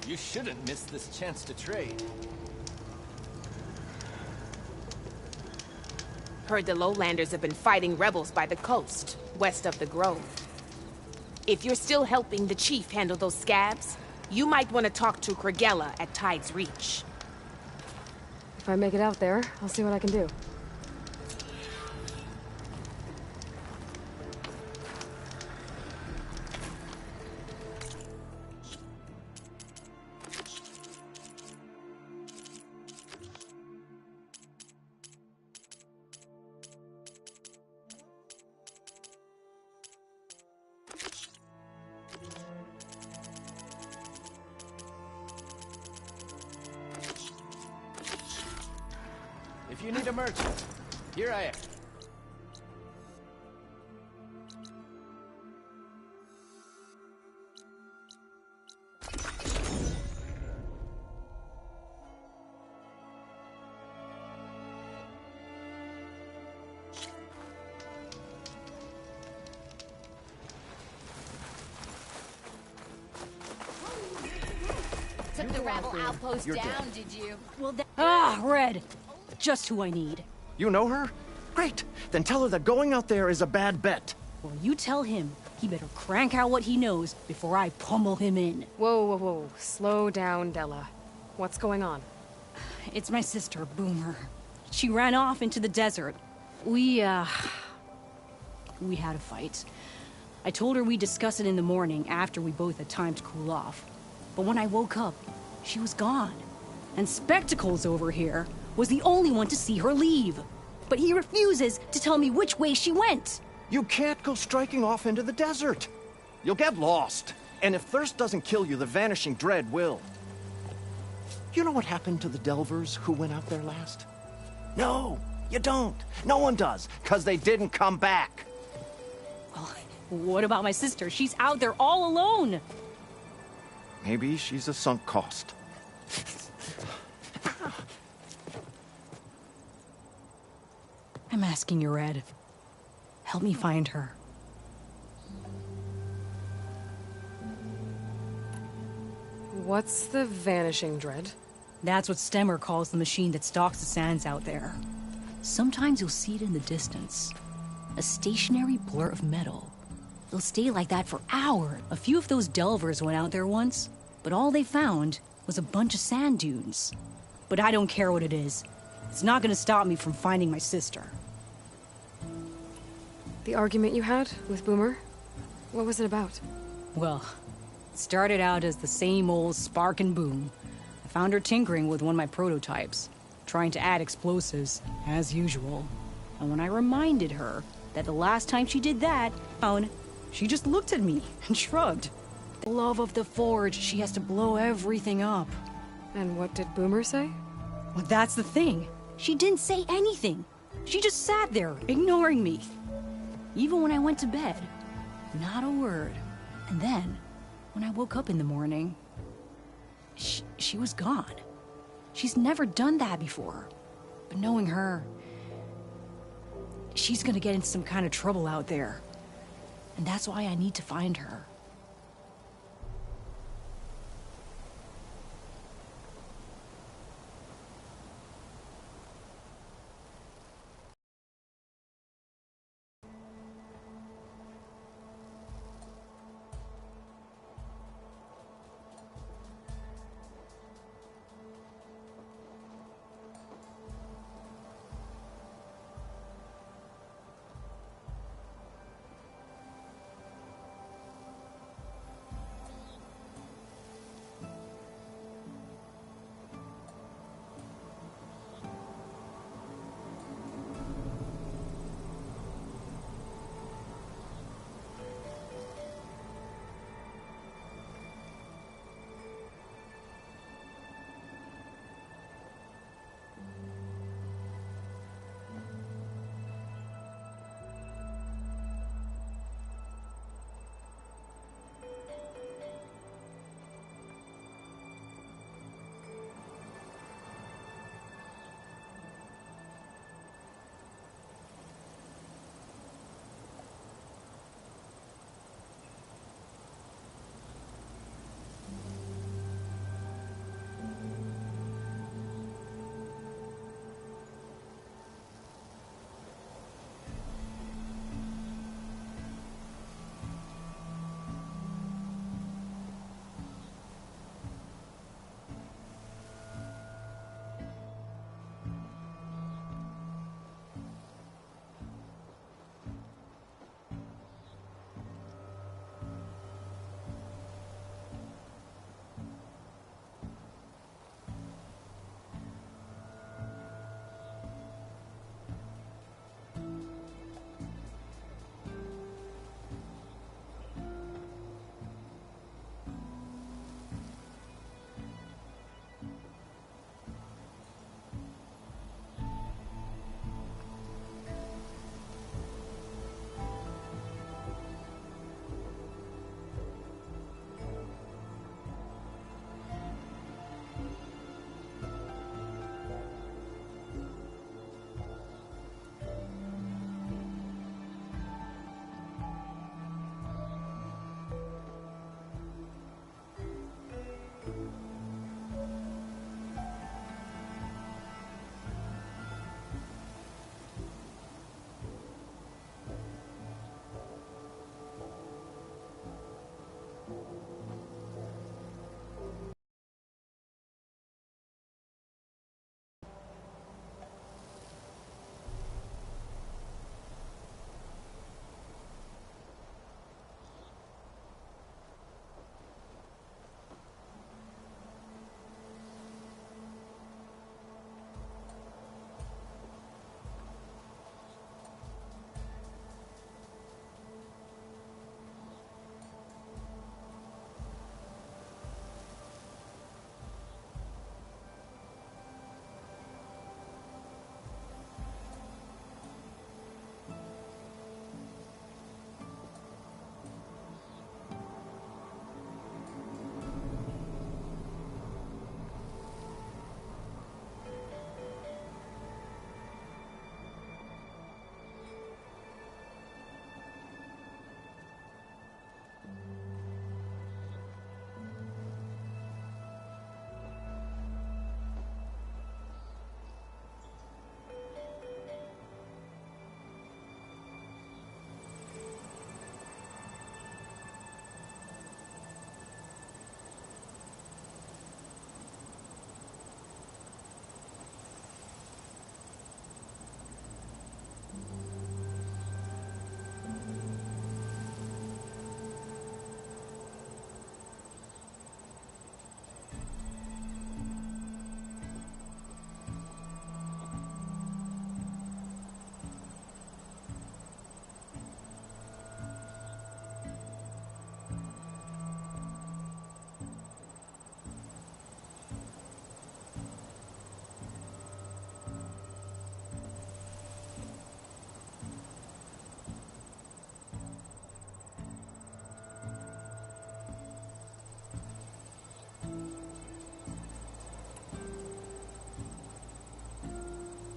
You shouldn't miss this chance to trade. Heard the Lowlanders have been fighting rebels by the coast, west of the Grove. If you're still helping the chief handle those scabs, you might want to talk to Kragella at Tide's Reach. If I make it out there, I'll see what I can do. If you need a merchant, here I am. Took the rebel outpost down, did you? Well, Ah, Red! Just who I need. You know her? Great! Then tell her that going out there is a bad bet. Well, you tell him he better crank out what he knows before I pummel him in. Whoa. Slow down, Della. What's going on? It's my sister, Boomer. She ran off into the desert. We had a fight. I told her we'd discuss it in the morning after we both had time to cool off. But when I woke up, she was gone. And Spectacles over here was the only one to see her leave. But he refuses to tell me which way she went. You can't go striking off into the desert. You'll get lost. And if thirst doesn't kill you, the Vanishing Dread will. You know what happened to the Delvers who went out there last? No, you don't. No one does, because they didn't come back. Well, what about my sister? She's out there all alone. Maybe she's a sunk cost. I'm asking you, Red. Help me find her. What's the Vanishing Dread? That's what Stemmer calls the machine that stalks the sands out there. Sometimes you'll see it in the distance. A stationary blur of metal. They'll stay like that for hours. A few of those delvers went out there once, but all they found was a bunch of sand dunes. But I don't care what it is. It's not gonna stop me from finding my sister. The argument you had with Boomer? What was it about? Well, it started out as the same old spark and boom. I found her tinkering with one of my prototypes, trying to add explosives, as usual. And when I reminded her that the last time she did that, she just looked at me and shrugged. The love of the Forge, she has to blow everything up. And what did Boomer say? Well, that's the thing. She didn't say anything. She just sat there, ignoring me. Even when I went to bed, not a word. And then, when I woke up in the morning, she was gone. She's never done that before. But knowing her, she's gonna get in some kind of trouble out there. And that's why I need to find her.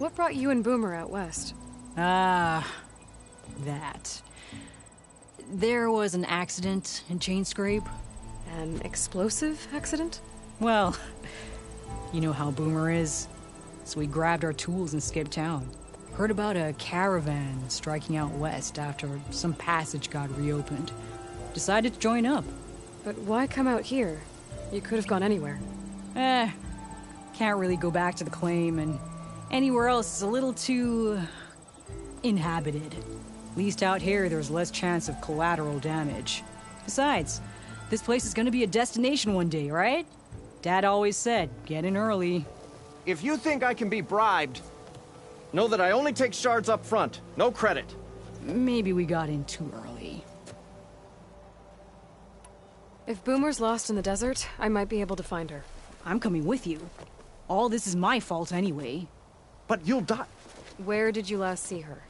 What brought you and Boomer out west? That. There was an accident in Chainscrape. An explosive accident? Well, you know how Boomer is. So we grabbed our tools and skipped town. Heard about a caravan striking out west after some passage got reopened. Decided to join up. But why come out here? You could have gone anywhere. Can't really go back to the claim, and anywhere else is a little too inhabited. At least out here, there's less chance of collateral damage. Besides, this place is gonna be a destination one day, right? Dad always said, get in early. If you think I can be bribed, know that I only take shards up front. No credit. Maybe we got in too early. If Boomer's lost in the desert, I might be able to find her. I'm coming with you. All this is my fault anyway. But you'll die. Where did you last see her?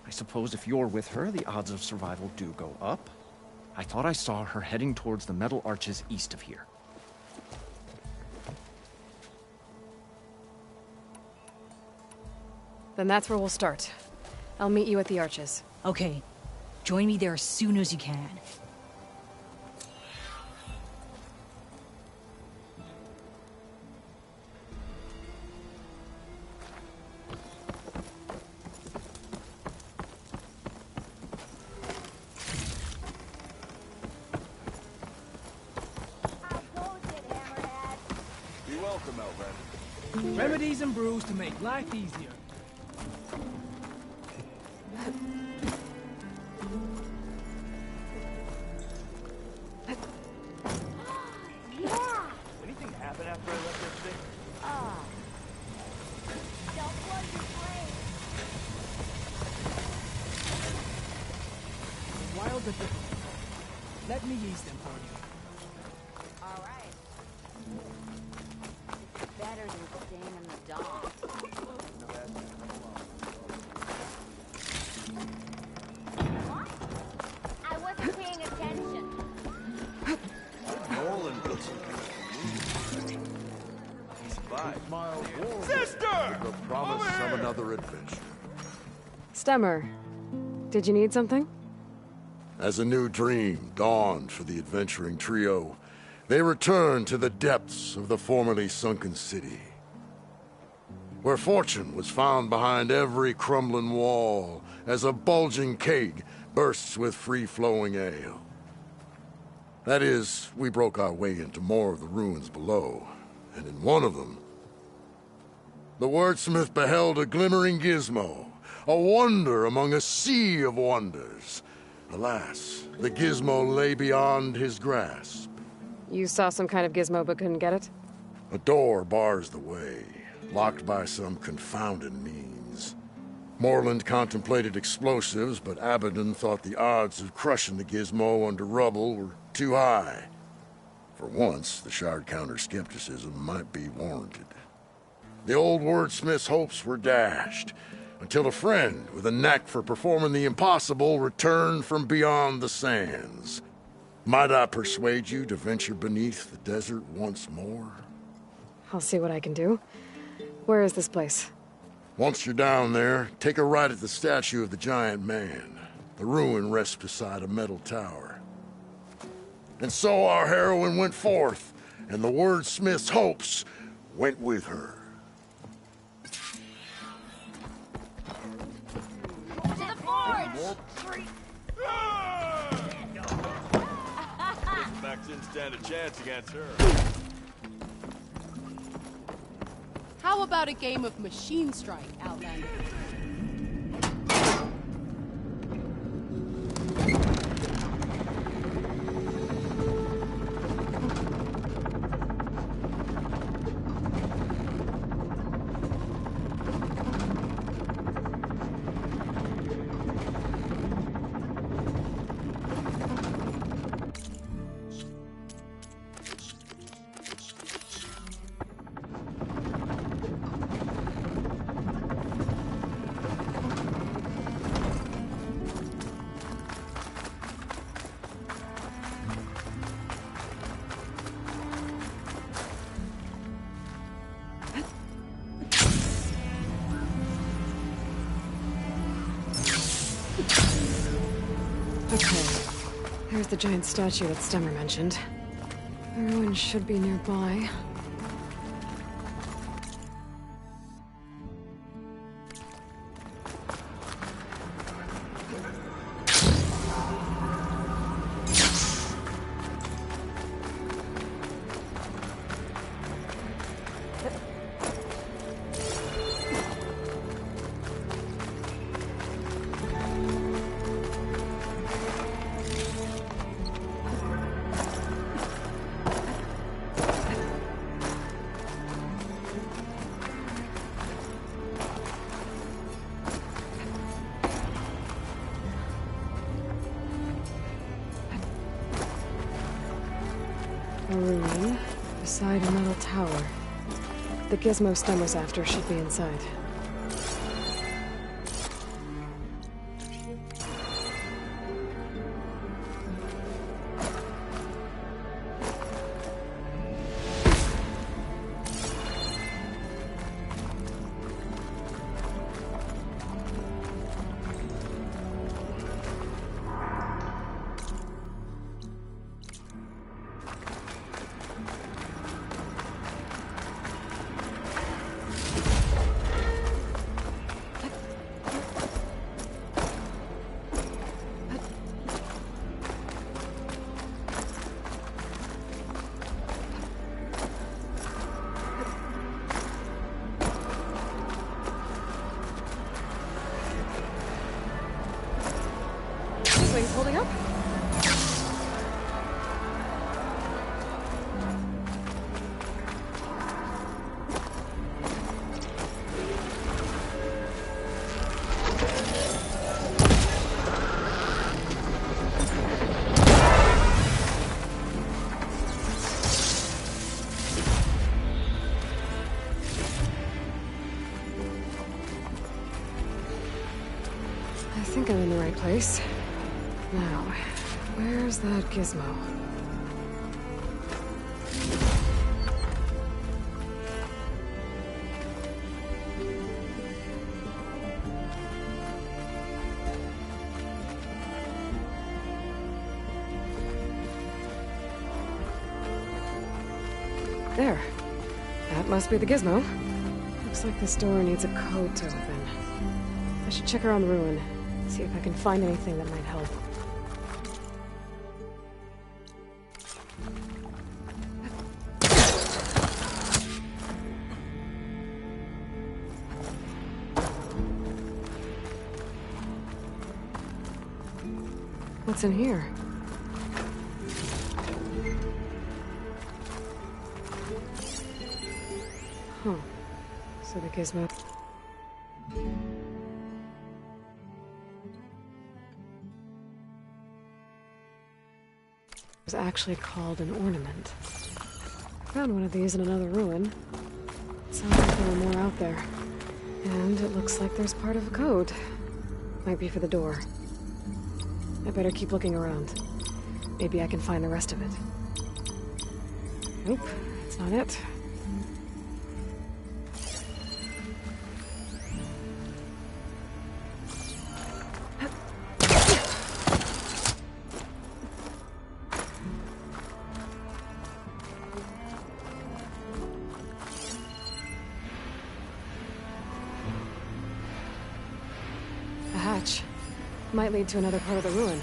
I suppose if you're with her, the odds of survival do go up. I thought I saw her heading towards the metal arches east of here. Then that's where we'll start. I'll meet you at the arches. Okay, join me there as soon as you can. Remedies and brews to make life easier. Anything happen after I left your stick? Don't blow your brain. Wild are difficult. Let me ease them for you. All right. It's better than staying in the dark. What? I wasn't paying attention. Nolan built some kind of He survived. Sister! The promise of another adventure. Stemmer, did you need something? As a new dream dawned for the adventuring trio, they returned to the depths of the formerly sunken city, where fortune was found behind every crumbling wall as a bulging keg bursts with free-flowing ale. That is, we broke our way into more of the ruins below, and in one of them, the wordsmith beheld a glimmering gizmo, a wonder among a sea of wonders. Alas, the gizmo lay beyond his grasp. You saw some kind of gizmo but couldn't get it? A door bars the way, locked by some confounded means. Morland contemplated explosives, but Abaddon thought the odds of crushing the gizmo under rubble were too high. For once, the Shard Counter's skepticism might be warranted. The old wordsmith's hopes were dashed, until a friend with a knack for performing the impossible returned from beyond the sands. Might I persuade you to venture beneath the desert once more? I'll see what I can do. Where is this place? Once you're down there, take a right at the statue of the giant man. The ruin rests beside a metal tower. And so our heroine went forth, and the wordsmith's hopes went with her. To the forge! Max didn't stand a chance against her. How about a game of Machine Strike, Outlander? the giant statue that Stemmer mentioned. The ruin should be nearby. A ruin beside a metal tower. The gizmo Stemmer's after should be inside. Wings holding up? I think I'm in the right place. Now, where's that gizmo? There. That must be the gizmo. Looks like this door needs a code to open. I should check around the ruin, see if I can find anything that might help. What's in here? Huh. So the gizmo... was actually called an ornament. Found one of these in another ruin. Sounds like there were more out there. And it looks like there's part of a code. Might be for the door. I better keep looking around. Maybe I can find the rest of it. Nope, that's not it. A hatch. Might lead to another part of the ruin.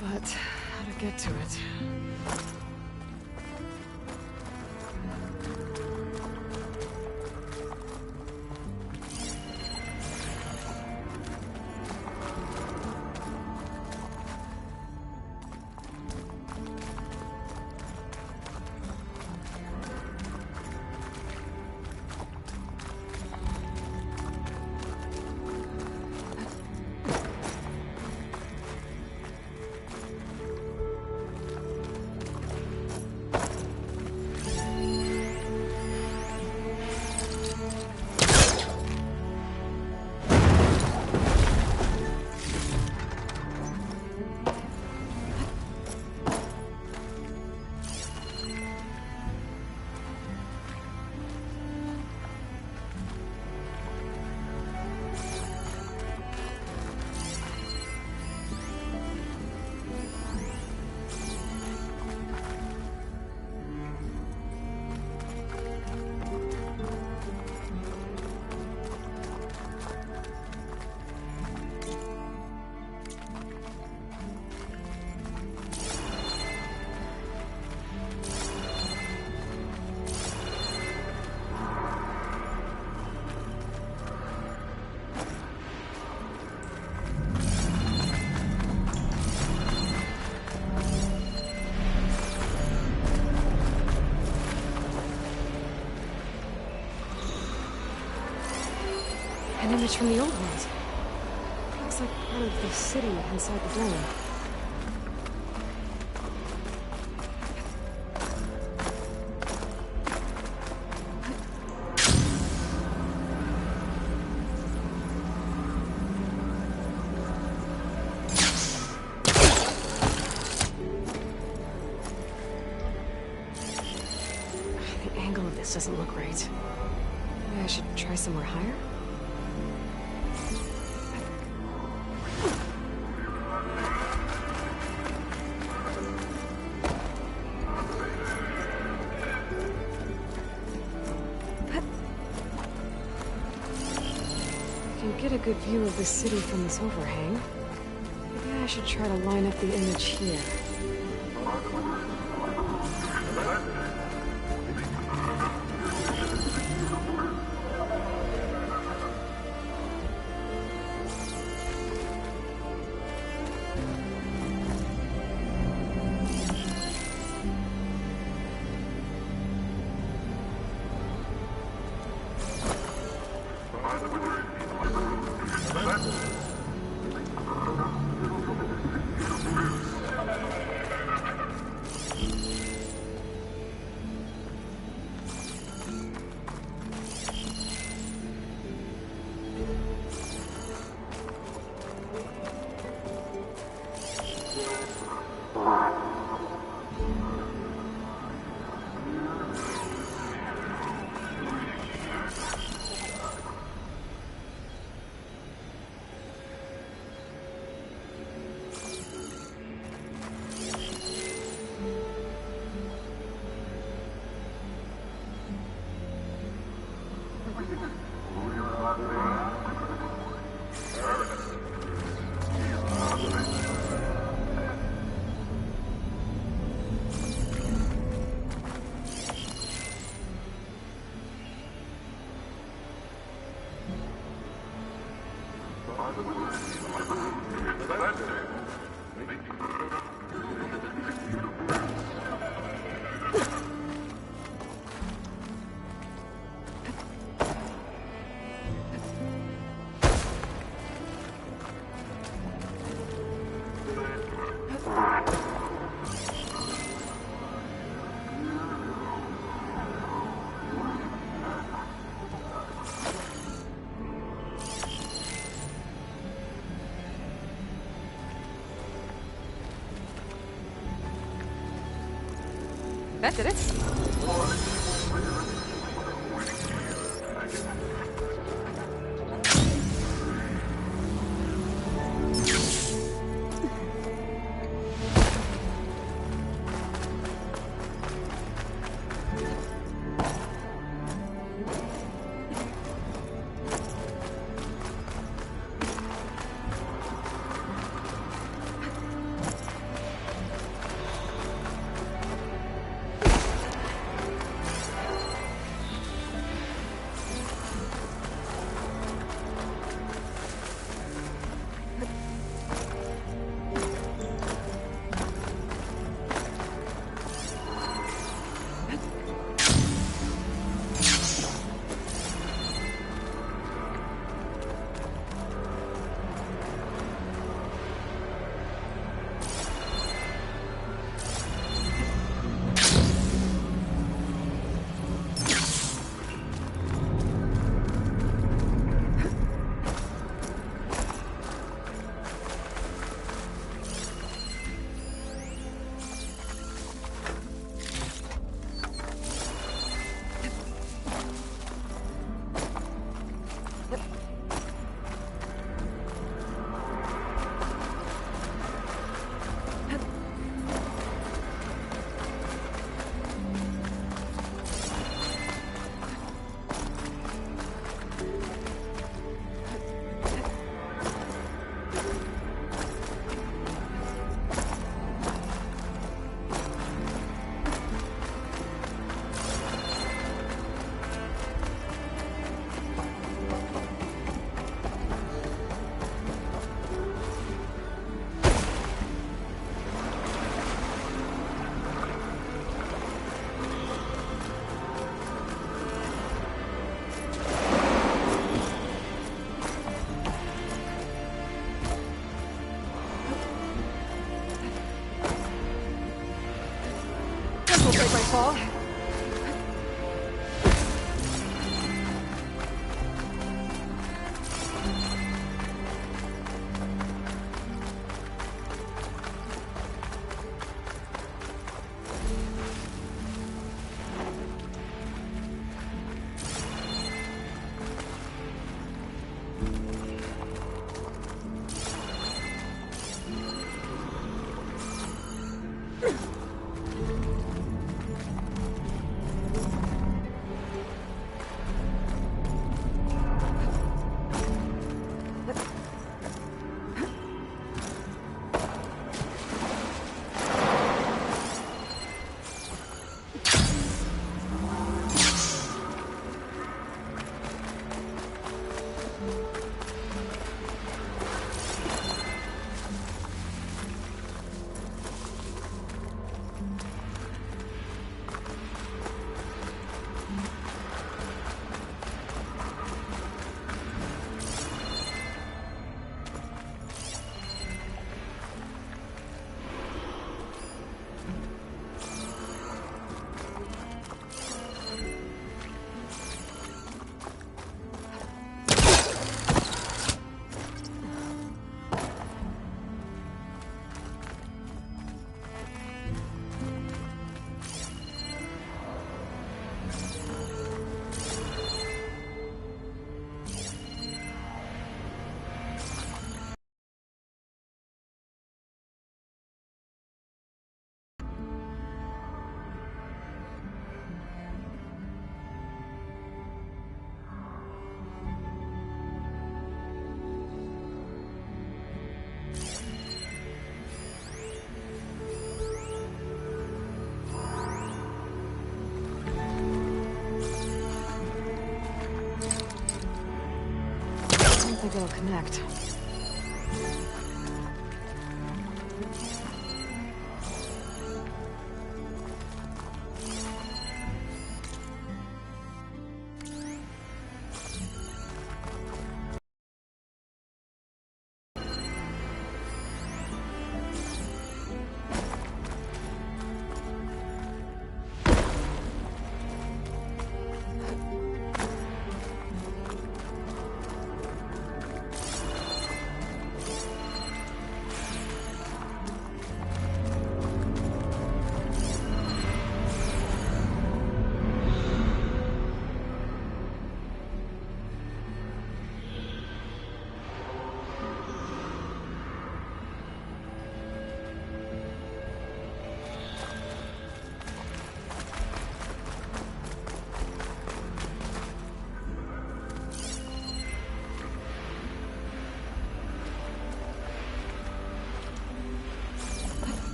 But how to get to it? damage from the old ones. Looks like part of the city inside the dome. The angle of this doesn't look right. Maybe I should try somewhere higher? Get a good view of the city from this overhang. Maybe I should try to line up the image here. That did it. Break my fall. I think it'll connect.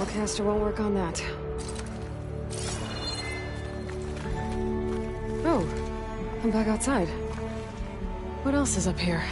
forecaster won't work on that. Oh, I'm back outside. What else is up here?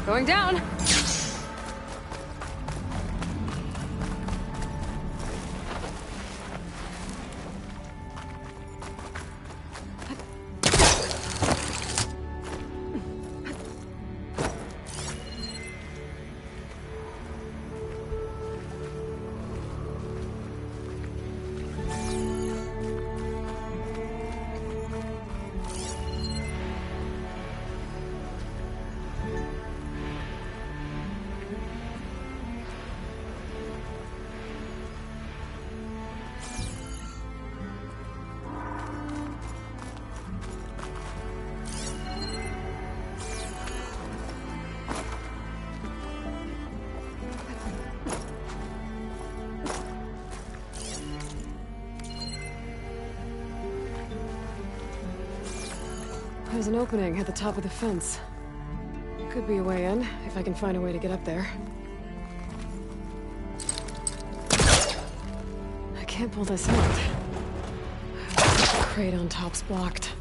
Going down. There's an opening at the top of the fence. Could be a way in, if I can find a way to get up there. I can't pull this out. crate on top's blocked.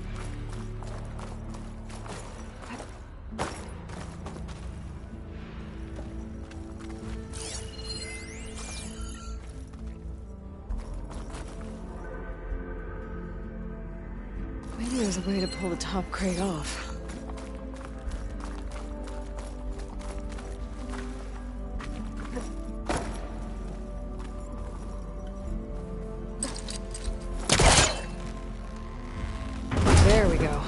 Maybe there's a way to pull the top crate off. There we go.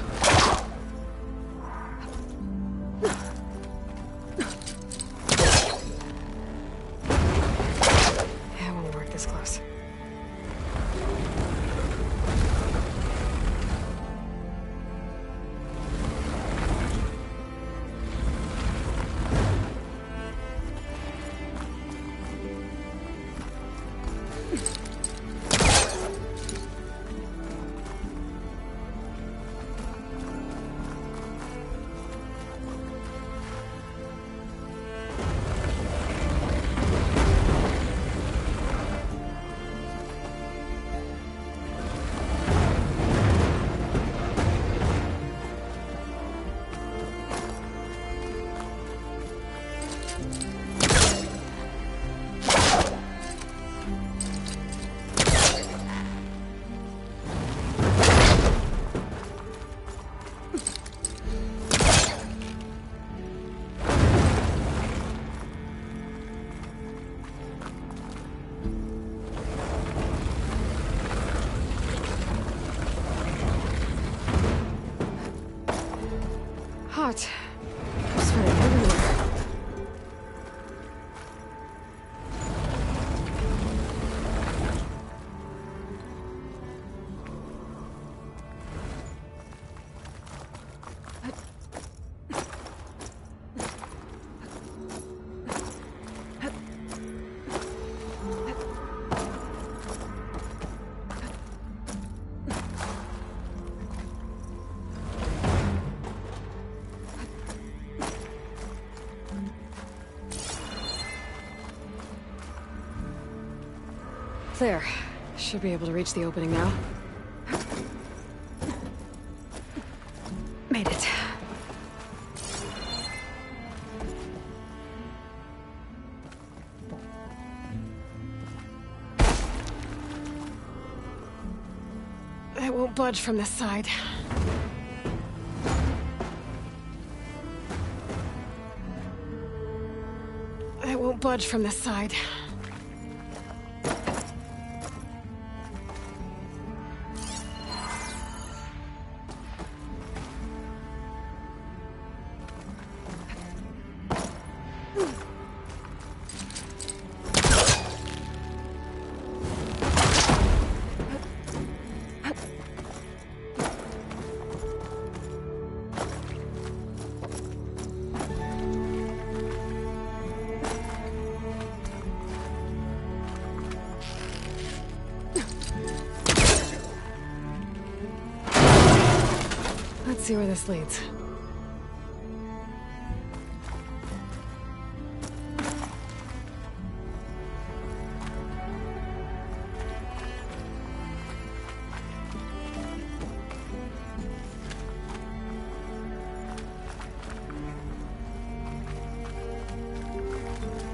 Yeah, it won't work this close. Hot. I'm sweating everywhere. There. Should be able to reach the opening now. Made it. It won't budge from this side. It won't budge from this side. Let's see where this leads.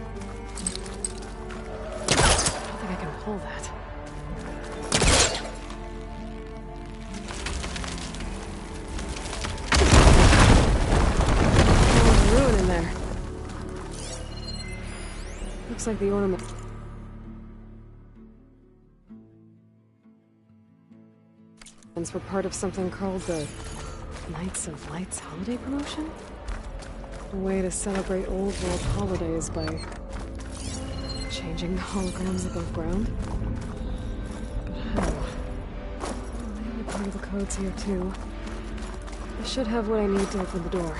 I don't think I can pull that. Looks like the ornament. Were part of something called the Knights of Lights holiday promotion? A way to celebrate old world holidays by changing the holograms above ground? But how? Maybe part of the code's here too. I should have what I need to open the door.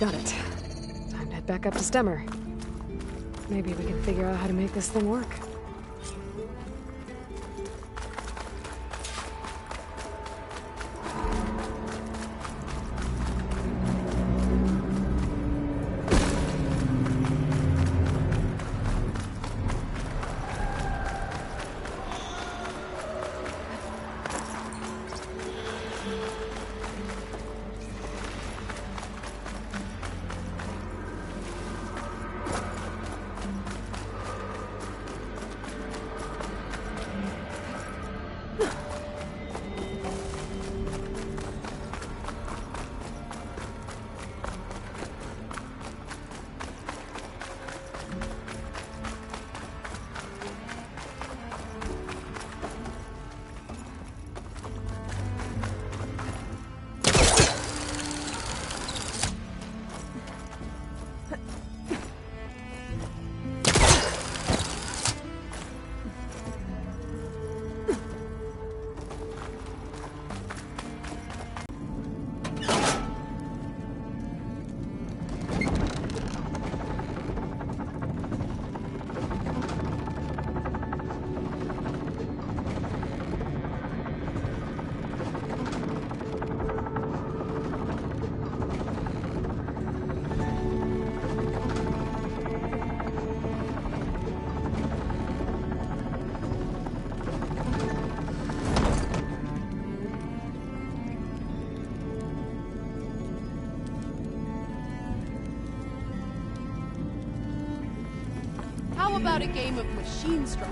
Got it. Time to head back up to Stemmer. Maybe we can figure out how to make this thing work. How about a game of machine strike?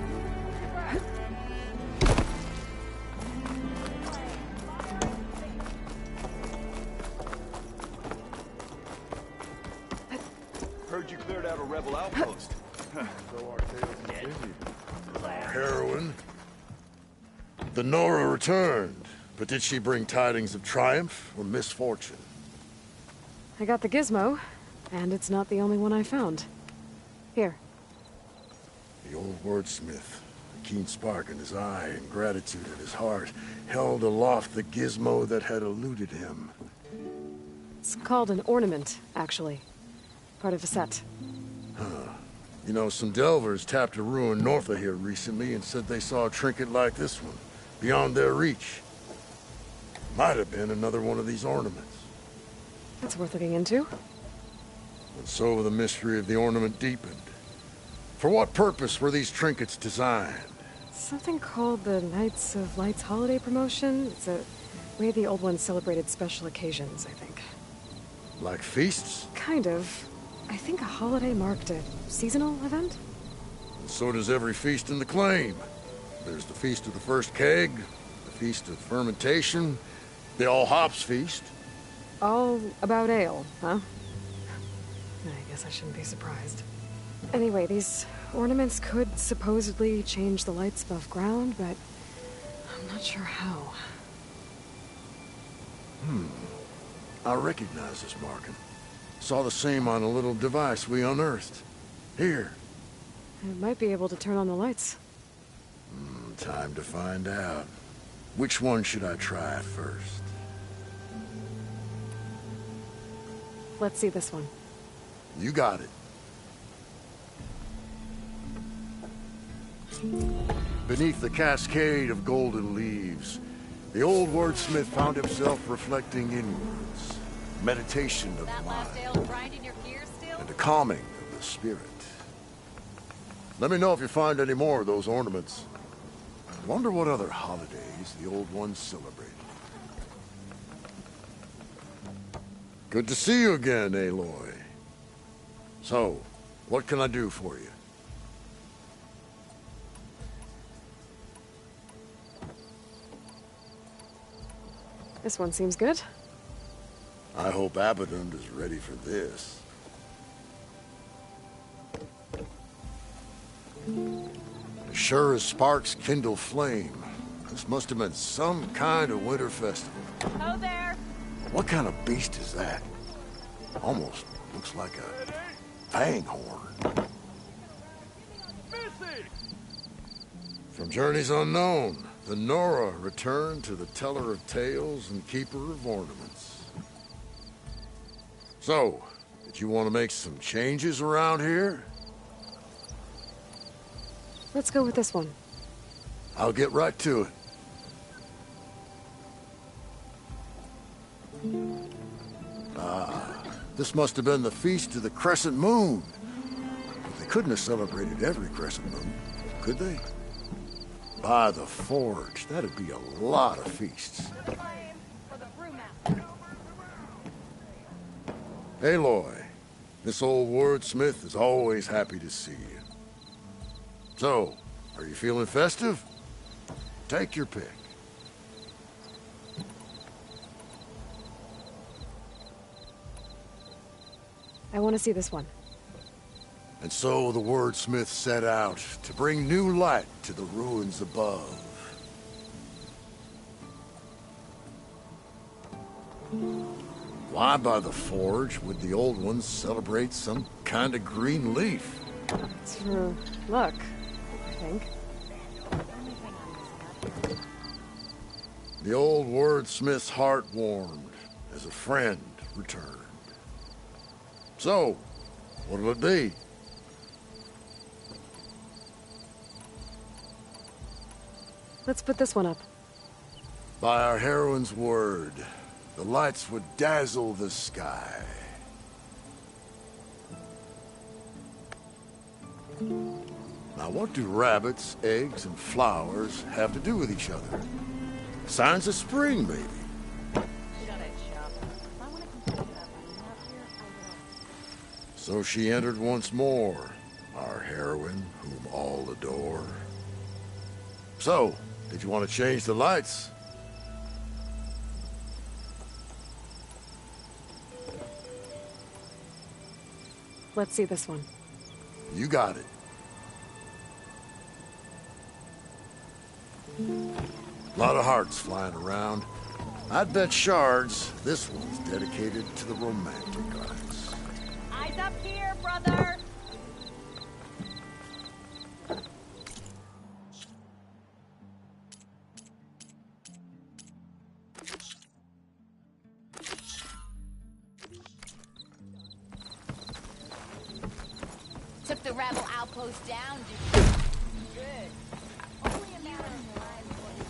Heard you cleared out a rebel outpost. So our tales continue. Our heroine. The Nora returned, but did she bring tidings of triumph or misfortune? I got the gizmo, and it's not the only one I found. Here. The old wordsmith, a keen spark in his eye and gratitude in his heart, held aloft the gizmo that had eluded him. It's called an ornament, actually. Part of a set. You know, some delvers tapped a ruin north of here recently and said they saw a trinket like this one, beyond their reach. Might have been another one of these ornaments. That's worth looking into. And so the mystery of the ornament deepened. For what purpose were these trinkets designed? Something called the Knights of Light's holiday promotion. It's a way the old ones celebrated special occasions, I think. Like feasts? Kind of. I think a holiday marked a seasonal event? And so does every feast in the claim. There's the Feast of the First Keg, the Feast of Fermentation, the All Hops Feast. All about ale, huh? I guess I shouldn't be surprised. Anyway, these ornaments could supposedly change the lights above ground, but I'm not sure how. I recognize this marking. Saw the same on a little device we unearthed. Here. It might be able to turn on the lights. Time to find out. Which one should I try first? Let's see this one. You got it. Beneath the cascade of golden leaves, the old wordsmith found himself reflecting inwards. Meditation of the That last ale mind grinding your gears still? and a calming of the spirit. Let me know if you find any more of those ornaments. Wonder what other holidays the old ones celebrated. Good to see you again, Aloy. So, what can I do for you? This one seems good. I hope Abaddon is ready for this. As sure as sparks kindle flame, this must have been some kind of winter festival. Oh, there. What kind of beast is that? Almost looks like a fang horn. From journeys unknown, the Nora returned to the teller of tales and keeper of ornaments. So, Did you want to make some changes around here? Let's go with this one. I'll get right to it. This must have been the Feast of the Crescent Moon. They couldn't have celebrated every Crescent Moon, could they? By the Forge, that'd be a lot of feasts. Aloy, this old wordsmith is always happy to see you. So, are you feeling festive? Take your pick. I want to see this one. And so the wordsmith set out to bring new light to the ruins above. Why by the Forge would the old ones celebrate some kind of green leaf? It's for luck, I think. The old wordsmith's heart warmed as a friend returned. So, what'll it be? Let's put this one up. By our heroine's word, the lights would dazzle the sky. Now what do rabbits, eggs, and flowers have to do with each other? Signs of spring, maybe. So she entered once more, our heroine, whom all adore. So, did you want to change the lights? Let's see this one. You got it. A lot of hearts flying around. I'd bet shards this one's dedicated to the romantic arts. Eyes up here, brother! Took the rebel outpost down, did you? Good. Only a matter of time before the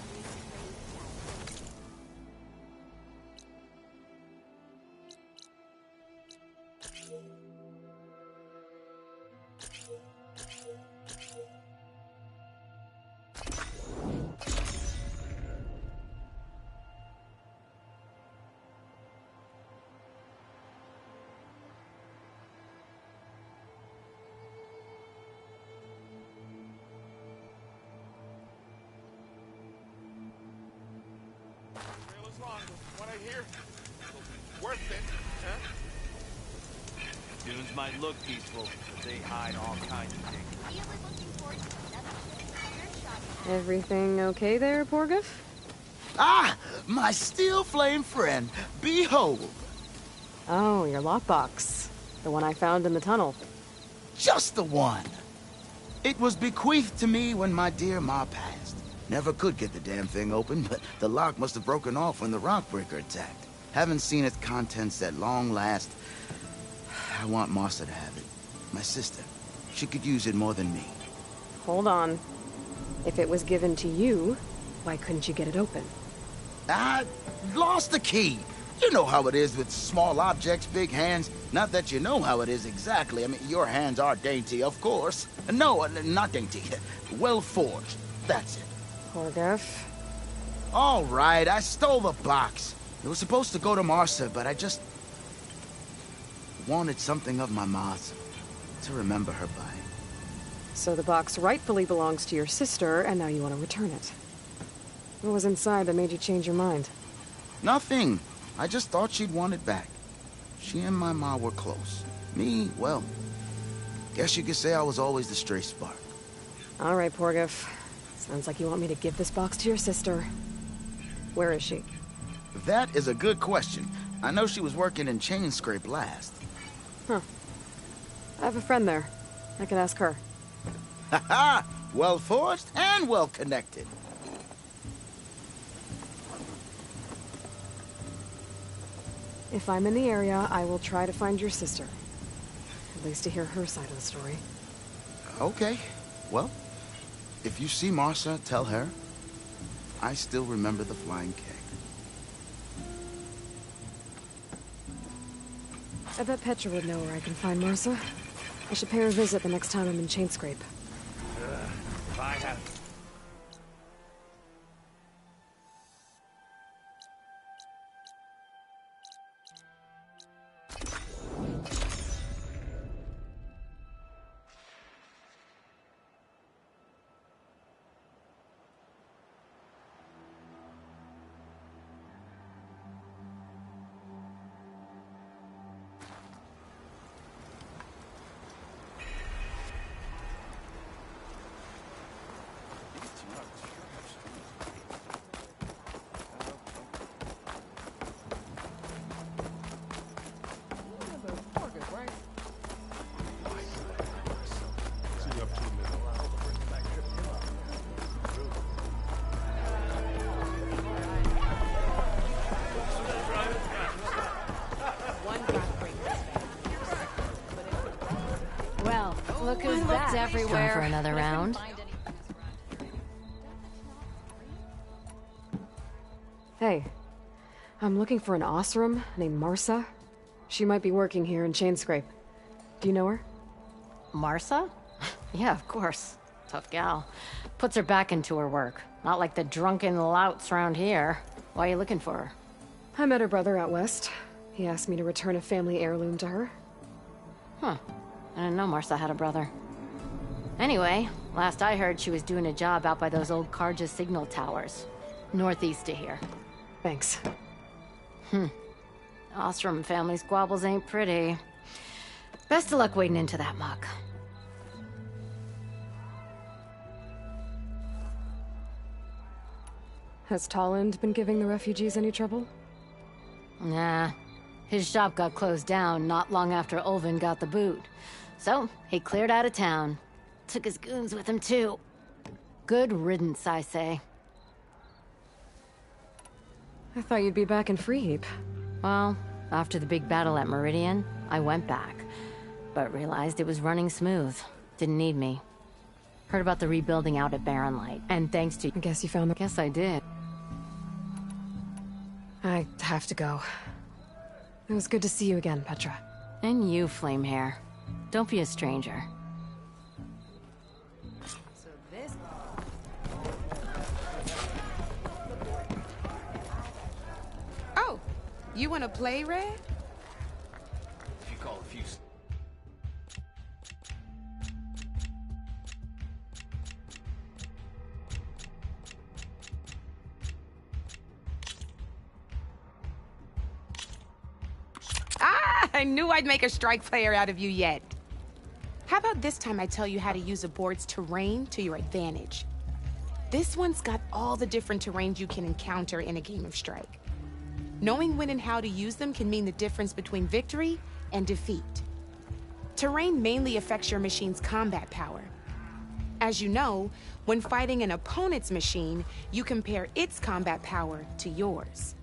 What I hear? Worth it, huh? Dunes might look peaceful, but they hide all kinds of things. Everything okay there, Porgif? Ah! My steel flame friend, behold! Oh, your lockbox. The one I found in the tunnel. Just the one! It was bequeathed to me when my dear ma passed. Never could get the damn thing open, but the lock must have broken off when the Rockbreaker attacked. Haven't seen its contents at long last. I want Martha to have it. My sister. She could use it more than me. Hold on. If it was given to you, why couldn't you get it open? I lost the key. You know how it is with small objects, big hands. Not that you know how it is exactly. I mean, your hands are dainty, of course. No, not dainty. Well forged. That's it. Porgif. All right, I stole the box. It was supposed to go to Martha, but I just wanted something of my ma's to remember her by. So the box rightfully belongs to your sister, and now you want to return it. What was inside that made you change your mind? Nothing. I just thought she'd want it back. She and my ma were close. Me, well, guess you could say I was always the stray spark. All right, Porgif. Sounds like you want me to give this box to your sister. Where is she? That is a good question. I know she was working in Chainscrape last. Huh. I have a friend there. I can ask her. Ha-ha! Well forged and well connected. If I'm in the area, I will try to find your sister. at least to hear her side of the story. Okay. Well, if you see Marsa, tell her I still remember the flying keg. I bet Petra would know where I can find Marsa. I should pay her a visit the next time I'm in Chainscrape. If I have... Well, look who's back. Everywhere. Time for another round. Hey, I'm looking for an Osram named Marsa. She might be working here in Chainscrape. Do you know her? Marsa? Yeah, of course. Tough gal. Puts her back into her work. Not like the drunken louts around here. Why are you looking for her? I met her brother out west. He asked me to return a family heirloom to her. Huh. I didn't know Marsa had a brother. Anyway, last I heard she was doing a job out by those old Carja signal towers. Northeast of here. Thanks. Ostrom family squabbles ain't pretty. Best of luck wading into that muck. Has Tolland been giving the refugees any trouble? Nah. His shop got closed down not long after Ulvin got the boot. So, he cleared out of town. Took his goons with him, too. Good riddance, I say. I thought you'd be back in Freeheap. Well, after the big battle at Meridian, I went back. But realized it was running smooth. Didn't need me. Heard about the rebuilding out at Barren Light. And thanks to... I guess you found the... Guess I did. I have to go. It was good to see you again, Petra. And you, Flamehair. Don't be a stranger. So this... Oh, you want to play, Red? If you call a few... I knew I'd make a strike player out of you yet. How about this time I tell you how to use a board's terrain to your advantage? This one's got all the different terrains you can encounter in a game of Strike. Knowing when and how to use them can mean the difference between victory and defeat. Terrain mainly affects your machine's combat power. As you know, when fighting an opponent's machine, you compare its combat power to yours.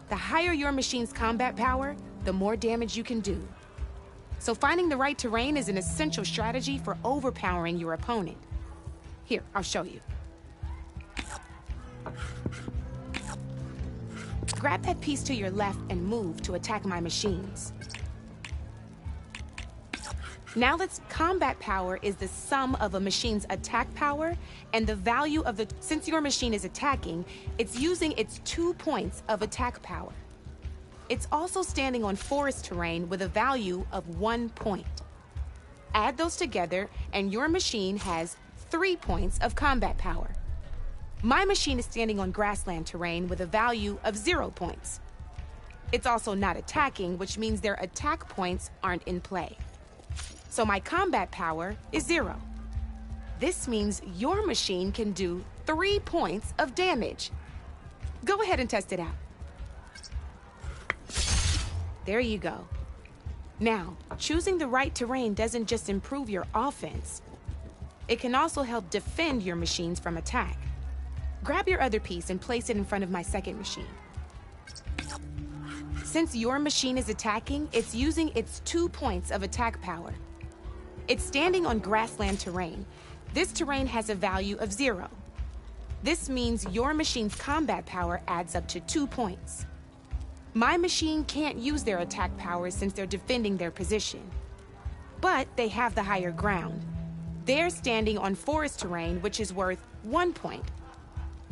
The higher your machine's combat power, the more damage you can do. So finding the right terrain is an essential strategy for overpowering your opponent. Here, I'll show you. Grab that piece to your left and move to attack my machines. Now let's combat power is the sum of a machine's attack power and the value of the... Since your machine is attacking, it's using its 2 points of attack power. It's also standing on forest terrain with a value of 1 point. Add those together and your machine has 3 points of combat power. My machine is standing on grassland terrain with a value of 0 points. It's also not attacking, which means their attack points aren't in play. So my combat power is 0. This means your machine can do 3 points of damage. Go ahead and test it out. There you go. Now, choosing the right terrain doesn't just improve your offense. It can also help defend your machines from attack. Grab your other piece and place it in front of my second machine. Since your machine is attacking, it's using its 2 points of attack power. It's standing on grassland terrain. This terrain has a value of 0. This means your machine's combat power adds up to 2 points. My machine can't use their attack powers since they're defending their position. But they have the higher ground. They're standing on forest terrain, which is worth 1 point.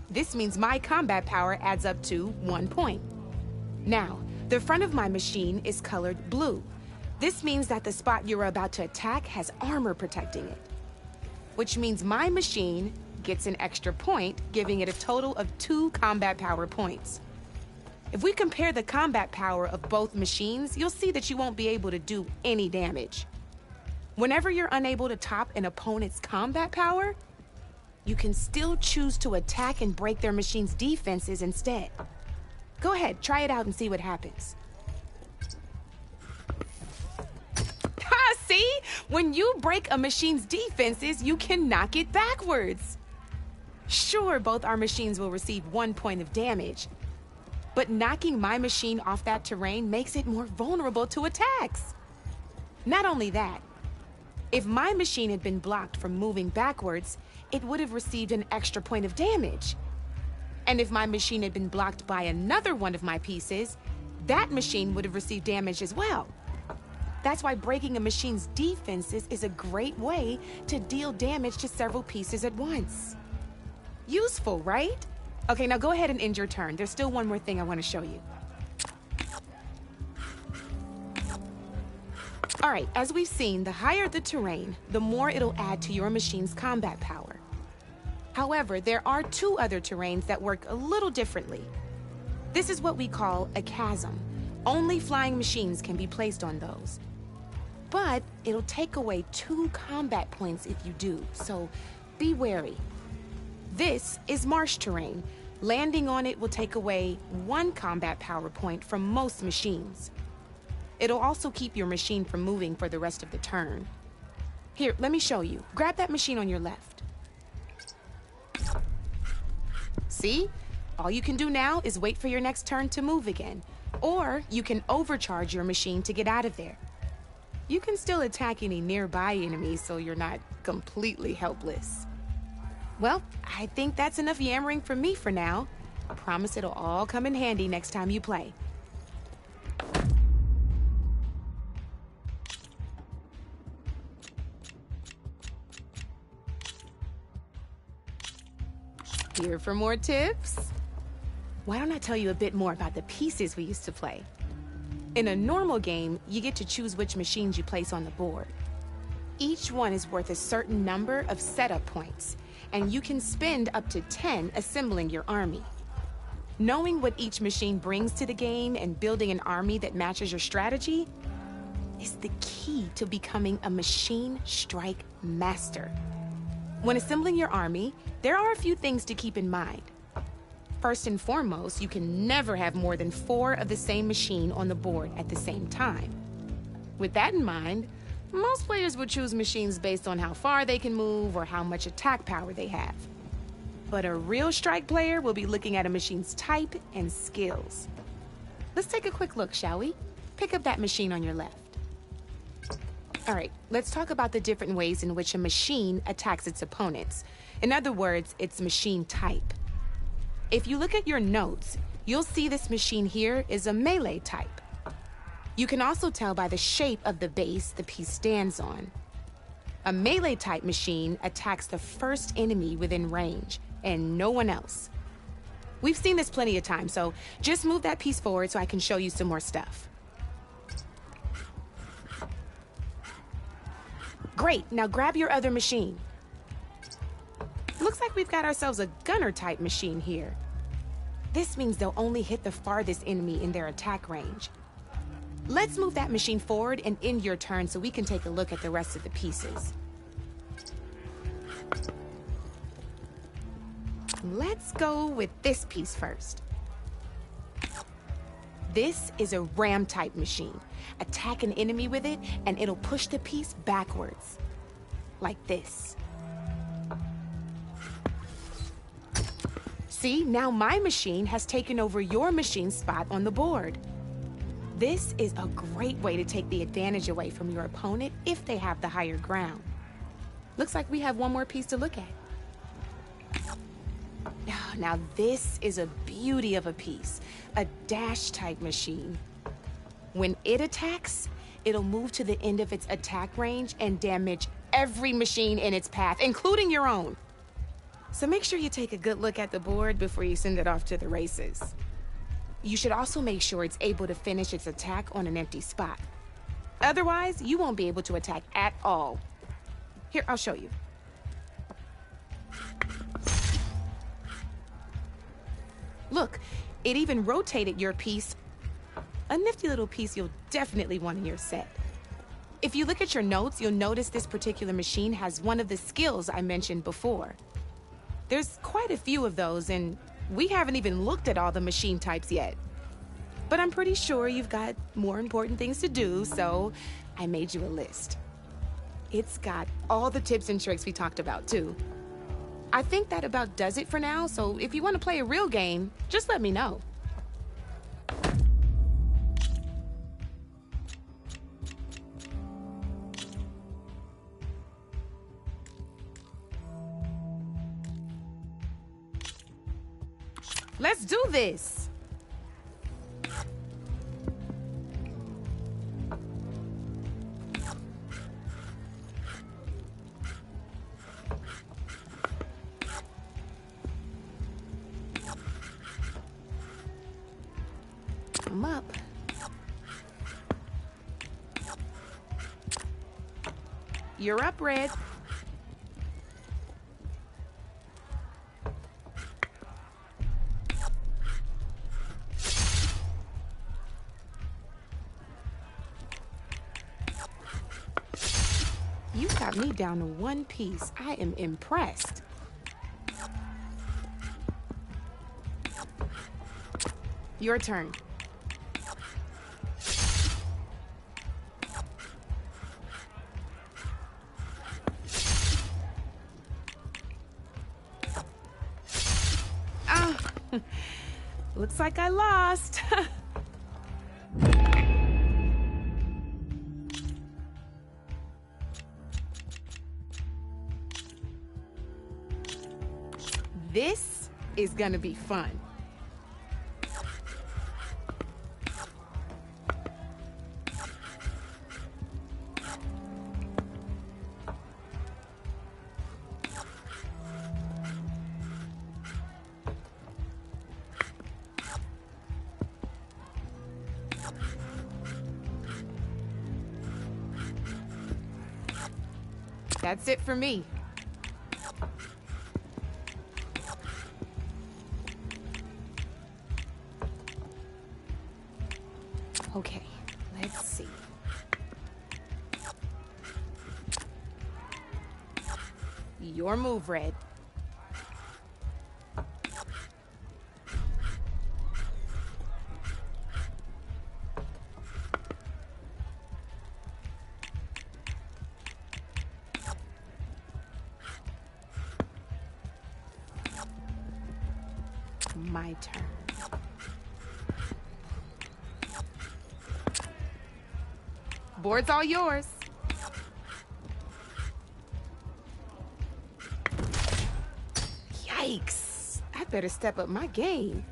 This means my combat power adds up to 1 point. Now, the front of my machine is colored blue. This means that the spot you're about to attack has armor protecting it, which means my machine gets an extra point, giving it a total of 2 combat power points. If we compare the combat power of both machines, you'll see that you won't be able to do any damage. Whenever you're unable to top an opponent's combat power, you can still choose to attack and break their machine's defenses instead. Go ahead, try it out and see what happens. Ha, see? When you break a machine's defenses, you can knock it backwards. Sure, both our machines will receive 1 point of damage, but knocking my machine off that terrain makes it more vulnerable to attacks. Not only that, if my machine had been blocked from moving backwards, it would have received an extra point of damage. And if my machine had been blocked by another one of my pieces, that machine would have received damage as well. That's why breaking a machine's defenses is a great way to deal damage to several pieces at once. Useful, right? Okay, now go ahead and end your turn. There's still one more thing I want to show you. All right, as we've seen, the higher the terrain, the more it'll add to your machine's combat power. However, there are 2 other terrains that work a little differently. This is what we call a chasm. Only flying machines can be placed on those. But it'll take away 2 combat points if you do, so be wary. This is marsh terrain. Landing on it will take away 1 combat power point from most machines. It'll also keep your machine from moving for the rest of the turn. Here, let me show you. Grab that machine on your left. See? All you can do now is wait for your next turn to move again. Or you can overcharge your machine to get out of there. You can still attack any nearby enemies so you're not completely helpless. Well, I think that's enough yammering from me for now. I promise it'll all come in handy next time you play. Here for more tips? Why don't I tell you a bit more about the pieces we used to play? In a normal game, you get to choose which machines you place on the board. Each one is worth a certain number of setup points, and you can spend up to 10 assembling your army. Knowing what each machine brings to the game and building an army that matches your strategy is the key to becoming a machine strike master. When assembling your army, there are a few things to keep in mind. First and foremost, you can never have more than 4 of the same machine on the board at the same time. With that in mind, most players would choose machines based on how far they can move or how much attack power they have. But a real strike player will be looking at a machine's type and skills. Let's take a quick look, shall we? Pick up that machine on your left. All right, let's talk about the different ways in which a machine attacks its opponents. In other words, its machine type. If you look at your notes, you'll see this machine here is a melee type. You can also tell by the shape of the base the piece stands on. A melee type machine attacks the first enemy within range, and no one else. We've seen this plenty of times, so just move that piece forward so I can show you some more stuff. Great, now grab your other machine. Looks like we've got ourselves a gunner type machine here. This means they'll only hit the farthest enemy in their attack range. Let's move that machine forward and end your turn so we can take a look at the rest of the pieces. Let's go with this piece first. This is a ram type machine. Attack an enemy with it and it'll push the piece backwards. Like this. See, now my machine has taken over your machine's spot on the board. This is a great way to take the advantage away from your opponent if they have the higher ground. Looks like we have one more piece to look at. Now this is a beauty of a piece, a dash-type machine. When it attacks, it'll move to the end of its attack range and damage every machine in its path, including your own. So make sure you take a good look at the board before you send it off to the races. You should also make sure it's able to finish its attack on an empty spot. Otherwise, you won't be able to attack at all. Here, I'll show you. Look, it even rotated your piece. A nifty little piece you'll definitely want in your set. If you look at your notes, you'll notice this particular machine has one of the skills I mentioned before. There's quite a few of those, and we haven't even looked at all the machine types yet. But I'm pretty sure you've got more important things to do, so I made you a list. It's got all the tips and tricks we talked about, too. I think that about does it for now, so if you want to play a real game, just let me know. Let's do this! I'm up. You're up, Red. You got me down to one piece. I am impressed. Your turn. Looks like I lost. This is gonna be fun. That's it for me. Okay, let's see. Your move, Red. My turn. Board's all yours. Yikes! I better step up my game.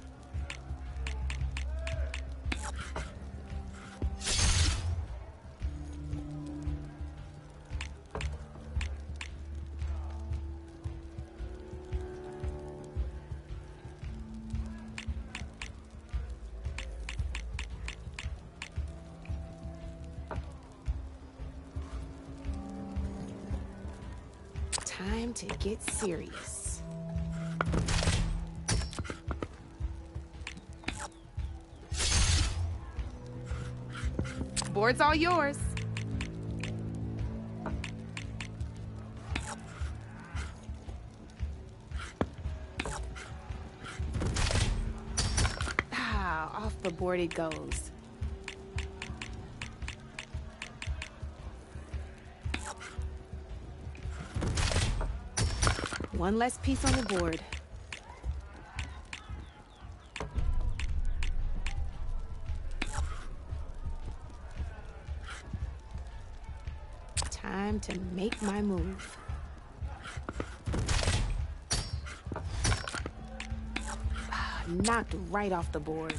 Time to get serious. Board's all yours. Off the board it goes. One less piece on the board. Time to make my move. Knocked right off the board.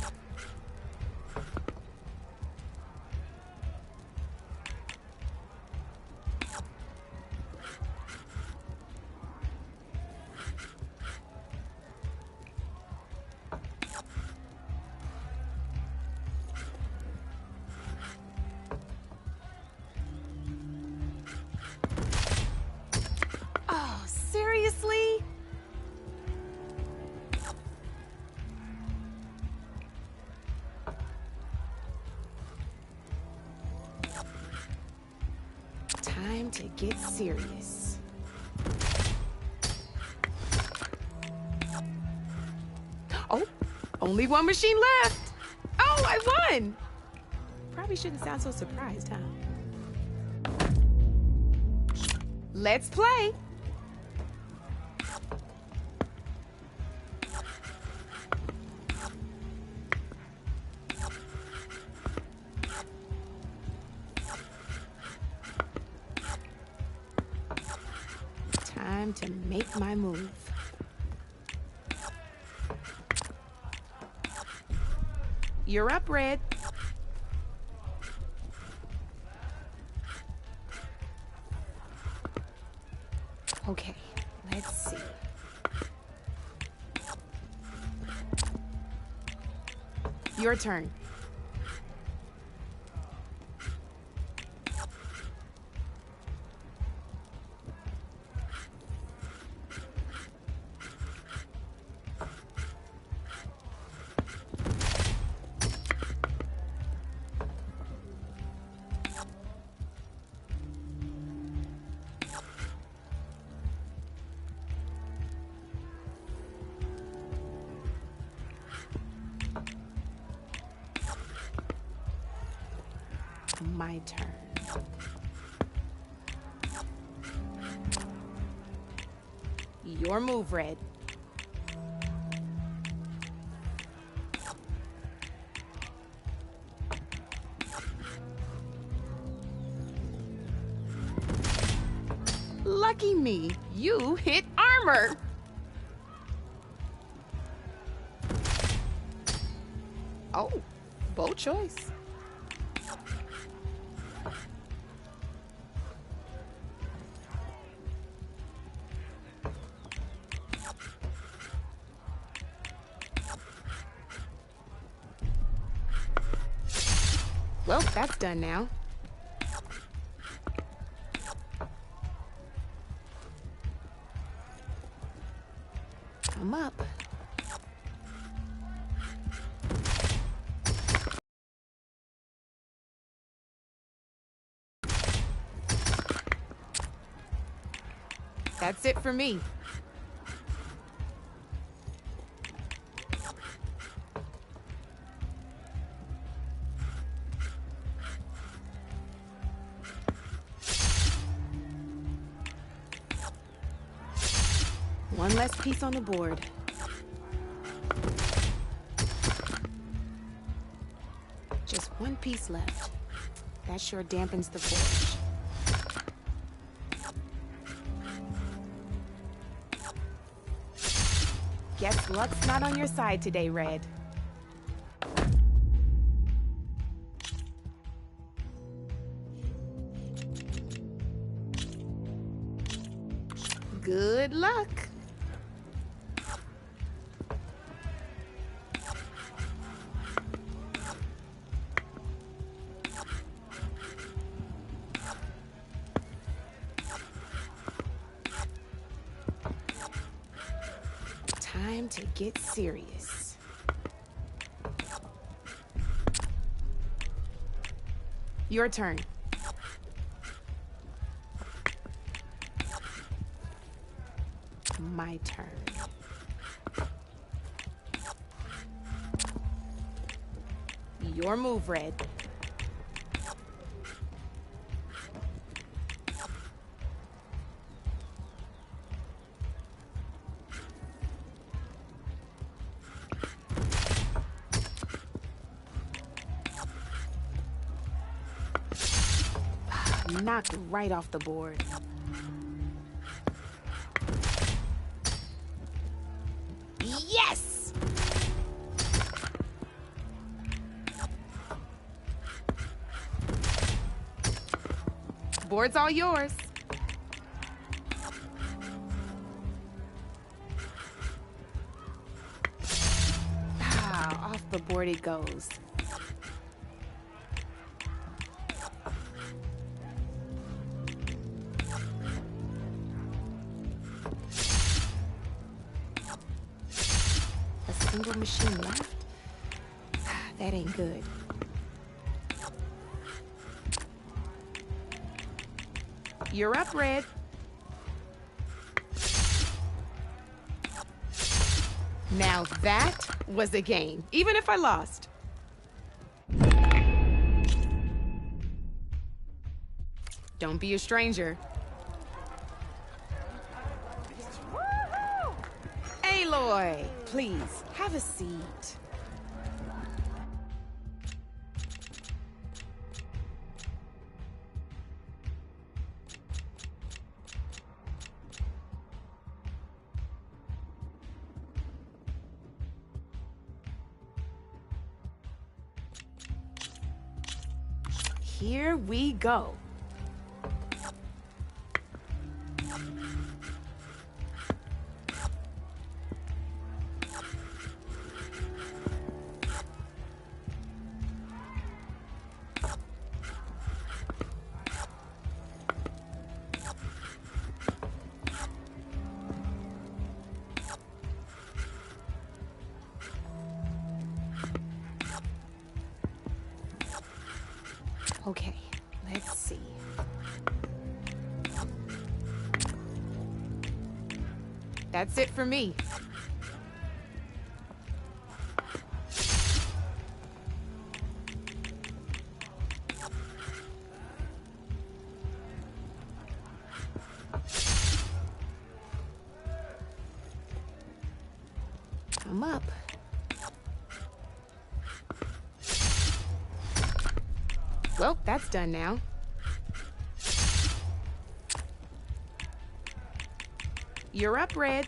Oh, seriously? Time to get serious. Oh, only one machine left. Oh, I won. Probably shouldn't sound so surprised, huh? Let's play. Time to make my move. You're up, Red. Okay, let's see. Your turn. My turn. Your move, Red. Lucky me, you hit armor. Oh, bold choice. Well, that's done now. I'm up. That's it for me. One less piece on the board. Just one piece left. That sure dampens the forge. Guess luck's not on your side today, Red. Good luck. Time to get serious. Your turn. My turn. Your move, Red. knocked right off the board. Yes! Board's all yours. Ah, off the board it goes. A single machine left? That ain't good. You're up, Red. Now that was a game, even if I lost. Don't be a stranger. Aloy, please, have a seat. Here we go. Okay, let's see. That's it for me. I'm up. Well, that's done now. You're up, Red.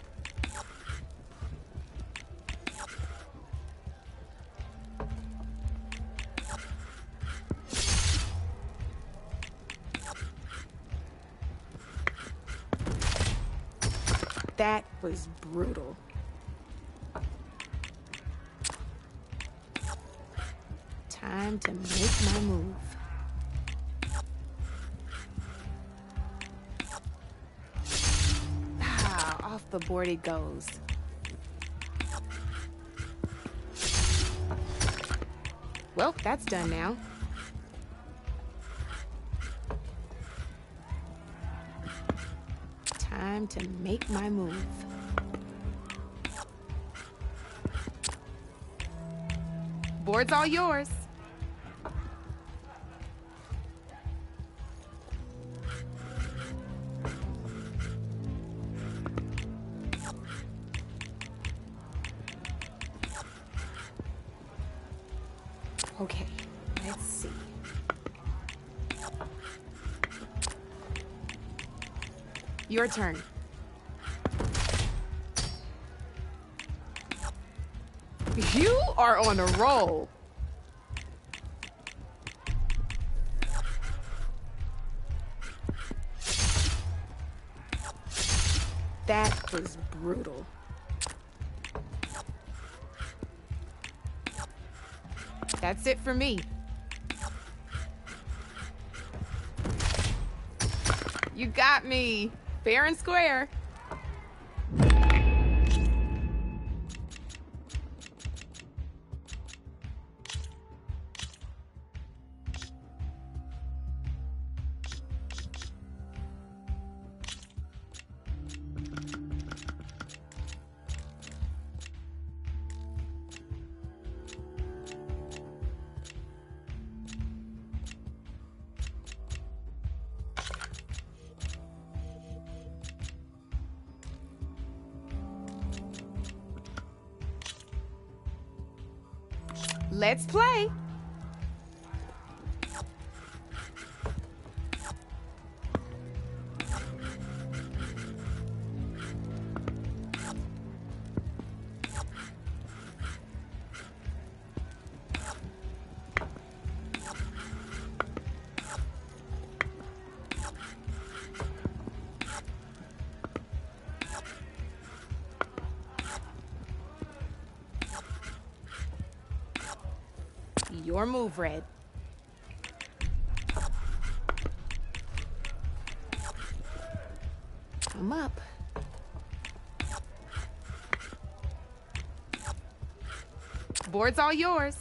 That was brutal. Time to make my move. Off the board it goes. Well, that's done now. Time to make my move. Board's all yours. Okay, let's see. Your turn. You are on a roll. That was brutal. That's it for me. You got me. Fair and square. Let's play. Your move, Red. I'm up. Board's all yours.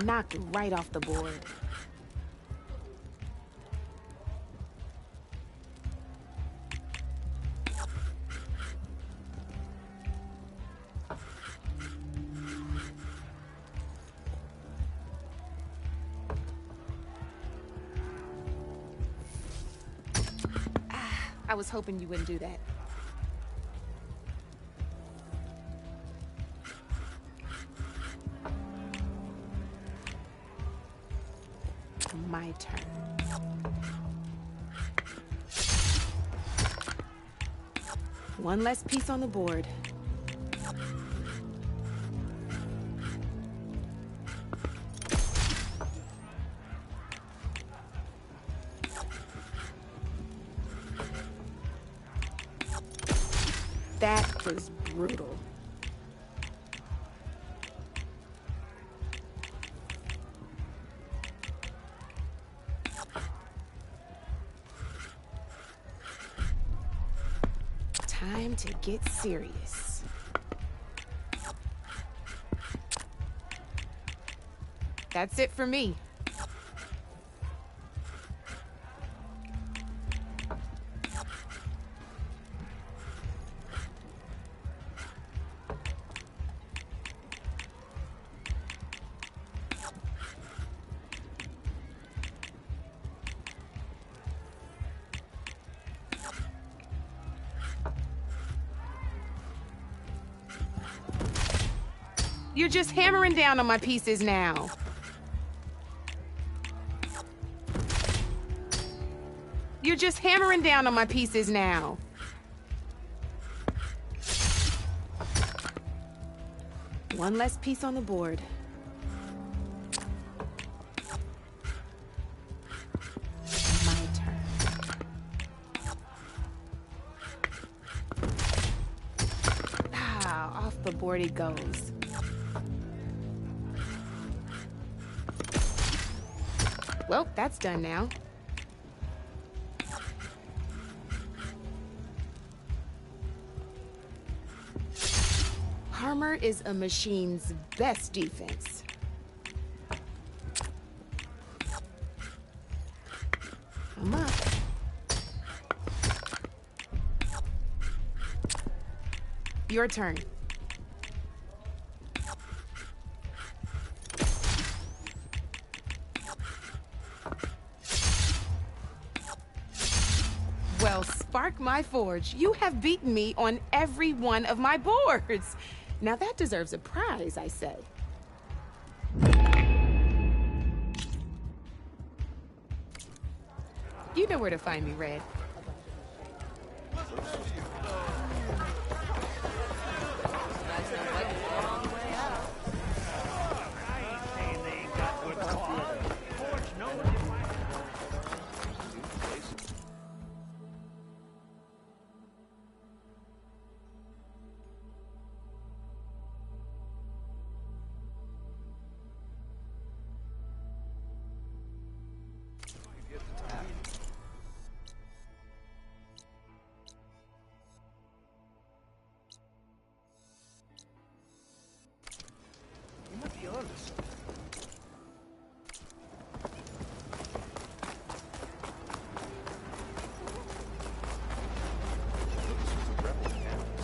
Knocked right off the board. I was hoping you wouldn't do that. My turn. One less piece on the board. That was brutal. Time to get serious. That's it for me. You're just hammering down on my pieces now. You're just hammering down on my pieces now. One less piece on the board. My turn. Ah, off the board he goes. Well, that's done now. Armor is a machine's best defense. I'm up. Your turn. Well, spark my forge. You have beaten me on every one of my boards. Now that deserves a prize, I say. You know where to find me, Red.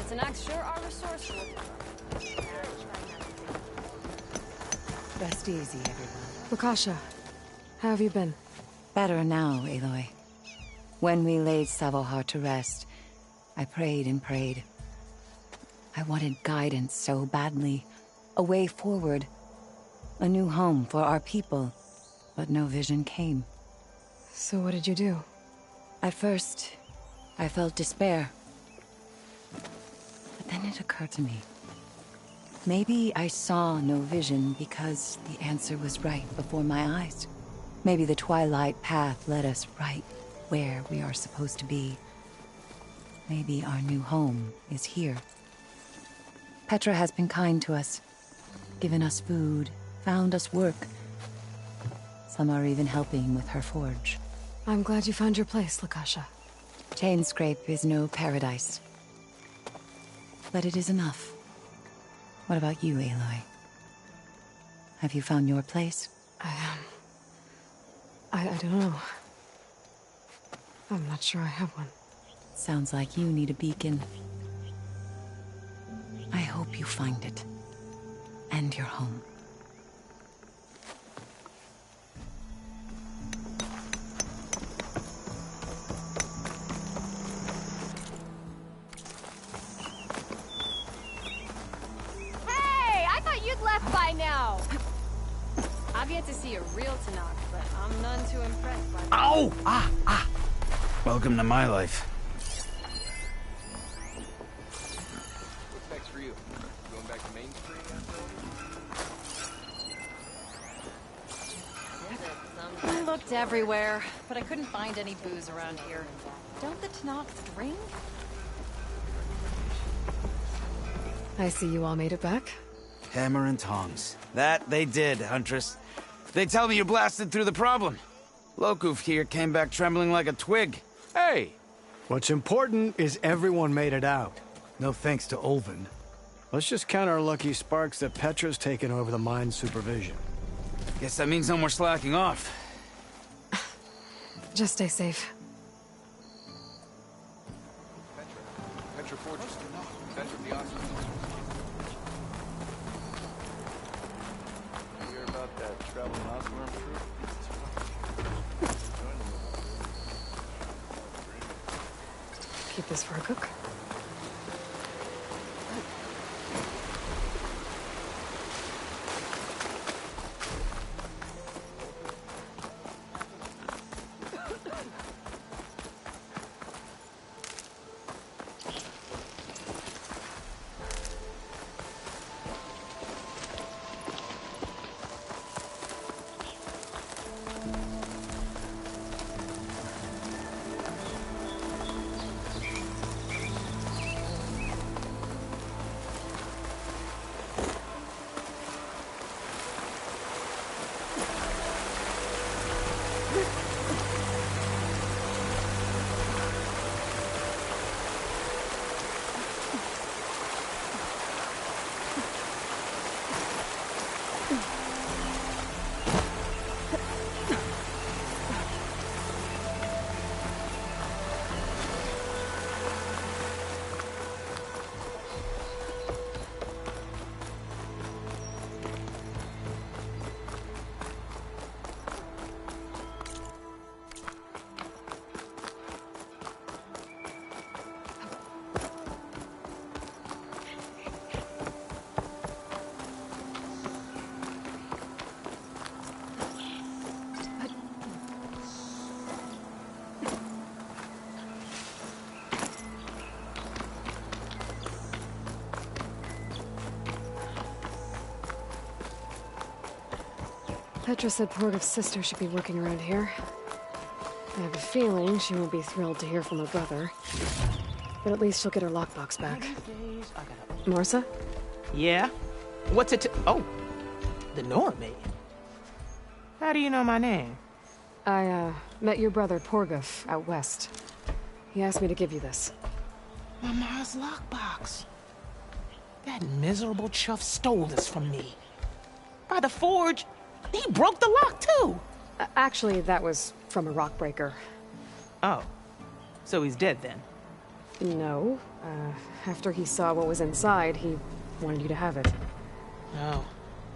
It's an axe sure are resourceful. Rest easy, everyone. Lakasha, how have you been? Better now, Aloy. When we laid Savohar to rest, I prayed and prayed. I wanted guidance so badly. A way forward. A new home for our people. But no vision came. So what did you do? At first, I felt despair. But then it occurred to me. Maybe I saw no vision because the answer was right before my eyes. Maybe the Twilight Path led us right where we are supposed to be. Maybe our new home is here. Petra has been kind to us, given us food, found us work. Some are even helping with her forge. I'm glad you found your place, Lakasha. Chainscrape is no paradise, but it is enough. What about you, Aloy? Have you found your place? I don't know. I'm not sure I have one. Sounds like you need a beacon. I hope you find it. And your home. Hey, I thought you'd left by now. I've yet to see a real Tanakh, but I'm none too impressed by that. Ow! Ah! Welcome to my life. What's next for you? Going back to Main Street after? I looked everywhere, but I couldn't find any booze around here. Don't the Tanakh drink? I see you all made it back. Hammer and tongs. That they did, Huntress. They tell me you blasted through the problem. Lokuf here came back trembling like a twig. Hey! What's important is everyone made it out. No thanks to Ulvin. Let's just count our lucky sparks that Petra's taken over the mine's supervision. Guess that means no more slacking off. Just stay safe. Petra Forge. Petra the Awesome. You hear about that traveling Osworm troop? Keep this for a cook. Petra said Porgov's sister should be working around here. I have a feeling she won't be thrilled to hear from her brother. But at least she'll get her lockbox back. Marsa? Yeah? What's it to— Oh, the Norman. How do you know my name? I, met your brother, Porgov, out west. He asked me to give you this. My ma's lockbox. That miserable chuff stole this from me. By the forge, he broke the lock, too. Actually, that was from a rock breaker. Oh. So he's dead, then? No. After he saw what was inside, he wanted you to have it. Oh.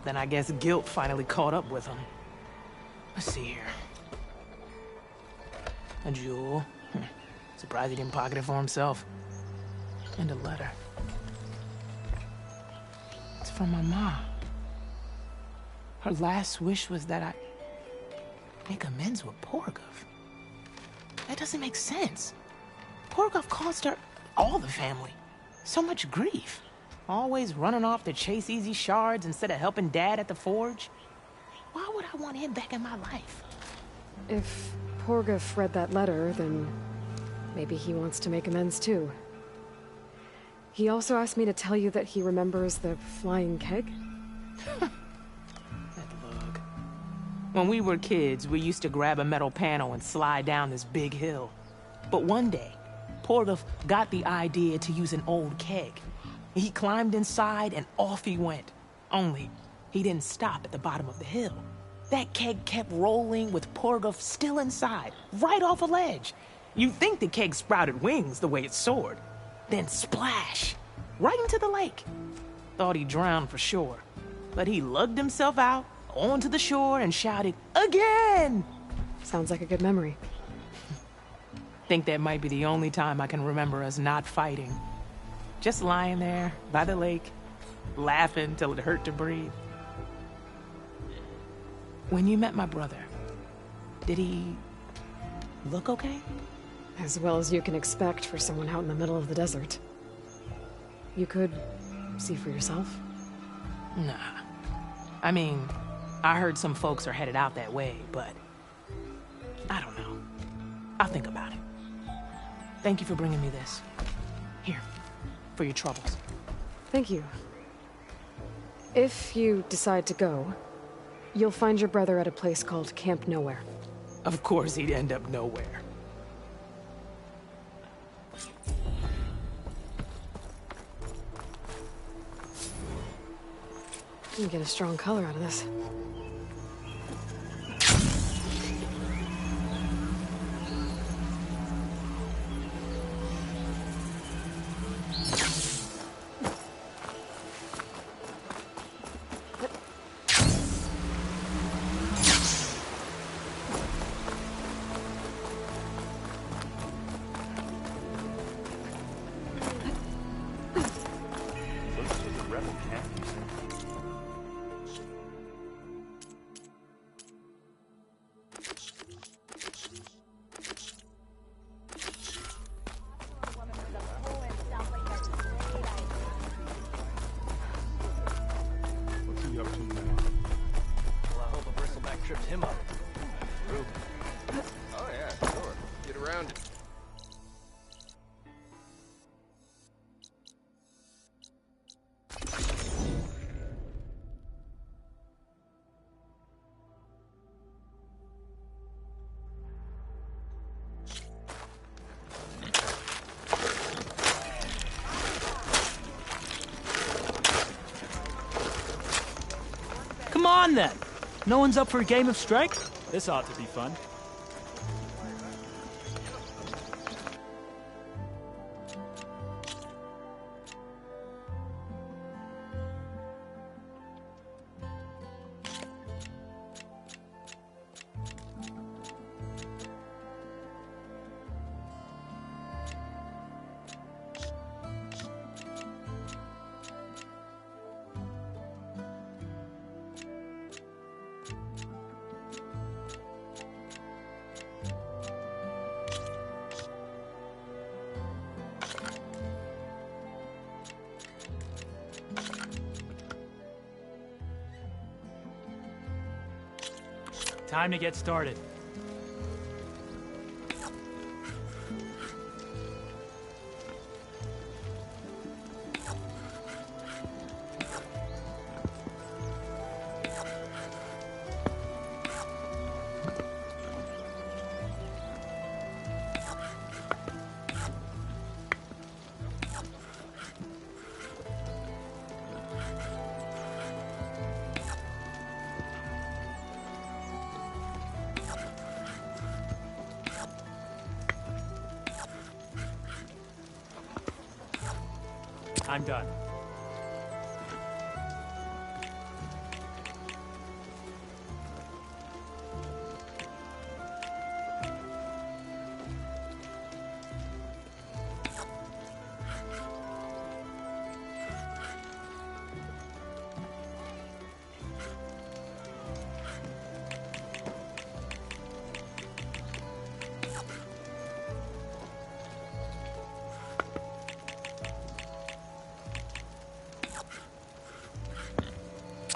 Then I guess guilt finally caught up with him. Let's see here. A jewel. Surprised he didn't pocket it for himself. And a letter. It's from my mom. Her last wish was that I make amends with Porgov. That doesn't make sense. Porgov caused her, all the family, so much grief. Always running off to chase easy shards instead of helping Dad at the forge. Why would I want him back in my life? If Porgif read that letter, then maybe he wants to make amends too. He also asked me to tell you that he remembers the flying keg. When we were kids, we used to grab a metal panel and slide down this big hill. But one day, Porgif got the idea to use an old keg. He climbed inside and off he went. Only, he didn't stop at the bottom of the hill. That keg kept rolling with Porgif still inside, right off a ledge. You'd think the keg sprouted wings the way it soared. Then splash! Right into the lake. Thought he drowned for sure. But he lugged himself out, onto the shore, and shouted, "Again!" Sounds like a good memory. Think that might be the only time I can remember us not fighting. Just lying there, by the lake, laughing till it hurt to breathe. When you met my brother, did he look okay? As well as you can expect for someone out in the middle of the desert. You could see for yourself. Nah. I mean, I heard some folks are headed out that way, but I don't know. I'll think about it. Thank you for bringing me this. Here, for your troubles. Thank you. If you decide to go, you'll find your brother at a place called Camp Nowhere. Of course he'd end up nowhere. You can get a strong color out of this. Come on, then! No one's up for a game of strike? This ought to be fun. Time to get started. I'm done.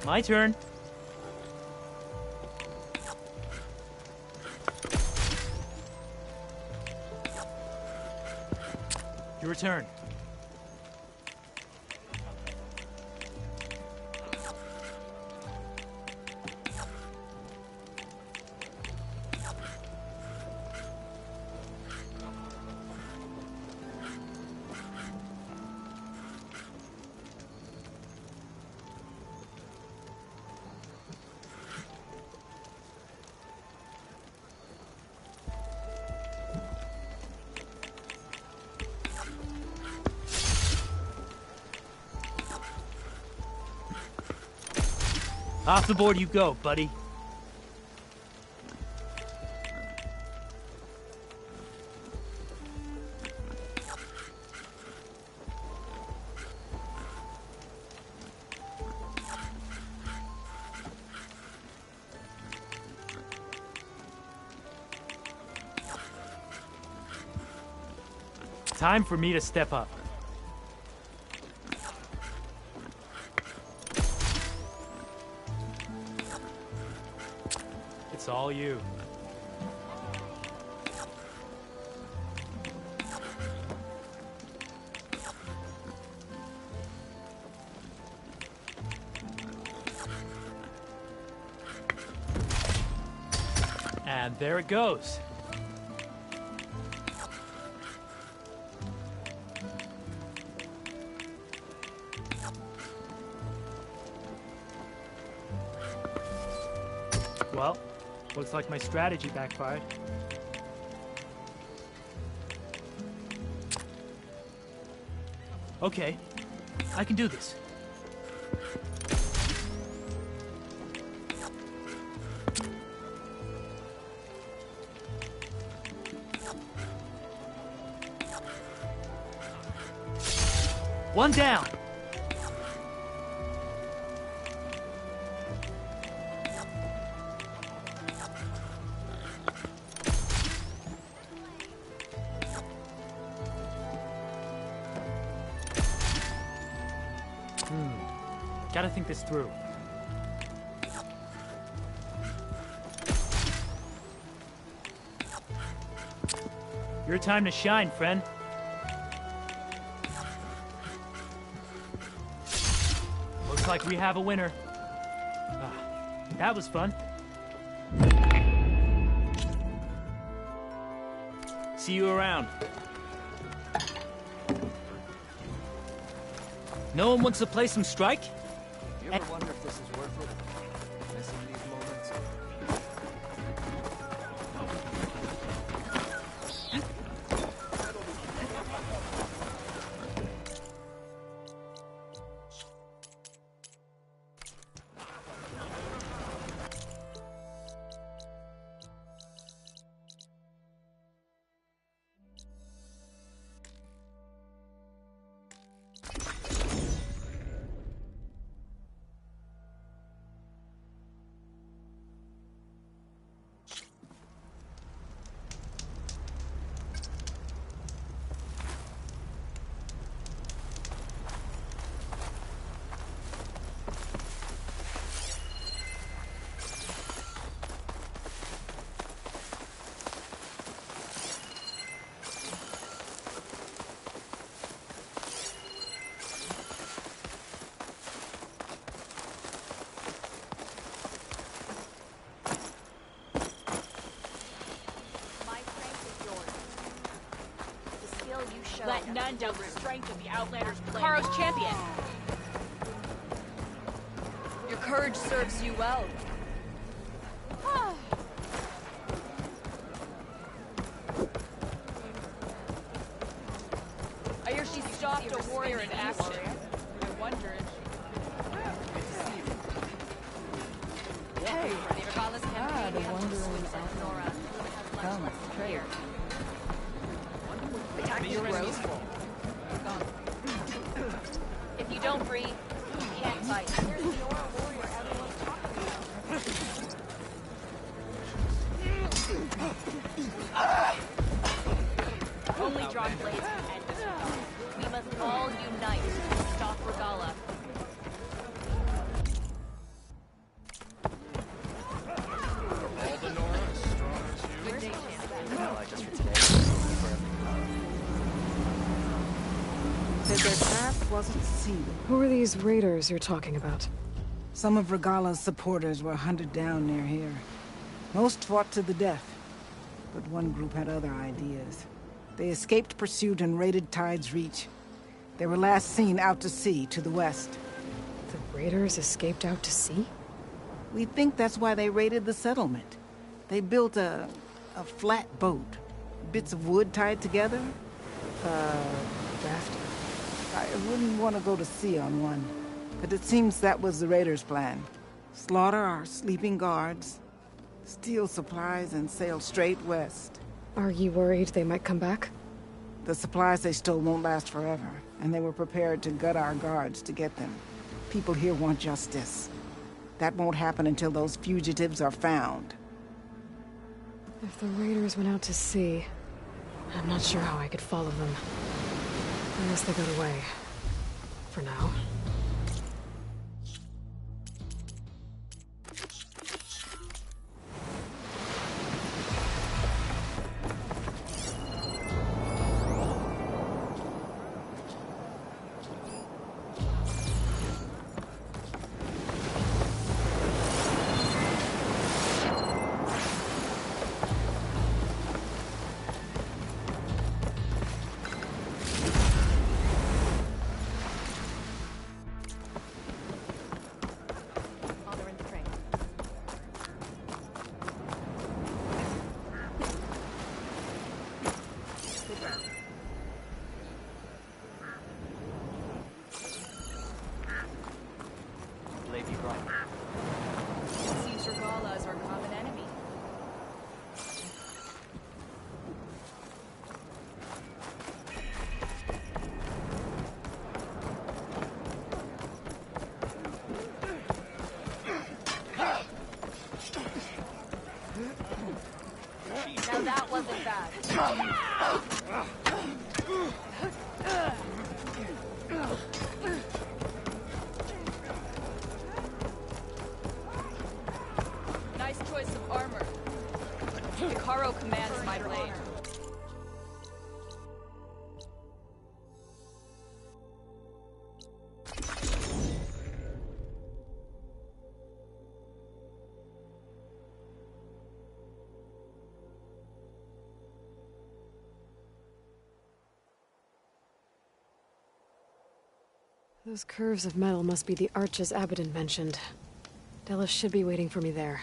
My turn. Your return. Off the board you go, buddy. Time for me to step up. It's all you. And there it goes. Well, looks like my strategy backfired. Okay, I can do this. One down. Gotta think this through. Your time to shine, friend. Looks like we have a winner. That was fun. See you around. No one wants to play some Strike? You ever wonder if this is worth it? Missing these moments? Let none doubt the strength of the Outlander's blade. Karo's champion. Your courage serves you well. I hear she stopped a warrior in action. I wonder if she... Hey! The wandering outlaw. Come, prayer. If you don't breathe, you can't fight. Here's the Nora warrior everyone's talking about. Only drawn blades can end this battle. We must all unite to stop Regalla. All the Nora as strong as you? Good day, champ. I just for today. said their path wasn't sealed. Who are these raiders you're talking about? Some of Regala's supporters were hunted down near here. Most fought to the death, but one group had other ideas. They escaped pursuit and raided Tide's Reach. They were last seen out to sea, to the west. The raiders escaped out to sea? We think that's why they raided the settlement. They built a flat boat. Bits of wood tied together. Raft? I wouldn't want to go to sea on one, but it seems that was the raiders' plan. Slaughter our sleeping guards, steal supplies, and sail straight west. Are you worried they might come back? The supplies they stole won't last forever, and they were prepared to gut our guards to get them. People here want justice. That won't happen until those fugitives are found. If the raiders went out to sea, I'm not sure how I could follow them. I guess they got away. For now. Seems Regala is our common enemy. Now that wasn't bad. Nice choice of armor. Hikaru commands my blade. Those curves of metal must be the arches Abaddon mentioned. Della should be waiting for me there.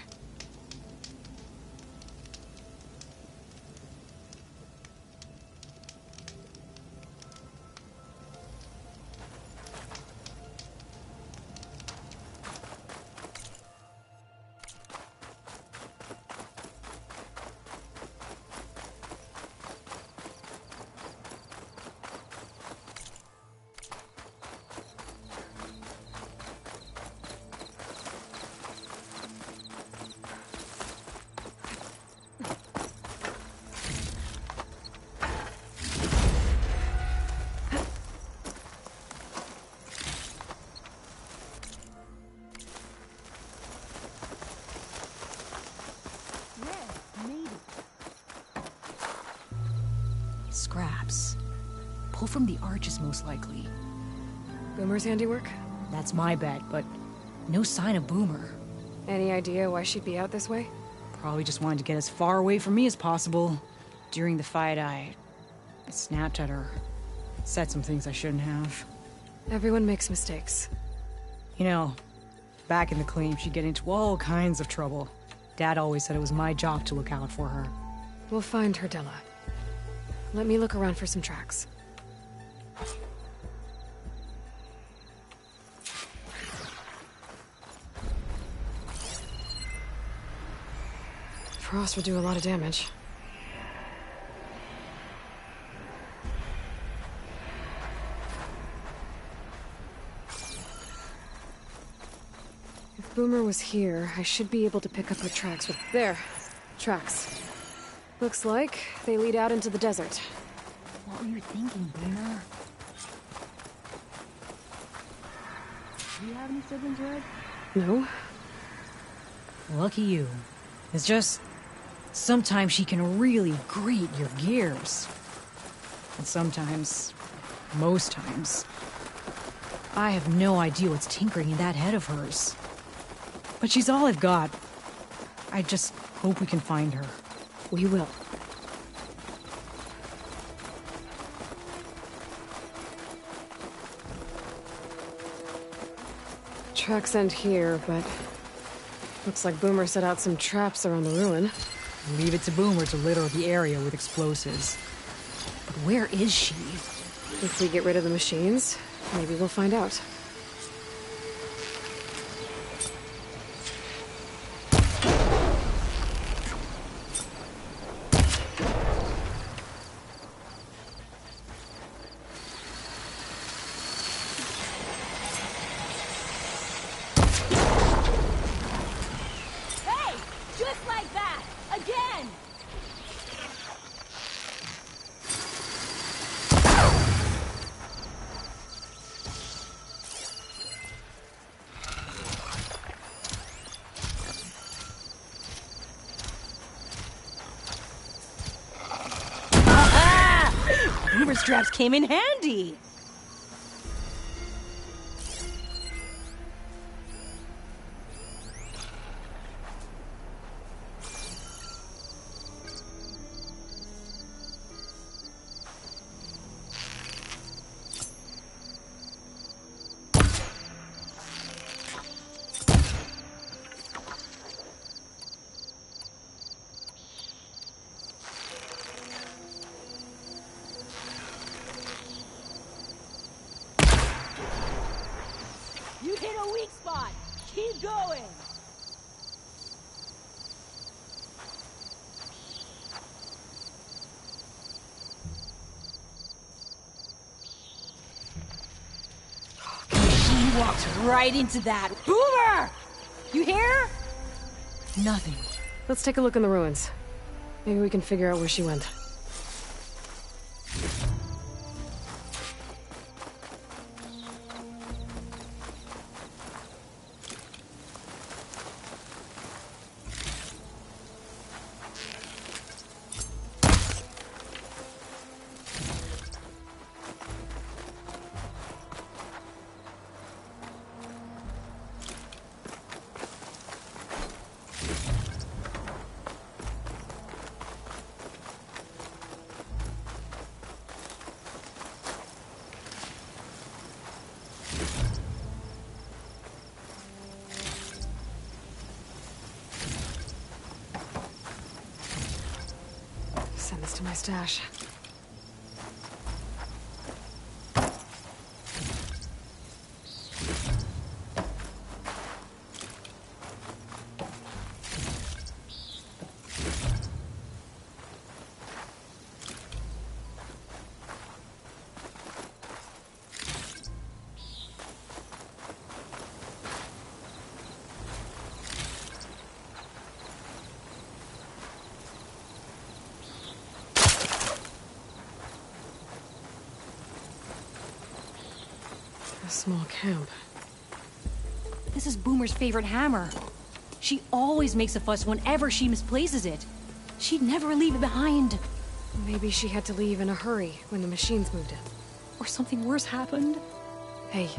Scraps. Pull from the arches, most likely. Boomer's handiwork? That's my bet, but no sign of Boomer. Any idea why she'd be out this way? Probably just wanted to get as far away from me as possible. During the fight, I snapped at her. Said some things I shouldn't have. Everyone makes mistakes. You know, back in the claim, she'd get into all kinds of trouble. Dad always said it was my job to look out for her. We'll find her, Della. Let me look around for some tracks. Frost would do a lot of damage. If Boomer was here, I should be able to pick up her tracks with... There! Tracks. Looks like they lead out into the desert. What were you thinking, Boomer? Do you have any siblings, Red? No. Lucky you. It's just... sometimes she can really grate your gears. And sometimes... Most times. I have no idea what's tinkering in that head of hers. But she's all I've got. I just hope we can find her. We will. Tracks end here, but looks like Boomer set out some traps around the ruin. Leave it to Boomer to litter the area with explosives. But where is she? If we get rid of the machines, maybe we'll find out. Hey! Just like that! Again! Boomer straps came in handy! You hit a weak spot! Keep going! She walked right into that. Boomer! You hear? Nothing. Let's take a look in the ruins. Maybe we can figure out where she went. Send this to my stash. A small camp. This is Boomer's favorite hammer. She always makes a fuss whenever she misplaces it. She'd never leave it behind. Maybe she had to leave in a hurry when the machines moved in. Or something worse happened. Hey,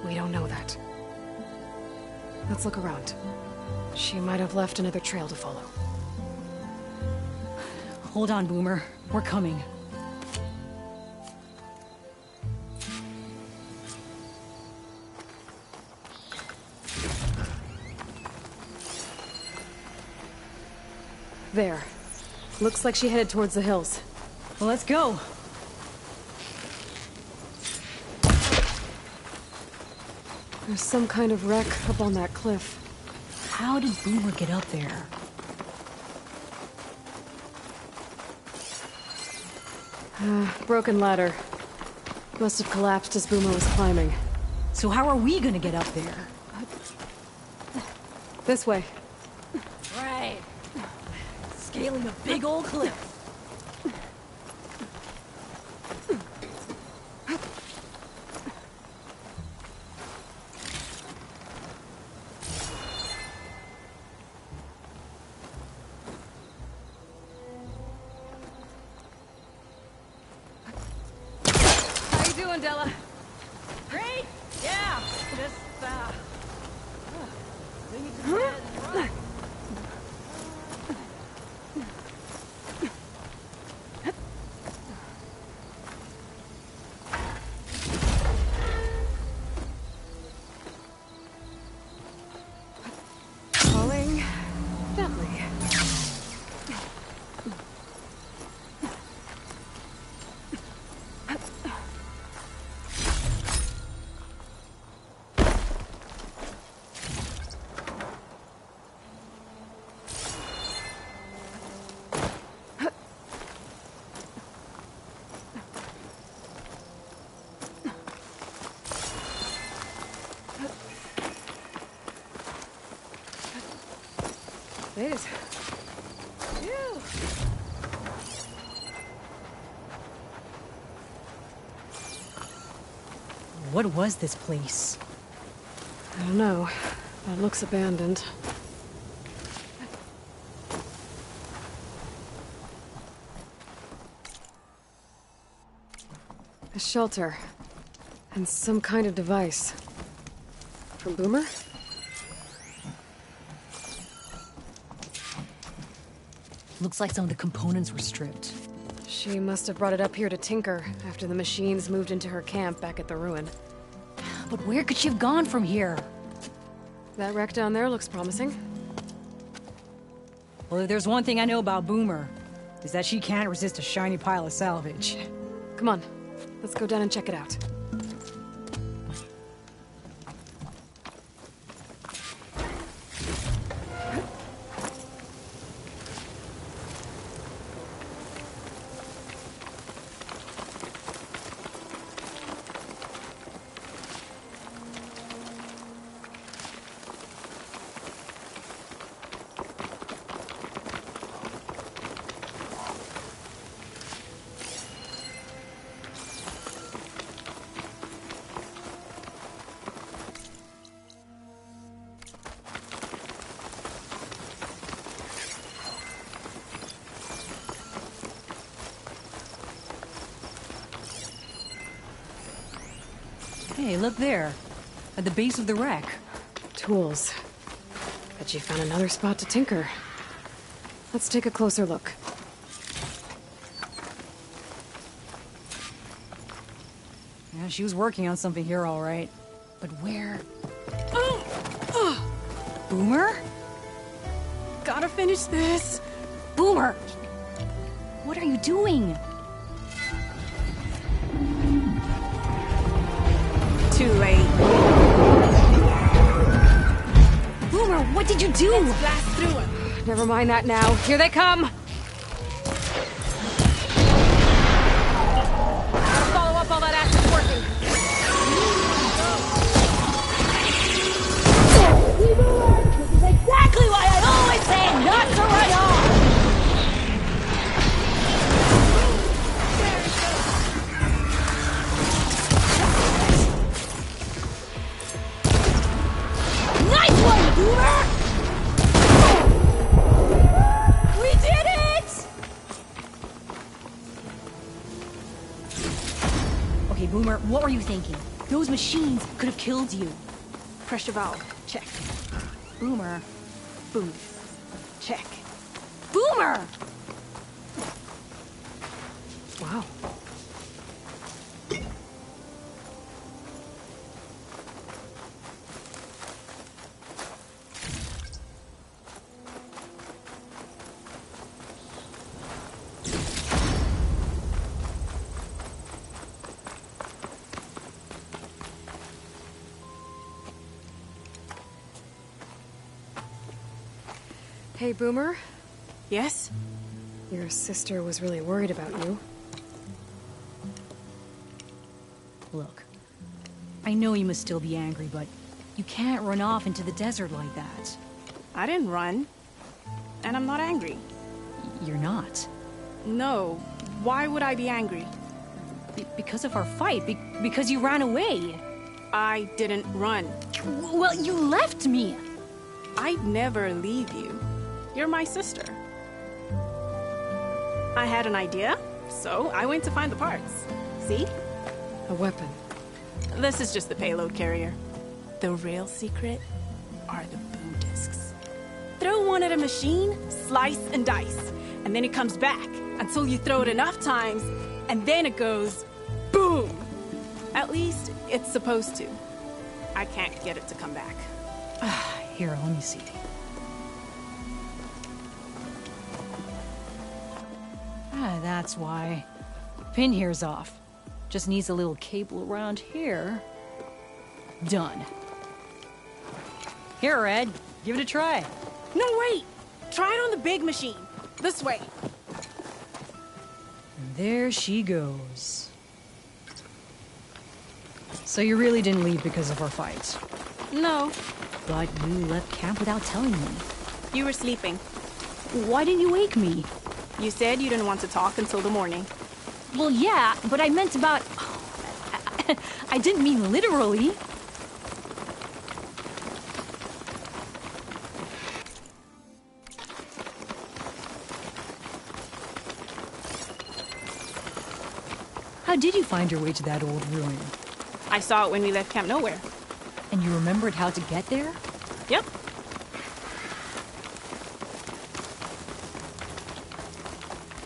we don't know that. Let's look around. She might have left another trail to follow. Hold on, Boomer. We're coming. There. Looks like she headed towards the hills. Well, let's go. There's some kind of wreck up on that cliff. How did Boomer get up there? Broken ladder. Must have collapsed as Boomer was climbing. So how are we gonna get up there? This way. Right. Scaling a big old cliff. Stella. Great. Yeah. Just leave it to bed and run. Falling gently. Liz. Phew. What was this place? I don't know. It looks abandoned. A shelter. And some kind of device. From Boomer? Looks like some of the components were stripped. She must have brought it up here to tinker after the machines moved into her camp back at the ruin. But where could she have gone from here? That wreck down there looks promising. Well, if there's one thing I know about Boomer, is that she can't resist a shiny pile of salvage. Come on, let's go down and check it out. Hey, look there. At the base of the wreck. Tools. Bet you found another spot to tinker. Let's take a closer look. Yeah, she was working on something here, all right. But where? Boomer? Gotta finish this. Boomer! What are you doing? Too late. Boomer, what did you do? Let's blast through it. Never mind that now. Here they come! Gotta follow up all that acid working. This is exactly why I always say not to run off! Nice one, Boomer! We did it! Okay, Boomer, what were you thinking? Those machines could have killed you. Pressure valve. Check. Boomer. Boom. Check. Boomer! Wow. Hey, Boomer. Yes? Your sister was really worried about you. Look, I know you must still be angry, but you can't run off into the desert like that. I didn't run. And I'm not angry. You're not. No. Why would I be angry? Because of our fight. Because you ran away. I didn't run. Well, you left me. I'd never leave you. You're my sister. I had an idea, so I went to find the parts. See? A weapon. This is just the payload carrier. The real secret are the boom discs. Throw one at a machine, slice and dice, and then it comes back until you throw it enough times, and then it goes boom. At least it's supposed to. I can't get it to come back. Here, let me see. That's why. Pin here's off. Just needs a little cable around here. Done. Here, Red. Give it a try. No, wait! Try it on the big machine. This way. And there she goes. So you really didn't leave because of our fight? No. But you left camp without telling me. You were sleeping. Why didn't you wake me? You said you didn't want to talk until the morning. Well, yeah, but I meant about... I didn't mean literally. How did you find your way to that old ruin? I saw it when we left Camp Nowhere. And you remembered how to get there? Yep.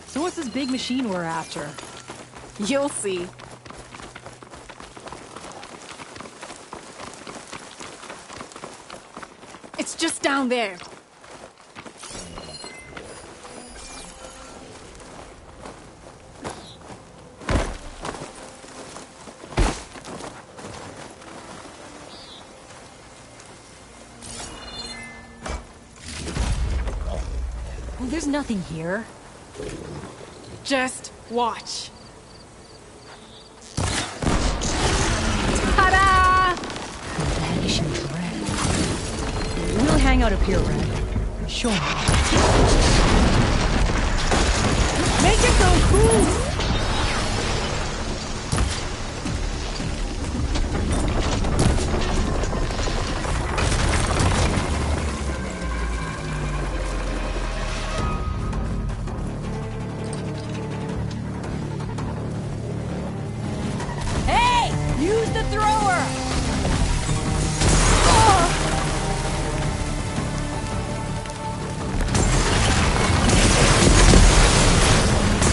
So what's this big machine we're after? You'll see. It's just down there. Well, there's nothing here. Just watch. Vanishing dread. We'll hang out up here, Red. Show me. Make it go cool! Use the thrower!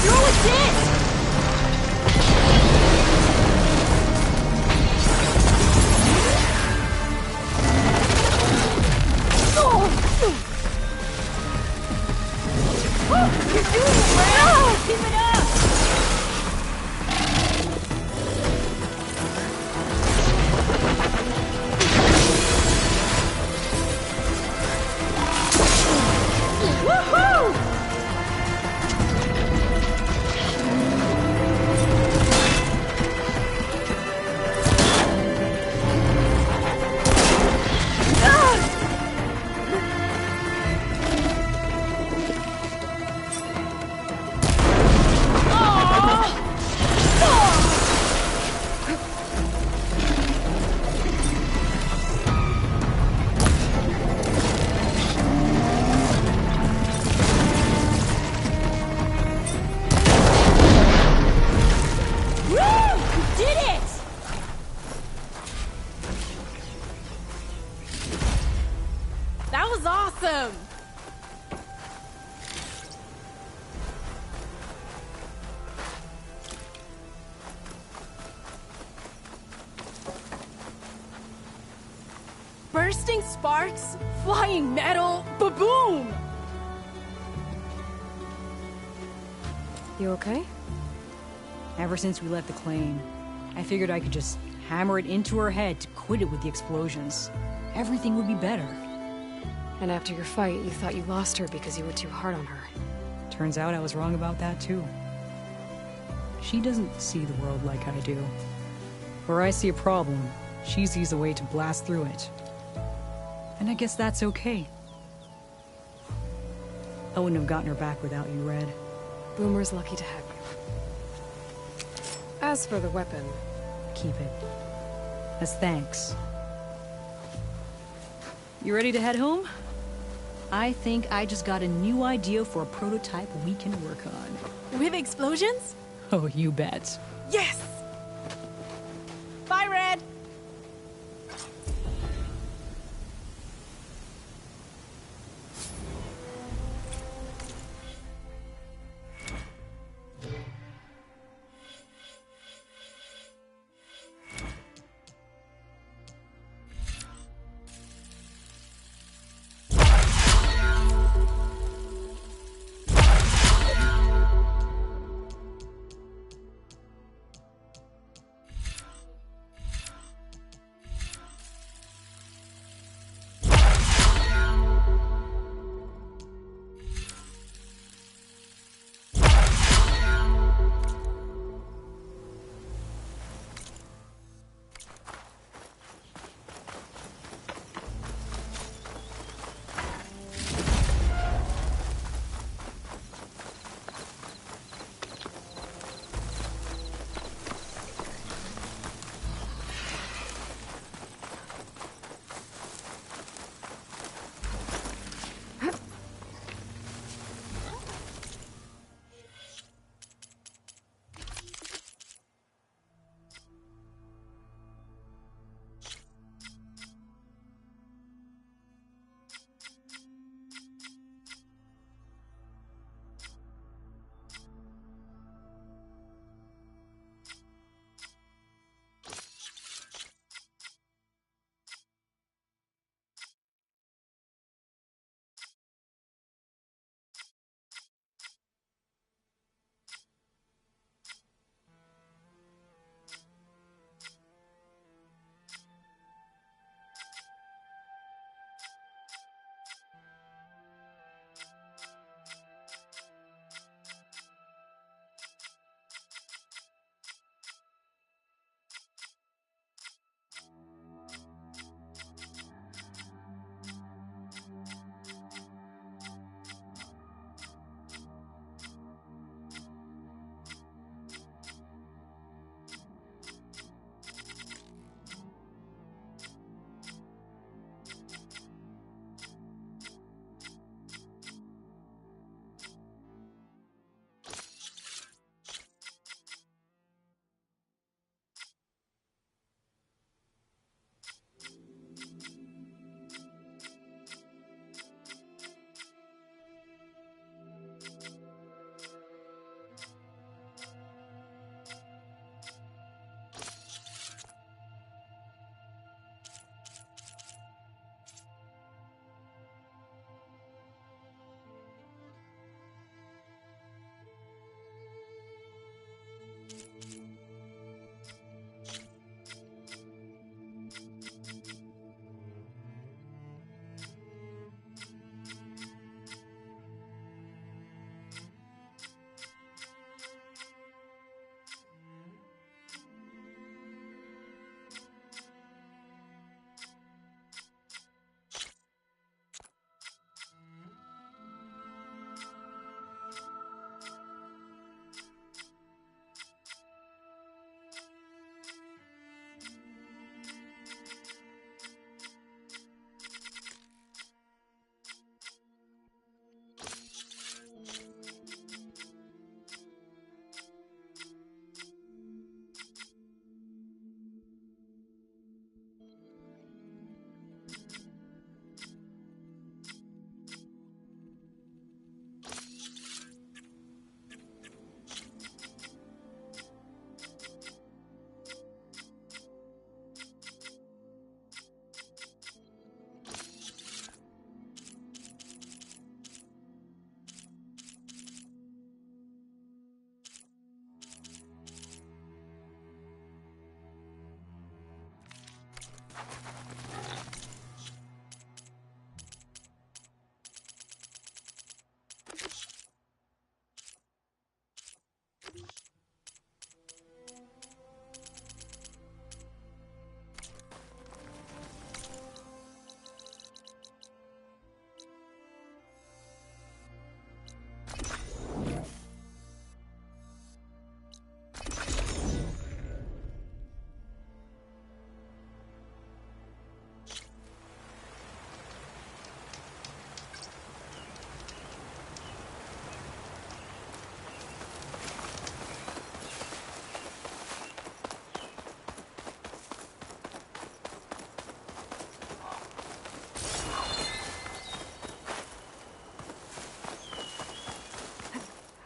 Throw a disc! You're doing it, Red! Keep it up! Awesome! Bursting sparks, flying metal, ba-boom! You okay? Ever since we left the claim, I figured I could just hammer it into her head to quit it with the explosions. Everything would be better. And after your fight, you thought you lost her because you were too hard on her. Turns out I was wrong about that, too. She doesn't see the world like I do. Where I see a problem, she sees a way to blast through it. And I guess that's okay. I wouldn't have gotten her back without you, Red. Boomer's lucky to have you. As for the weapon... Keep it. As thanks. You ready to head home? I think I just got a new idea for a prototype we can work on. With explosions? Oh, you bet. Yes!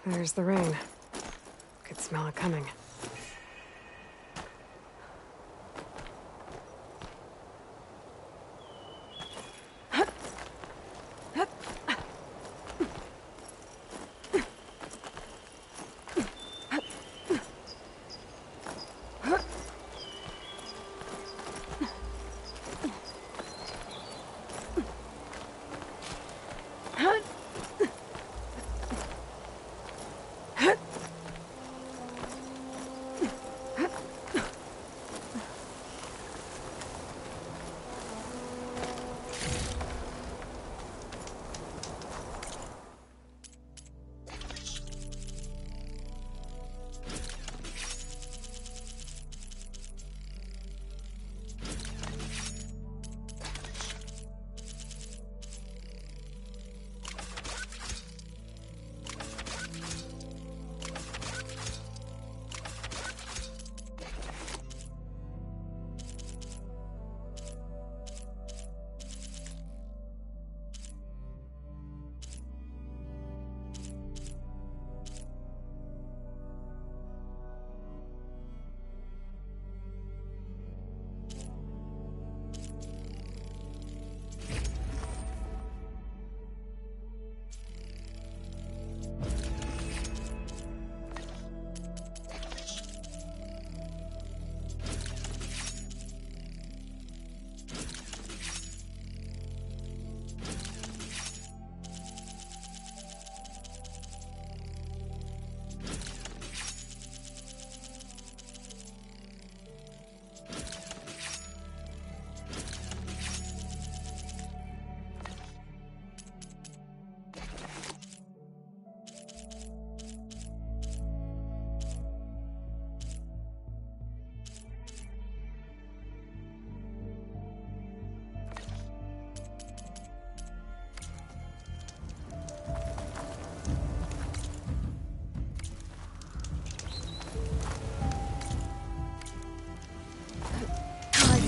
There's the rain. Could smell it coming.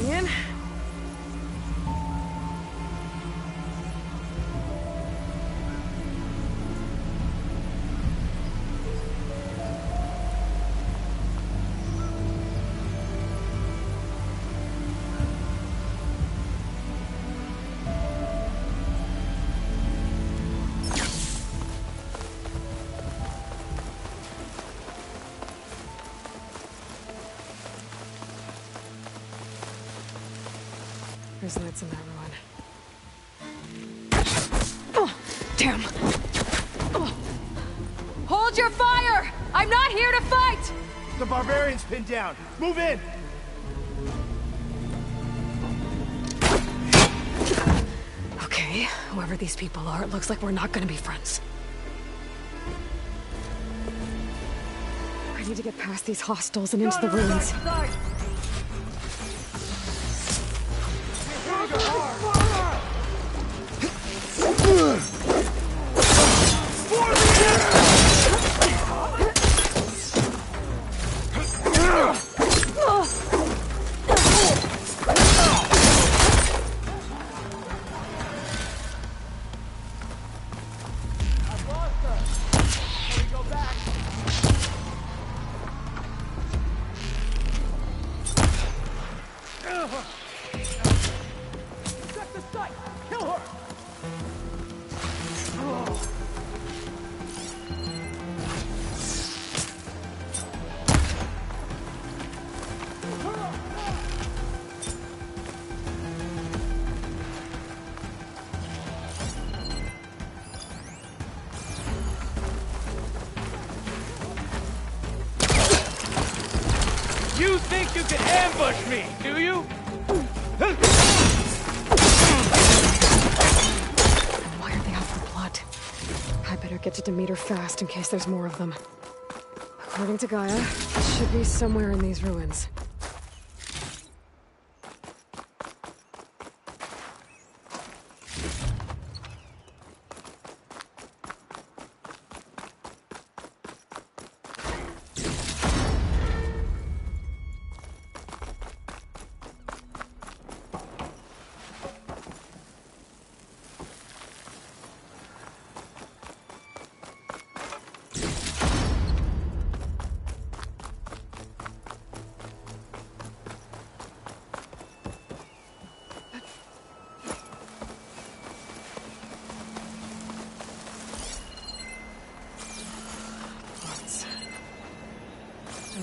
In. There's lights in that ruin. Oh, damn! Oh. Hold your fire! I'm not here to fight! The barbarian's pinned down. Move in! Okay, whoever these people are, it looks like we're not gonna be friends. I need to get past these hostels and into the ruins. You think you can ambush me, do you? Why are they out for blood? I better get to Demeter fast in case there's more of them. According to Gaia, it should be somewhere in these ruins.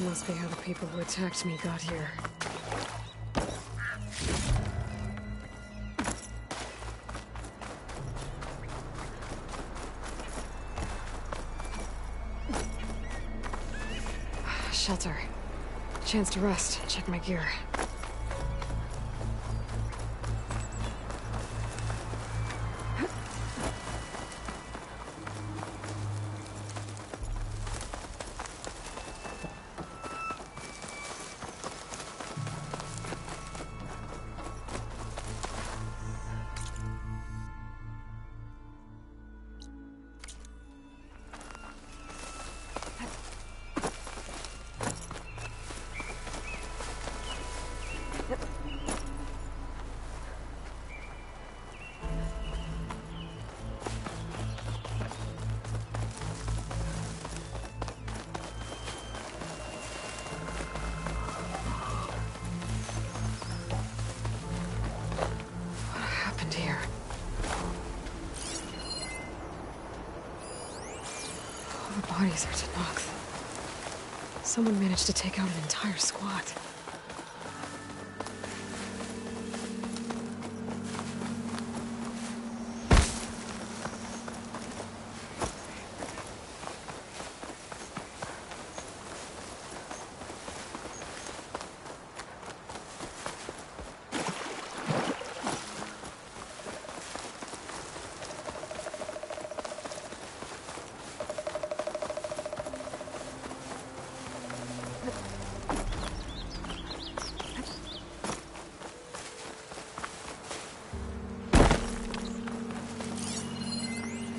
That must be how the people who attacked me got here. Shelter. Chance to rest. Check my gear. Bodies are Tenakth. Someone managed to take out an entire squad.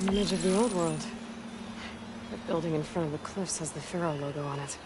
An image of the old world. The building in front of the cliffs has the Pharaoh logo on it.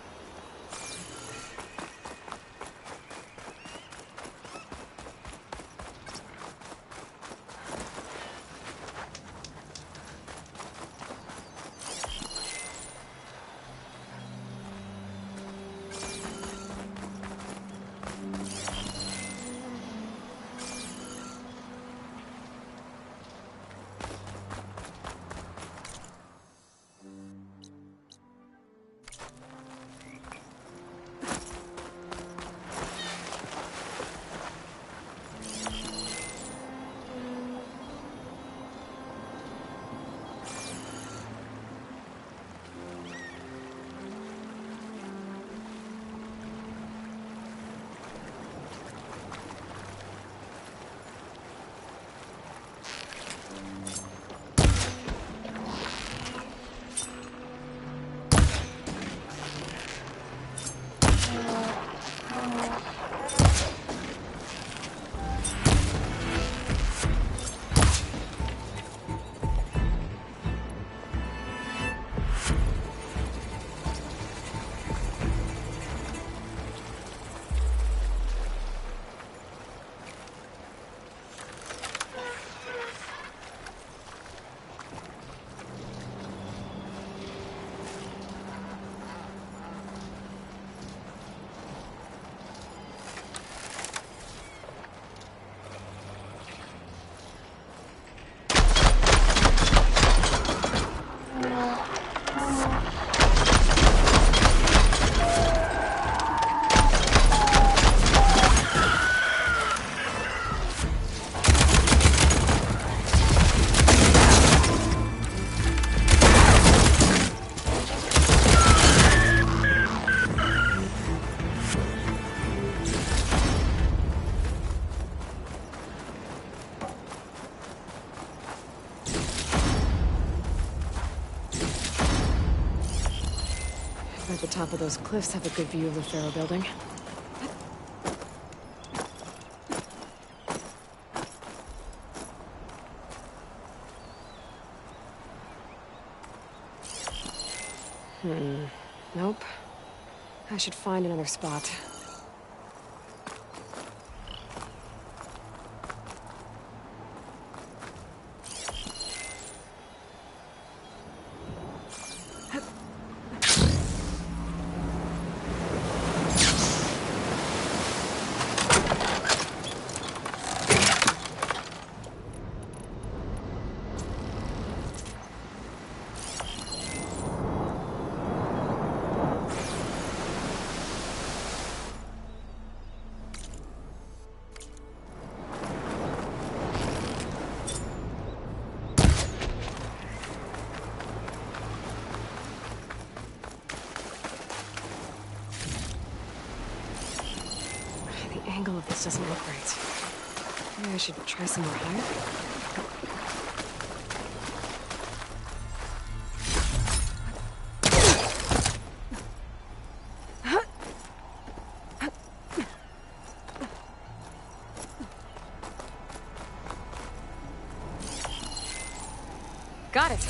At the top of those cliffs have a good view of the Pharaoh building. Nope. I should find another spot. angle of this doesn't look right. Maybe I should try somewhere higher? Got it.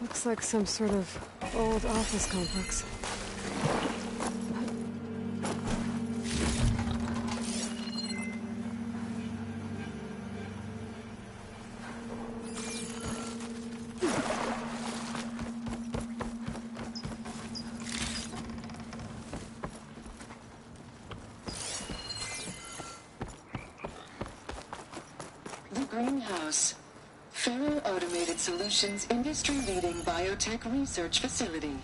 Looks like some sort of old office complex. The Greenhouse. Faro Automated Solutions industry-leading biotech research facility.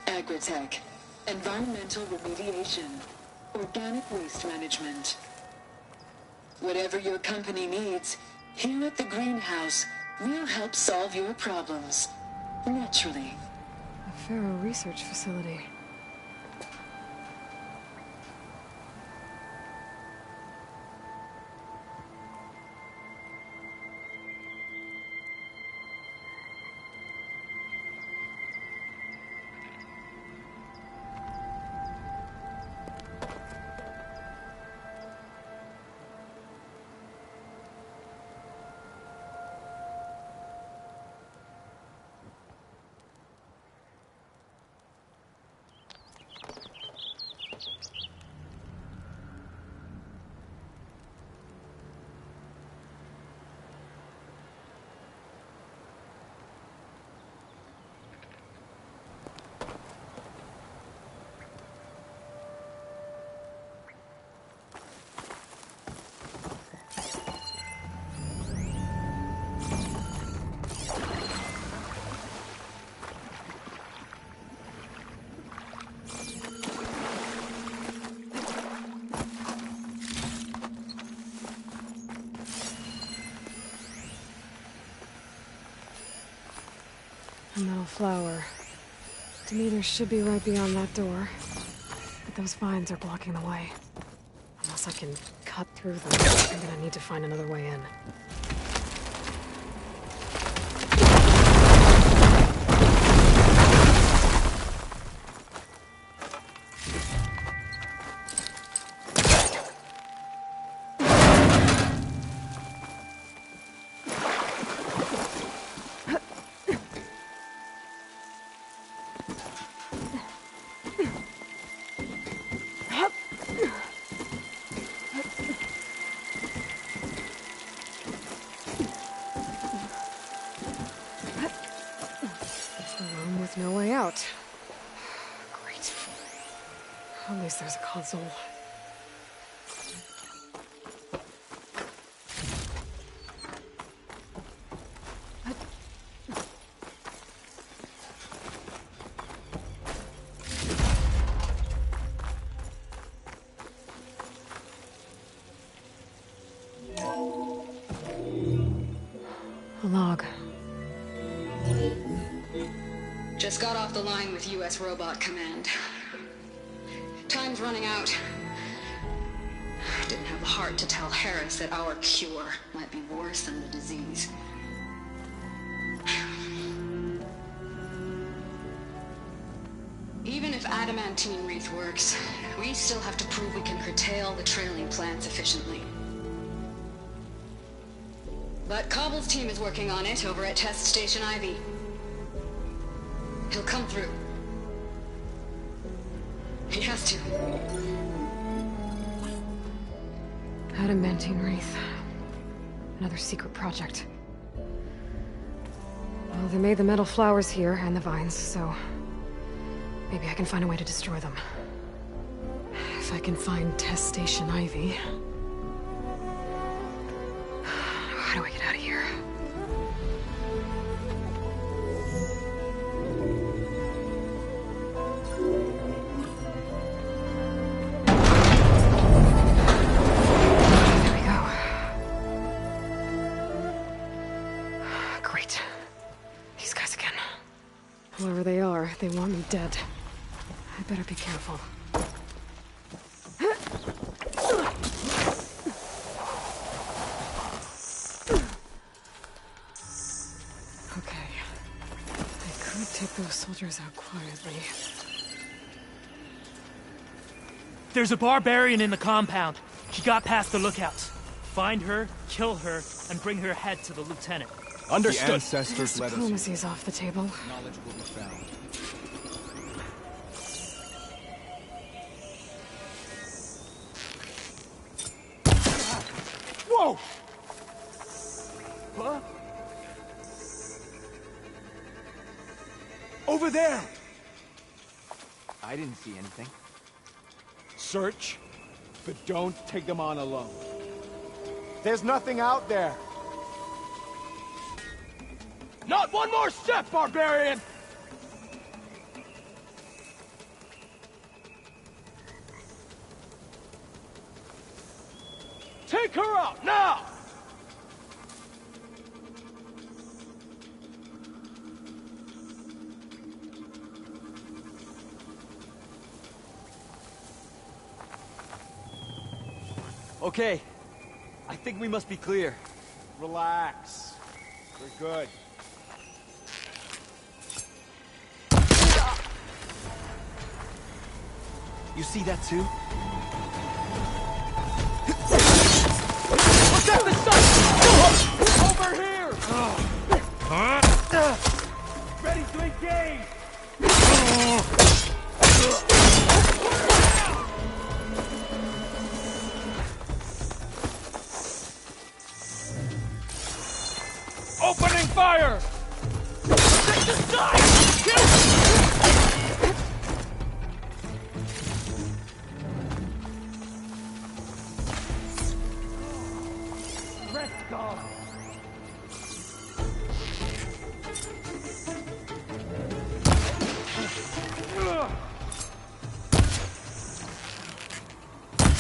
Agritech. Environmental remediation. Organic waste management. Whatever your company needs, here at the Greenhouse, we'll help solve your problems. Naturally. A Faro research facility. A metal flower. Demeter should be right beyond that door. But those vines are blocking the way. Unless I can cut through them, I'm gonna need to find another way in. No way out. Great. At least there's a console. A log. Just got off the line with U.S. Robot Command. Time's running out. Didn't have the heart to tell Harris that our cure might be worse than the disease. Even if adamantine wreath works, we still have to prove we can curtail the trailing plants efficiently. But Cobble's team is working on it over at Test Station Ivy. He'll come through. He has to. Adamantine wreath. Another secret project. Well, they made the metal flowers here and the vines, so maybe I can find a way to destroy them. If I can find Test Station Ivy. How do I get out of here? Whoever they are, they want me dead. I better be careful. Okay. I could take those soldiers out quietly. There's a barbarian in the compound. She got past the lookouts. Find her, kill her, and bring her head to the lieutenant. Understood. The ancestors let us. Diplomacy's off the table. Knowledge will be found. Whoa! Huh? Over there! I didn't see anything. Search, but don't take them on alone. There's nothing out there. Not one more step, barbarian! Take her out, now! Okay. I think we must be clear. Relax. We're good. You see that too? What's at the sun? Over here! Ready to engage! Opening fire! Take the side! Kill!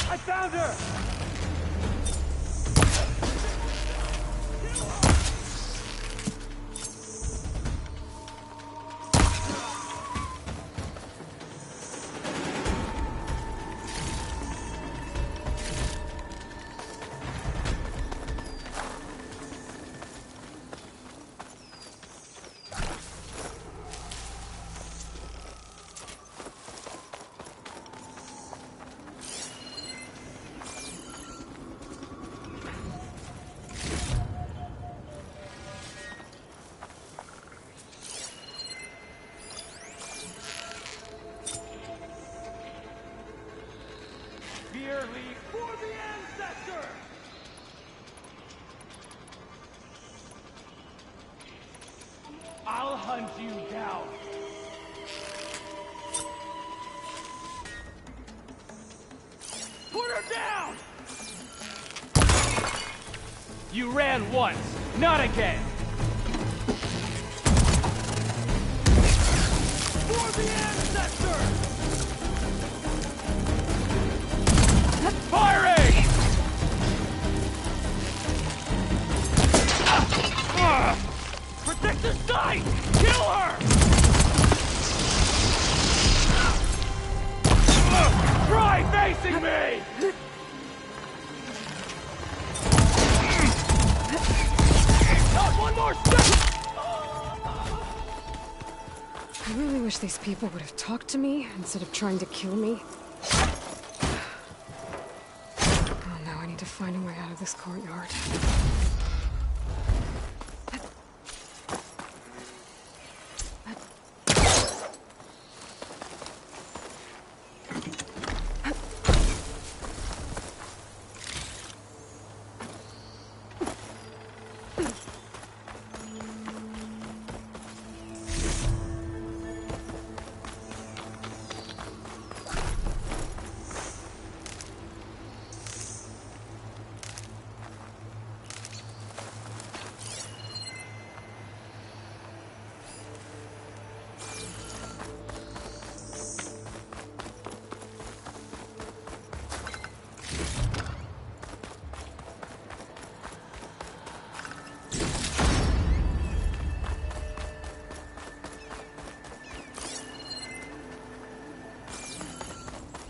I found her! hunt you down. Put her down! You ran once, not again. For the ancestor! Firing! Protect the site! Kill her! Try facing me! Not one more step! I really wish these people would have talked to me instead of trying to kill me. Oh, now I need to find a way out of this courtyard.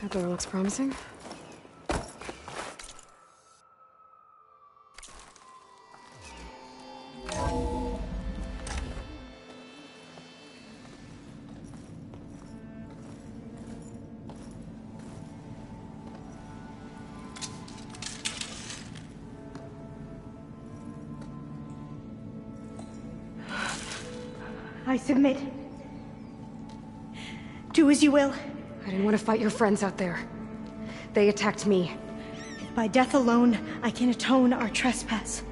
That door looks promising. I submit. Do as you will. I didn't want to fight your friends out there. They attacked me. If by death alone I can atone our trespass.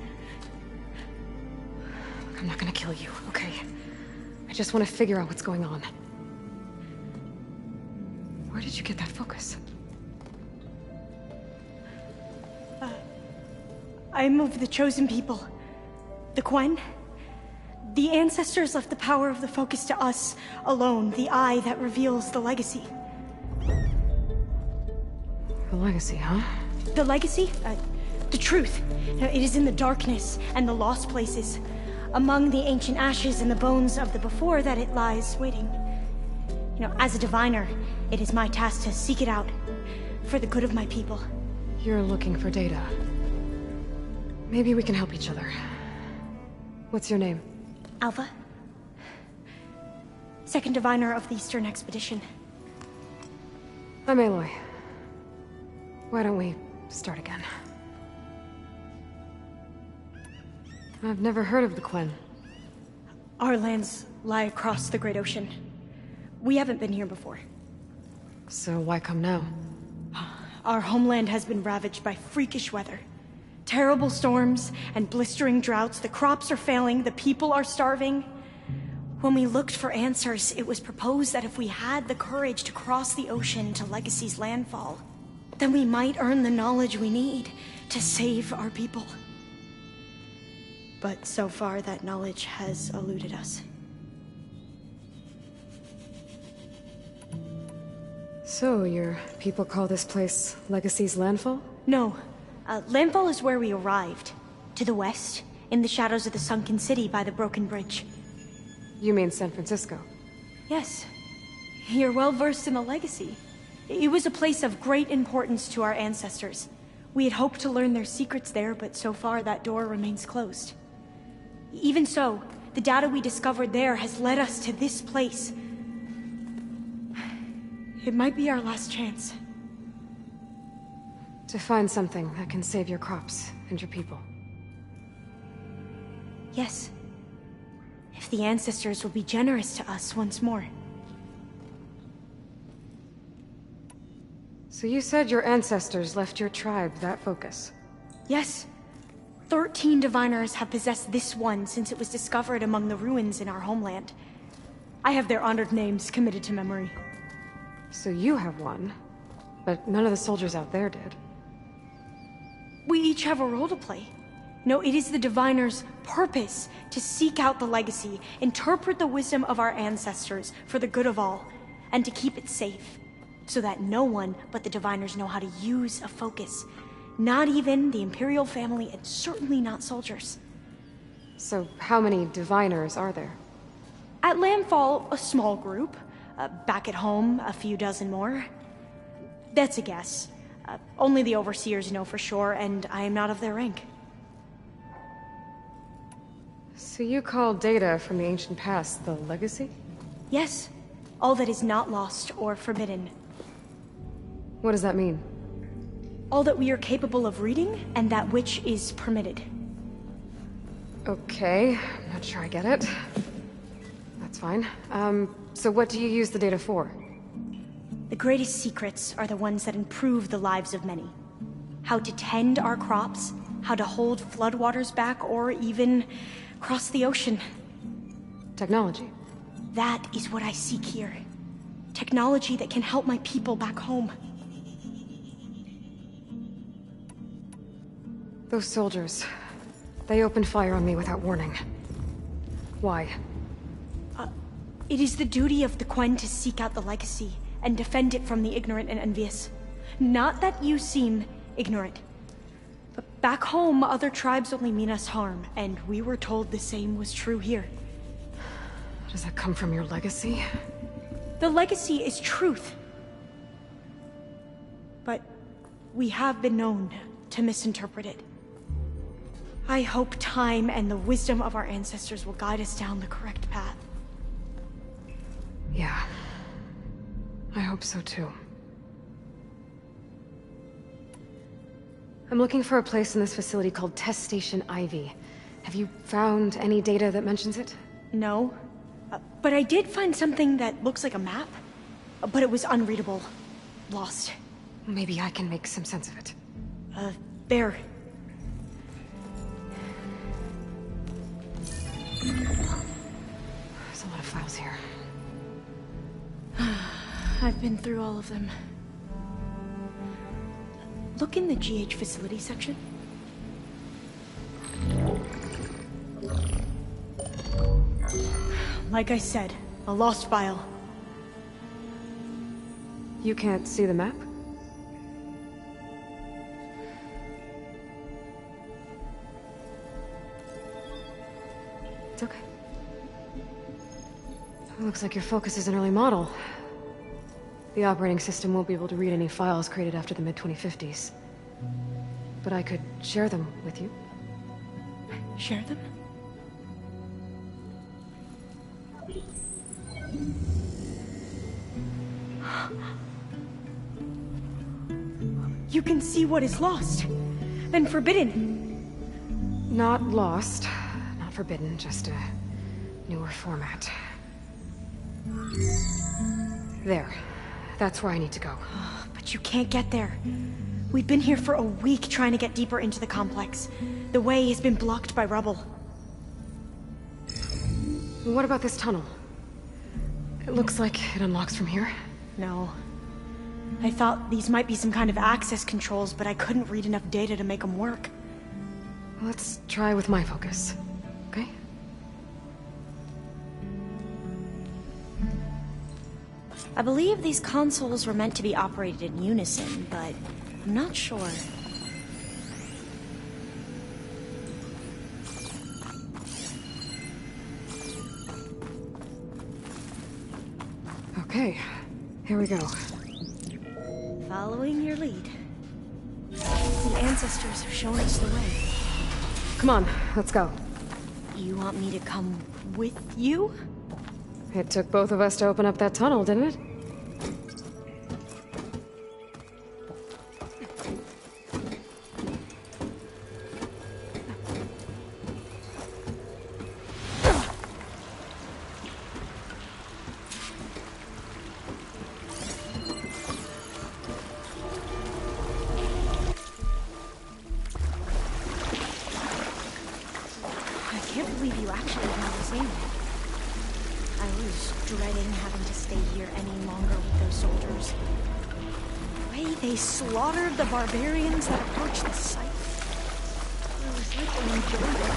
I'm not gonna kill you, okay? I just want to figure out what's going on. Where did you get that focus? I am of the chosen people. The Quen. The ancestors left the power of the focus to us alone, the eye that reveals the legacy. The legacy, huh? The legacy? The truth. It is in the darkness and the lost places. Among the ancient ashes and the bones of the before that it lies waiting. As a diviner, it is my task to seek it out. For the good of my people. You're looking for data. Maybe we can help each other. What's your name? Alva. Second diviner of the Eastern Expedition. I'm Aloy. Why don't we start again? I've never heard of the Quen. Our lands lie across the Great Ocean. We haven't been here before. So why come now? Our homeland has been ravaged by freakish weather. Terrible storms and blistering droughts. The crops are failing, the people are starving. When we looked for answers, it was proposed that if we had the courage to cross the ocean to Legacy's landfall, then we might earn the knowledge we need to save our people. But so far, that knowledge has eluded us. So, your people call this place Legacy's landfall? No. Landfall is where we arrived. To the west, in the shadows of the sunken city by the broken bridge. You mean San Francisco? Yes. You're well versed in the Legacy. It was a place of great importance to our ancestors. We had hoped to learn their secrets there, but so far that door remains closed. Even so, the data we discovered there has led us to this place. It might be our last chance. To find something that can save your crops and your people. Yes. If the ancestors will be generous to us once more. So you said your ancestors left your tribe that focus? Yes. 13 diviners have possessed this one since it was discovered among the ruins in our homeland. I have their honored names committed to memory. So you have one, but none of the soldiers out there did. We each have a role to play. No, it is the diviner's purpose to seek out the legacy, interpret the wisdom of our ancestors for the good of all, and to keep it safe, so that no one but the diviners know how to use a focus. Not even the Imperial family, and certainly not soldiers. So how many diviners are there? At Landfall, a small group. Back at home, a few dozen more. That's a guess. Only the overseers know for sure, and I am not of their rank. So you call data from the ancient past the legacy? Yes. All that is not lost or forbidden. What does that mean? All that we are capable of reading, and that which is permitted. Okay, I'm not sure I get it. That's fine. So what do you use the data for? The greatest secrets are the ones that improve the lives of many. How to tend our crops, how to hold floodwaters back, or even cross the ocean. Technology. That is what I seek here. Technology that can help my people back home. Those soldiers, they opened fire on me without warning. Why? It is the duty of the Quen to seek out the legacy and defend it from the ignorant and envious. Not that you seem ignorant. But back home, other tribes only mean us harm, and we were told the same was true here. Does that come from your legacy? The legacy is truth. But we have been known to misinterpret it. I hope time and the wisdom of our ancestors will guide us down the correct path. Yeah. I hope so too. I'm looking for a place in this facility called Test Station Ivy. Have you found any data that mentions it? No. But I did find something that looks like a map. But it was unreadable. Lost. Maybe I can make some sense of it. There. There's a lot of files here. I've been through all of them. Look in the GH facility section. Like I said, a lost file. You can't see the map? It's okay. It looks like your focus is an early model. The operating system won't be able to read any files created after the mid-2050s. But I could share them with you. Share them? You can see what is lost and forbidden. Not lost, not forbidden, just a newer format. There. That's where I need to go. But you can't get there. We've been here for a week trying to get deeper into the complex. The way has been blocked by rubble. What about this tunnel? It looks like it unlocks from here. No. I thought these might be some kind of access controls, but I couldn't read enough data to make them work. Let's try with my focus, okay? I believe these consoles were meant to be operated in unison, but I'm not sure. Okay, here we go. Following your lead. The ancestors have shown us the way. Come on, let's go. You want me to come with you? It took both of us to open up that tunnel, didn't it? dreading having to stay here any longer with those soldiers. The way they slaughtered the barbarians that approached the site. It was like they enjoyed it.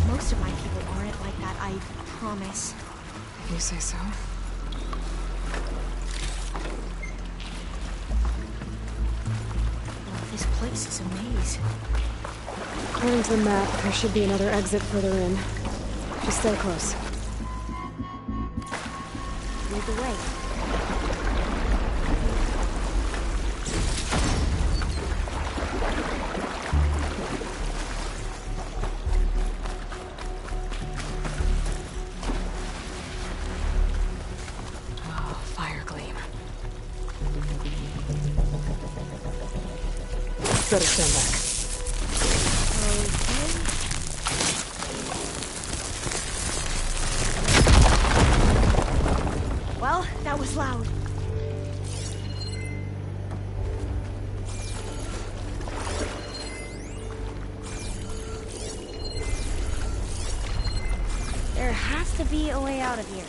Most of my people aren't like that, I promise. If you say so. Oh, this place is a maze. According to the map, there should be another exit further in. Just stay close. Lead the way. Oh, fire gleam. Better stand back. Well, that was loud. There has to be a way out of here.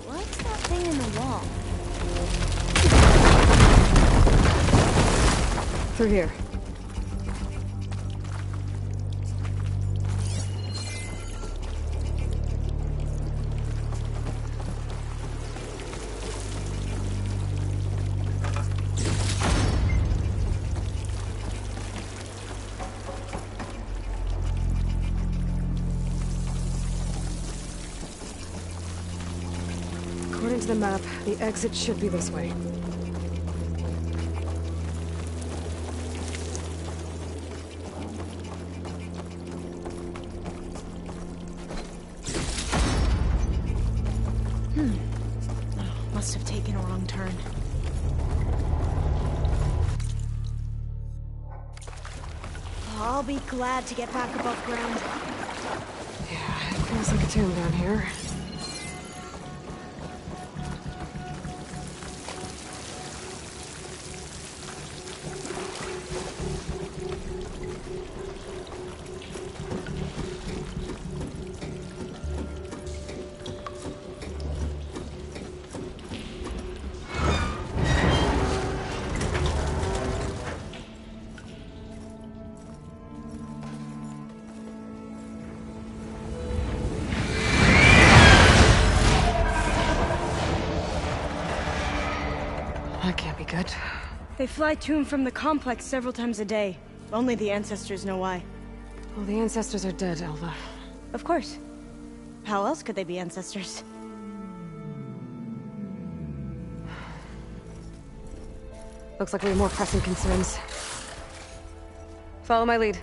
What's that thing in the wall? Through here. According to the map, the exit should be this way. Must have taken a wrong turn. I'll be glad to get back above ground. Yeah, it feels like a tomb down here. That can't be good. They fly to and from the complex several times a day. Only the ancestors know why. Well, the ancestors are dead, Elva. Of course. How else could they be ancestors? Looks like we have more pressing concerns. Follow my lead.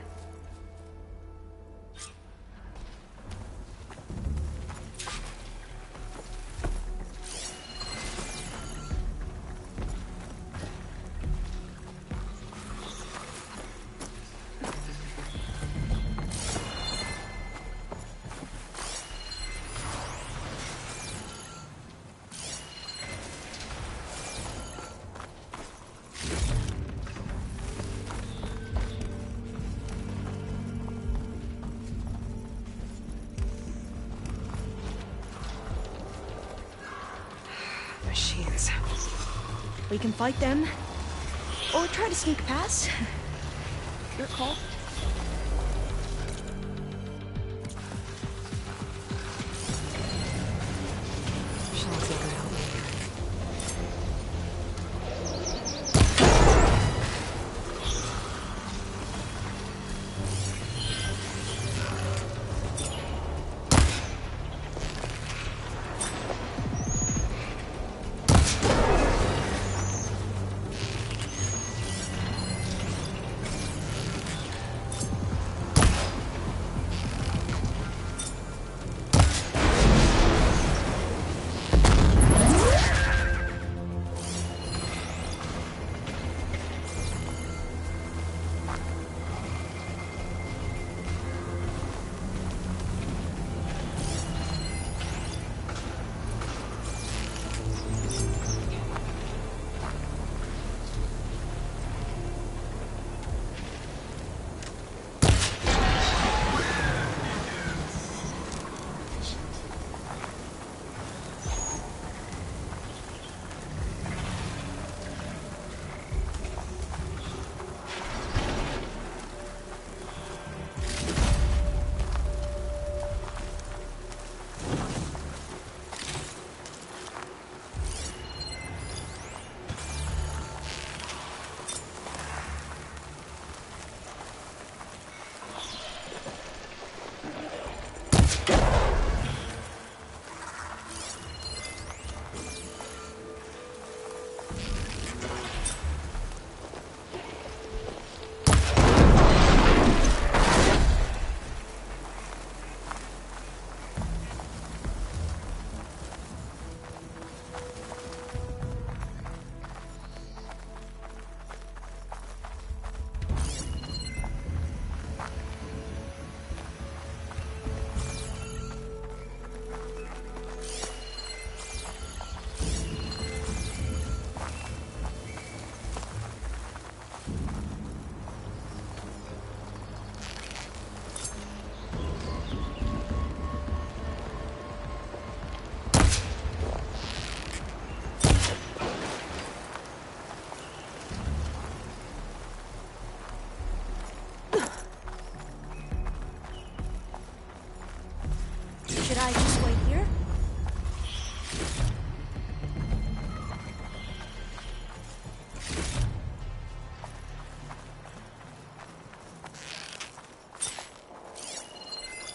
Machines. We can fight them, or try to sneak past. Your call. Shell's not gonna help me.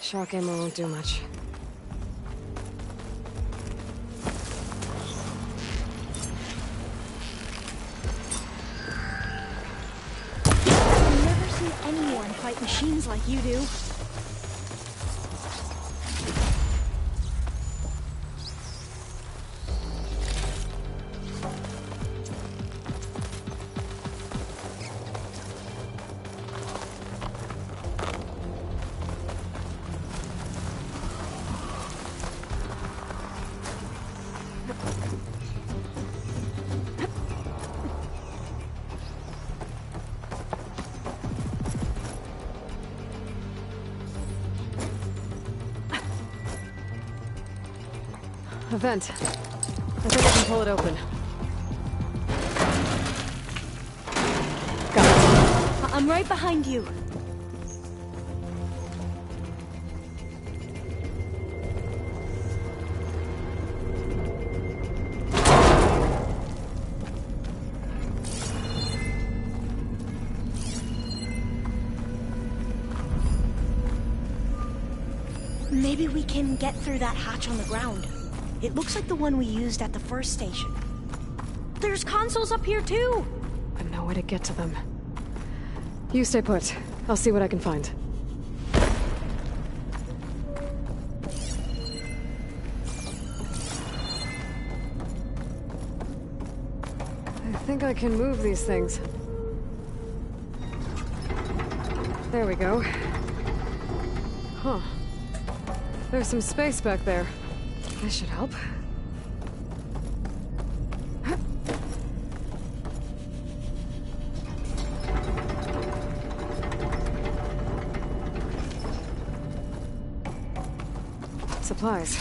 Shock ammo won't do much. I've never seen anyone fight machines like you do. A vent. I think I can pull it open. Got it. I'm right behind you. Maybe we can get through that hatch on the ground. It looks like the one we used at the first station. There's consoles up here too! But no way to get to them. You stay put. I'll see what I can find. I think I can move these things. There we go. Huh. There's some space back there. This should help. Supplies.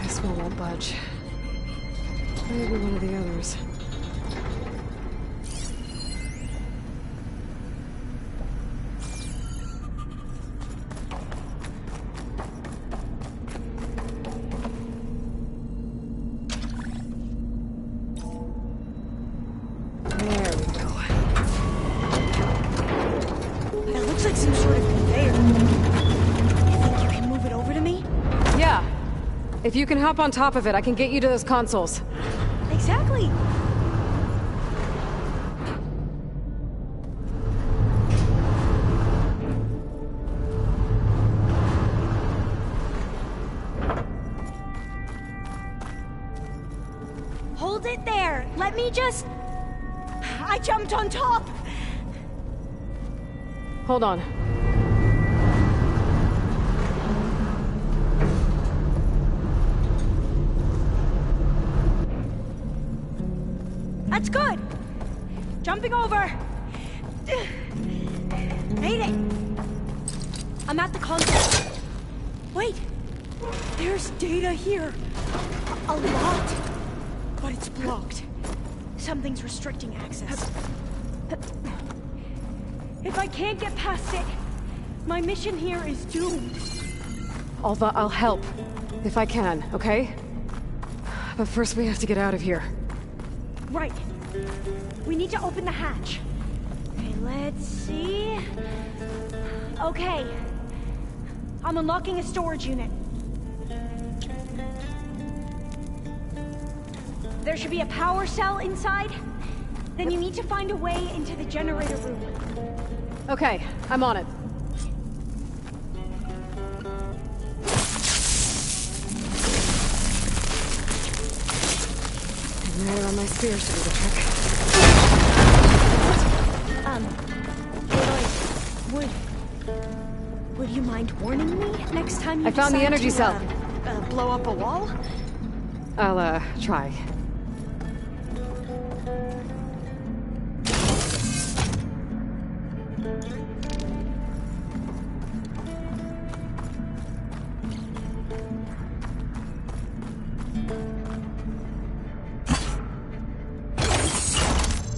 This one won't budge. Maybe one of the others. If you can hop on top of it, I can get you to those consoles. Exactly. Hold it there. Let me just... I jumped on top. Hold on. That's good! Jumping over! Made it! I'm at the console. Wait! There's data here! A lot! But it's blocked. Something's restricting access. If I can't get past it, my mission here is doomed. Alva, I'll help. If I can, okay? But first we have to get out of here. Right. We need to open the hatch. Okay, let's see... Okay. I'm unlocking a storage unit. There should be a power cell inside. Then you need to find a way into the generator room. Okay, I'm on it. There are my spears to do the trick. Aloy, would you mind warning me next time you I found the energy cell. Blow up a wall? I'll, try.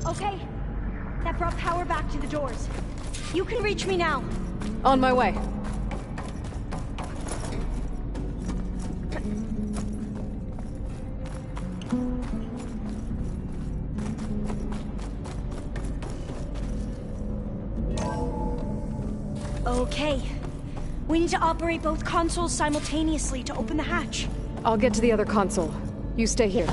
Okay. That brought power back to the doors. You can reach me now. On my way. Okay. We need to operate both consoles simultaneously to open the hatch. I'll get to the other console. You stay here.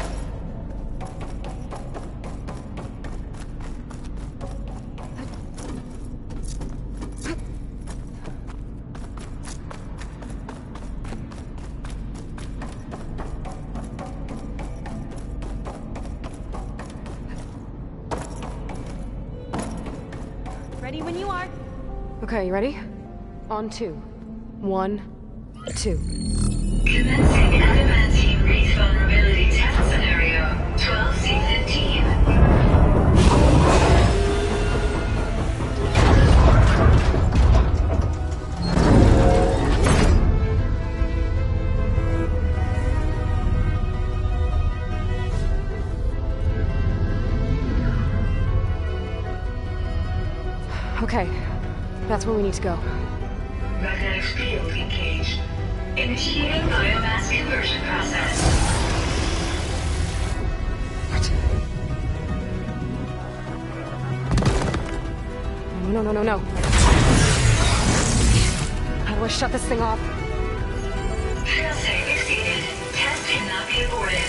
Ready when you are. Okay, you ready? On 2. 1, 2. Commencing Adamantine Reef Vulnerability Test Scenario 12C15. Okay, that's where we need to go. Magnetic field engaged. Initiating biomass conversion process. No. How do I shut this thing off? Failsafe exceeded. Test cannot be aborted.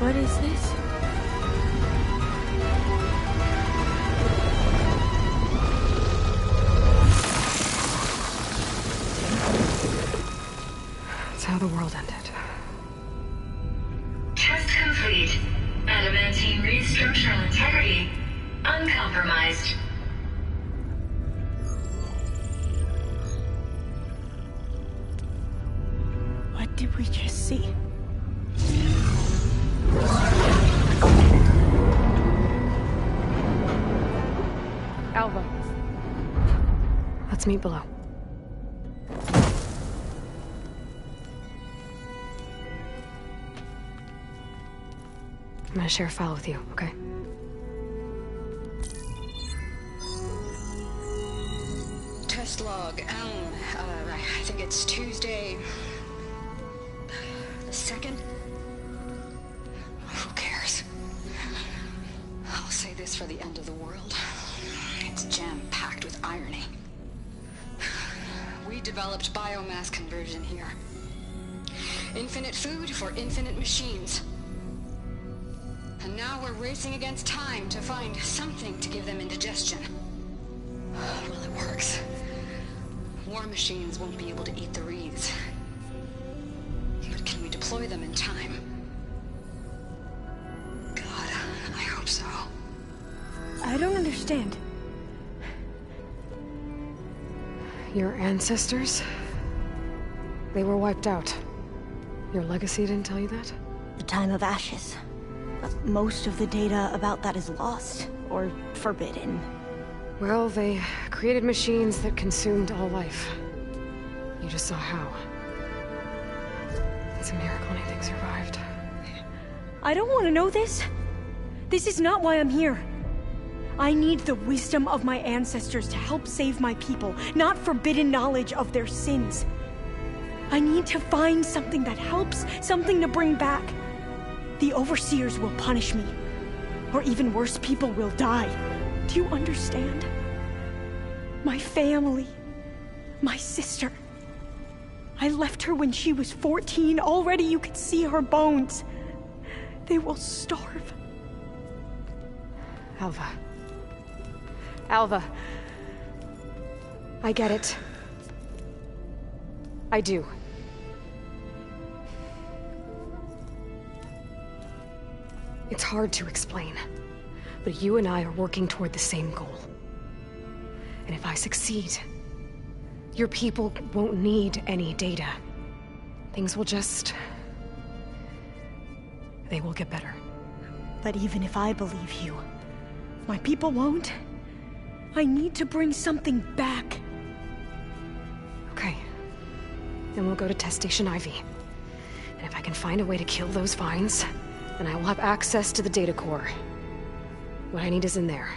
What is this? That's how the world ended. Test complete. Adamantine Reef structural integrity uncompromised. What did we just see? Alva. Let's meet below. I'm gonna share a file with you, okay? Test log, I think it's Tuesday the 2nd? Who cares? I'll say this for the end of the world. It's jam-packed with irony. We developed biomass conversion here. Infinite food for infinite machines. And now we're racing against time to find something to give them indigestion. Well, it works. War machines won't be able to eat the reeds. But can we deploy them in time? God, I hope so. I don't understand. Your ancestors? They were wiped out. Your legacy didn't tell you that? The time of ashes. But most of the data about that is lost, or forbidden. Well, they created machines that consumed all life. You just saw how. It's a miracle anything survived. I don't want to know this. This is not why I'm here. I need the wisdom of my ancestors to help save my people, not forbidden knowledge of their sins. I need to find something that helps, something to bring back. The Overseers will punish me. Or even worse, people will die. Do you understand? My family. My sister. I left her when she was 14. Already you could see her bones. They will starve. Alva. Alva. I get it. I do. It's hard to explain, but you and I are working toward the same goal. And if I succeed, your people won't need any data. Things will just... they will get better. But even if I believe you, my people won't. I need to bring something back. Okay. Then we'll go to Test Station Ivy. And if I can find a way to kill those vines, then I will have access to the data core. What I need is in there.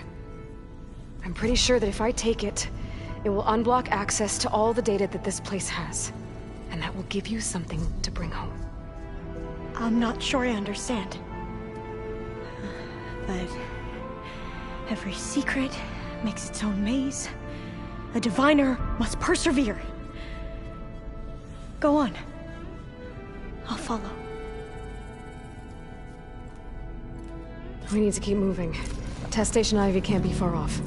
I'm pretty sure that if I take it, it will unblock access to all the data that this place has. And that will give you something to bring home. I'm not sure I understand. but every secret makes its own maze. A diviner must persevere. Go on. I'll follow. We need to keep moving. Test Station Ivy can't be far off.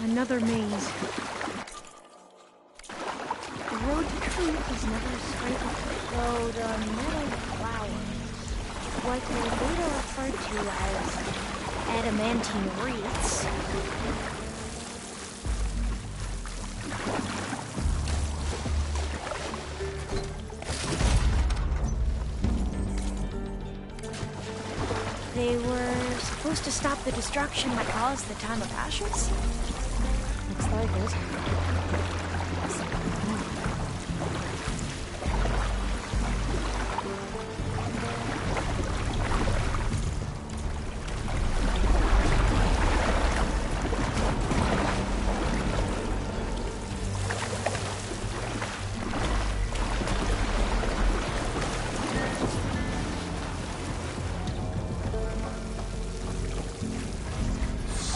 Another maze. The road to truth is never straight. So the metal flowers, what were later referred to as adamantine wreaths, they were supposed to stop the destruction that caused the Time of Ashes? Looks like it.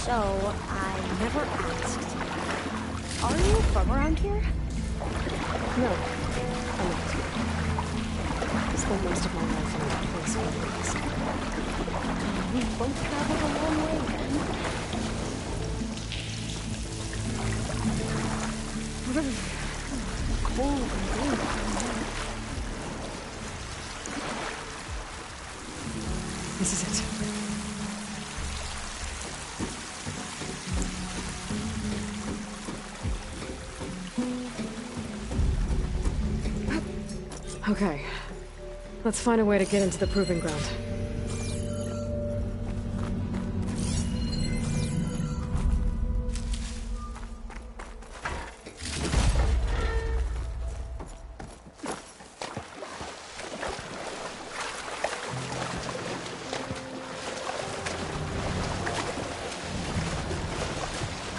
So, I never asked. Are you from around here? No, I'm not. I spent most of my life in that place for weeks. We both traveled a long way then. Cold and dangerous. This is it. Okay. Let's find a way to get into the proving ground.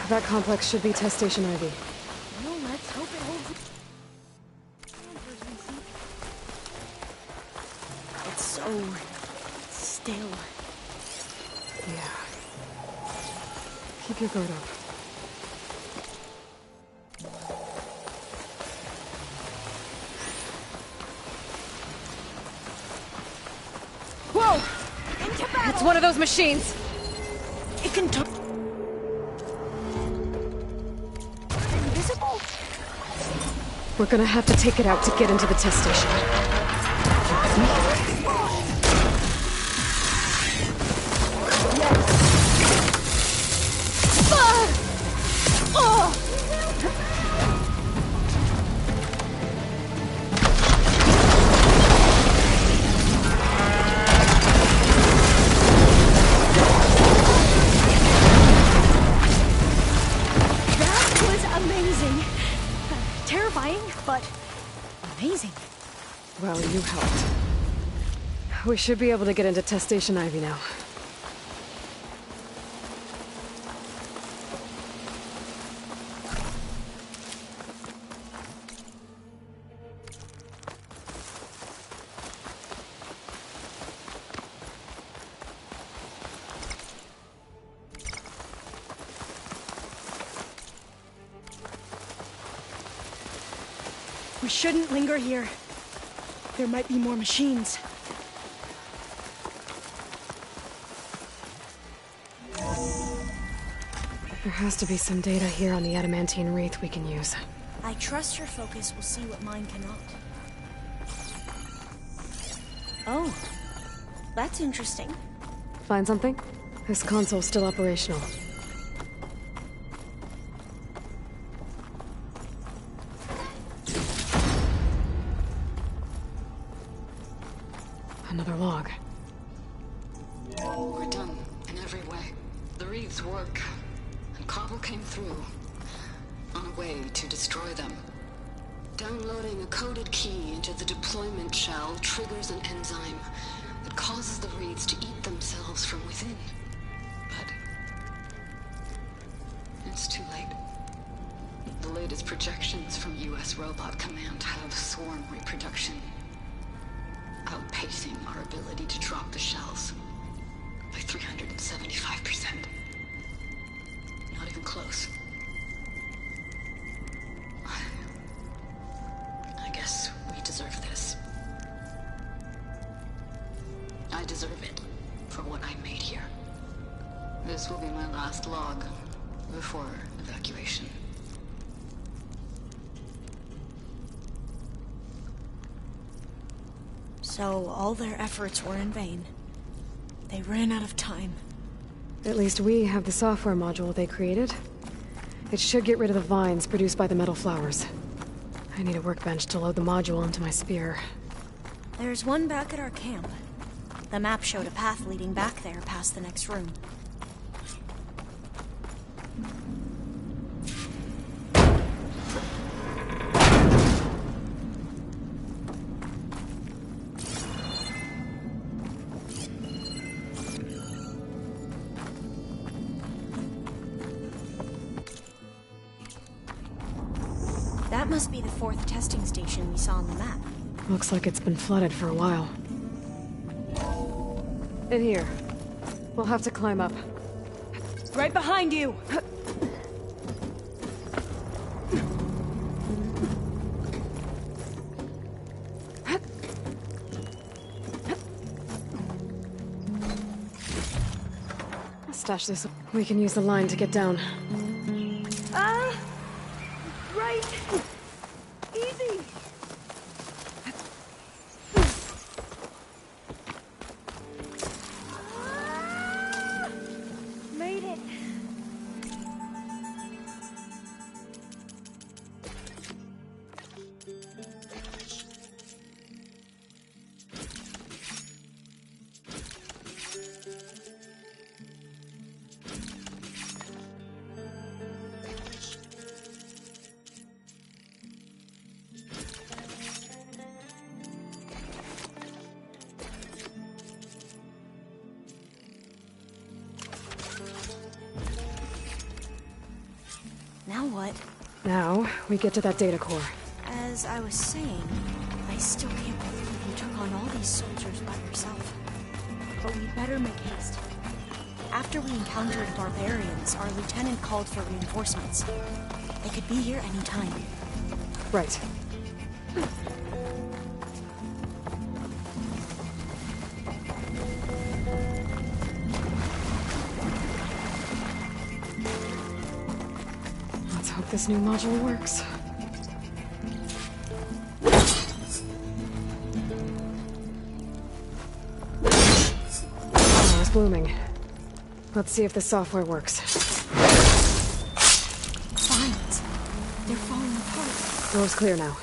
That complex should be Test Station Ivy. Well, let's hope it holds. It's so still. Yeah. Keep your guard up. Whoa! It's one of those machines! It can talk. Invisible? We're gonna have to take it out to get into the test station. That was amazing. Terrifying, but amazing. Well, you helped. We should be able to get into Test Station Ivy now. We shouldn't linger here. There might be more machines. There has to be some data here on the adamantine wreath we can use. I trust your focus will see what mine cannot. Oh, that's interesting. Find something? This console's still operational. Another log. We're done in every way. The wreaths work, and Cobble came through on a way to destroy them. Downloading a coded key into the deployment shell triggers an enzyme that causes the wreaths to eat signals from within. But it's too late. The latest projections from U.S. Robot Command have swarm reproduction, outpacing our ability to drop the shells by 375%. Not even close. I guess we deserve this. I deserve it for what I made here. This will be my last log before evacuation. So all their efforts were in vain. They ran out of time. At least we have the software module they created. It should get rid of the vines produced by the metal flowers. I need a workbench to load the module onto my spear. There's one back at our camp. The map showed a path leading back there past the next room. That must be the 4th testing station we saw on the map. Looks like it's been flooded for a while. In here. We'll have to climb up. Right behind you! Stash this. We can use the line to get down. Right! Easy! Made it! Now what? Now, we get to that data core. As I was saying, I still can't believe you took on all these soldiers by yourself. But we'd better make haste. After we encountered barbarians, our lieutenant called for reinforcements. They could be here any time. Right. Let's hope this new module works. Oh, it's blooming. Let's see if the software works. Vines. They're falling apart. Door's clear now.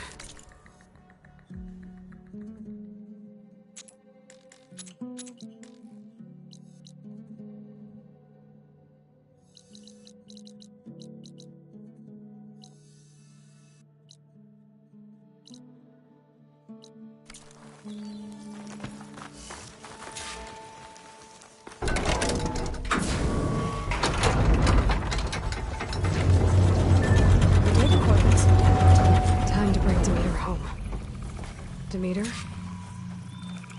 Time to bring Demeter home. Demeter,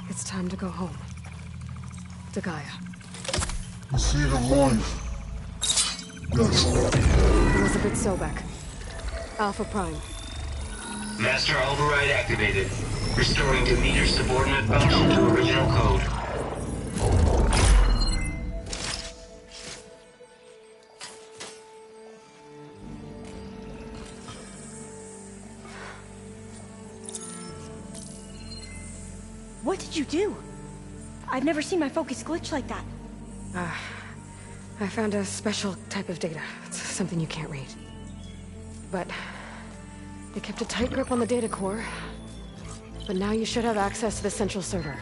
it's time to go home. To Gaia. You see the line? That's Elizabeth Sobek. Alpha Prime. Master override activated. Restoring Demeter's subordinate function to original code. What did you do? I've never seen my focus glitch like that. I found a special type of data. It's something you can't read. But it kept a tight grip on the data core. But now you should have access to the central server.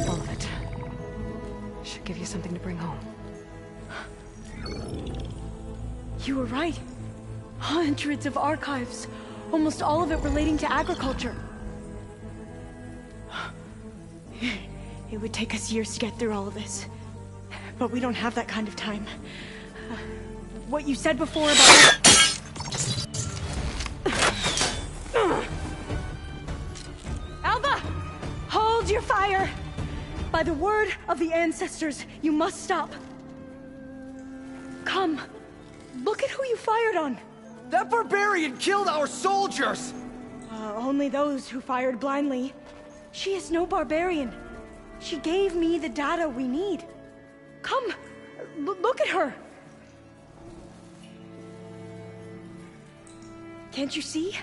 All of it. Should give you something to bring home. You were right. Hundreds of archives. Almost all of it relating to agriculture. It would take us years to get through all of this. but we don't have that kind of time. What you said before about... Alva! Hold your fire! By the word of the ancestors, you must stop. Come. Look at who you fired on. That barbarian killed our soldiers! Only those who fired blindly. She is no barbarian. She gave me the data we need. Come, look at her. Can't you see?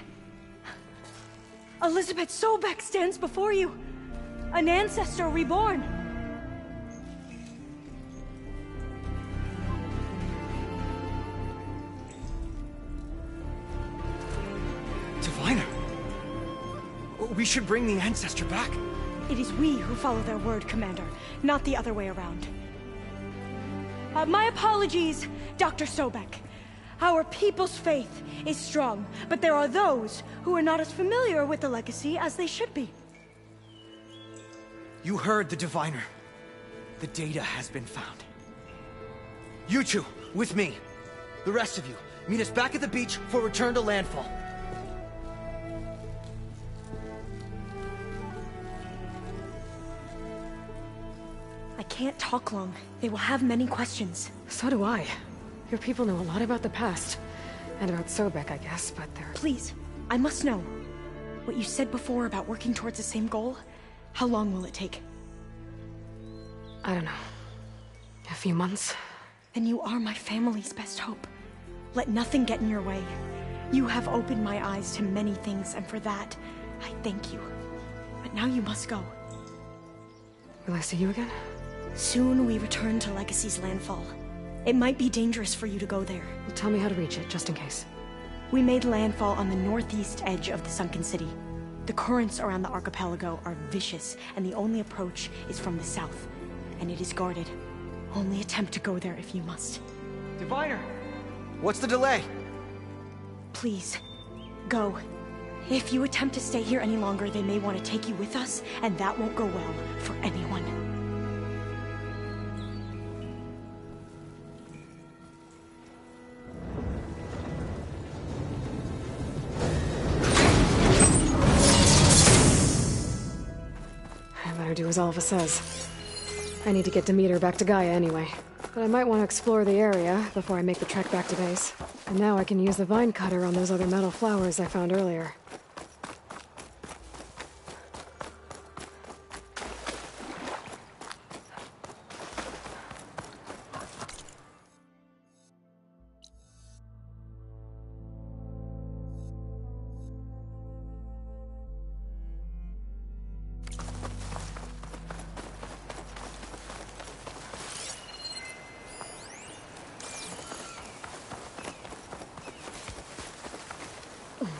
Elizabeth Sobek stands before you. An ancestor reborn. Diviner! We should bring the ancestor back. It is we who follow their word, Commander, not the other way around. My apologies, Dr. Sobek. Our people's faith is strong, but there are those who are not as familiar with the legacy as they should be. You heard the Diviner. The data has been found. You two, with me. The rest of you, meet us back at the beach for return to landfall. I can't talk long. They will have many questions. So do I. Your people know a lot about the past. And about Sobek, I guess, but they're... Please, I must know. What you said before about working towards the same goal, how long will it take? I don't know. A few months? Then you are my family's best hope. Let nothing get in your way. You have opened my eyes to many things, and for that, I thank you. But now you must go. Will I see you again? Soon we return to Legacy's landfall. It might be dangerous for you to go there. Well, tell me how to reach it, just in case. We made landfall on the northeast edge of the sunken city. The currents around the archipelago are vicious, and the only approach is from the south. And it is guarded. Only attempt to go there if you must. Diviner! What's the delay? Please, go. If you attempt to stay here any longer, they may want to take you with us, and that won't go well for anyone. I better do as Alva says. I need to get Demeter back to Gaia anyway. But I might want to explore the area before I make the trek back to base. And now I can use the vine cutter on those other metal flowers I found earlier.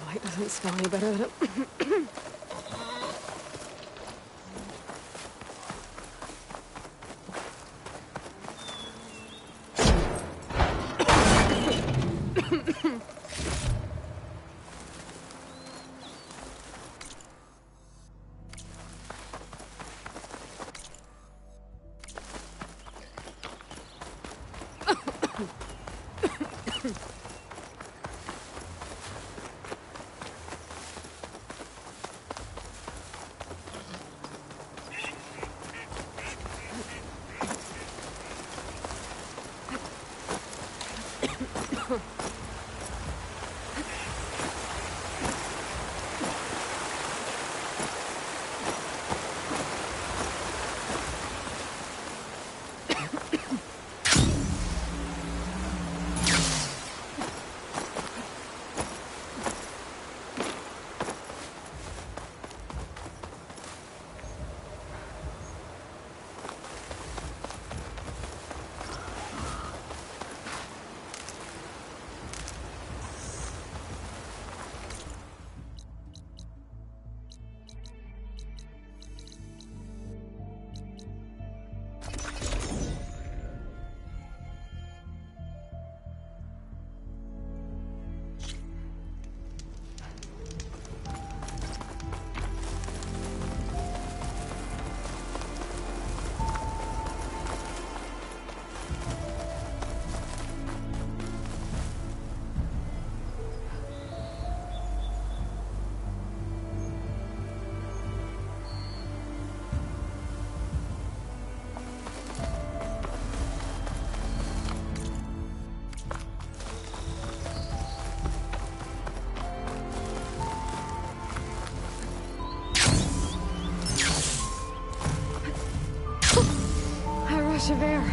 Light doesn't smell any better than it. rush of air.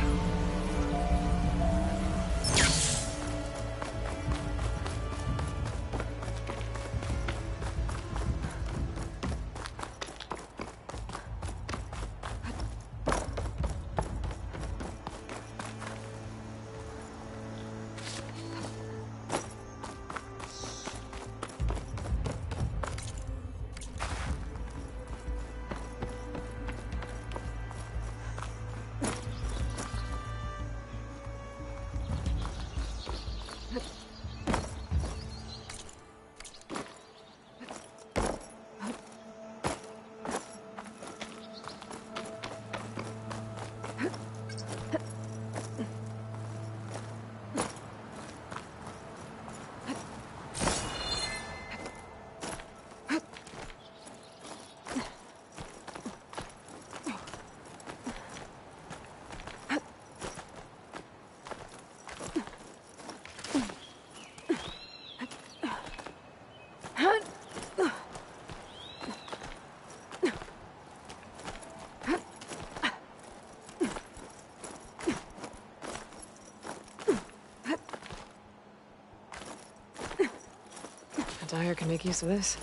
Dyer can make use of this.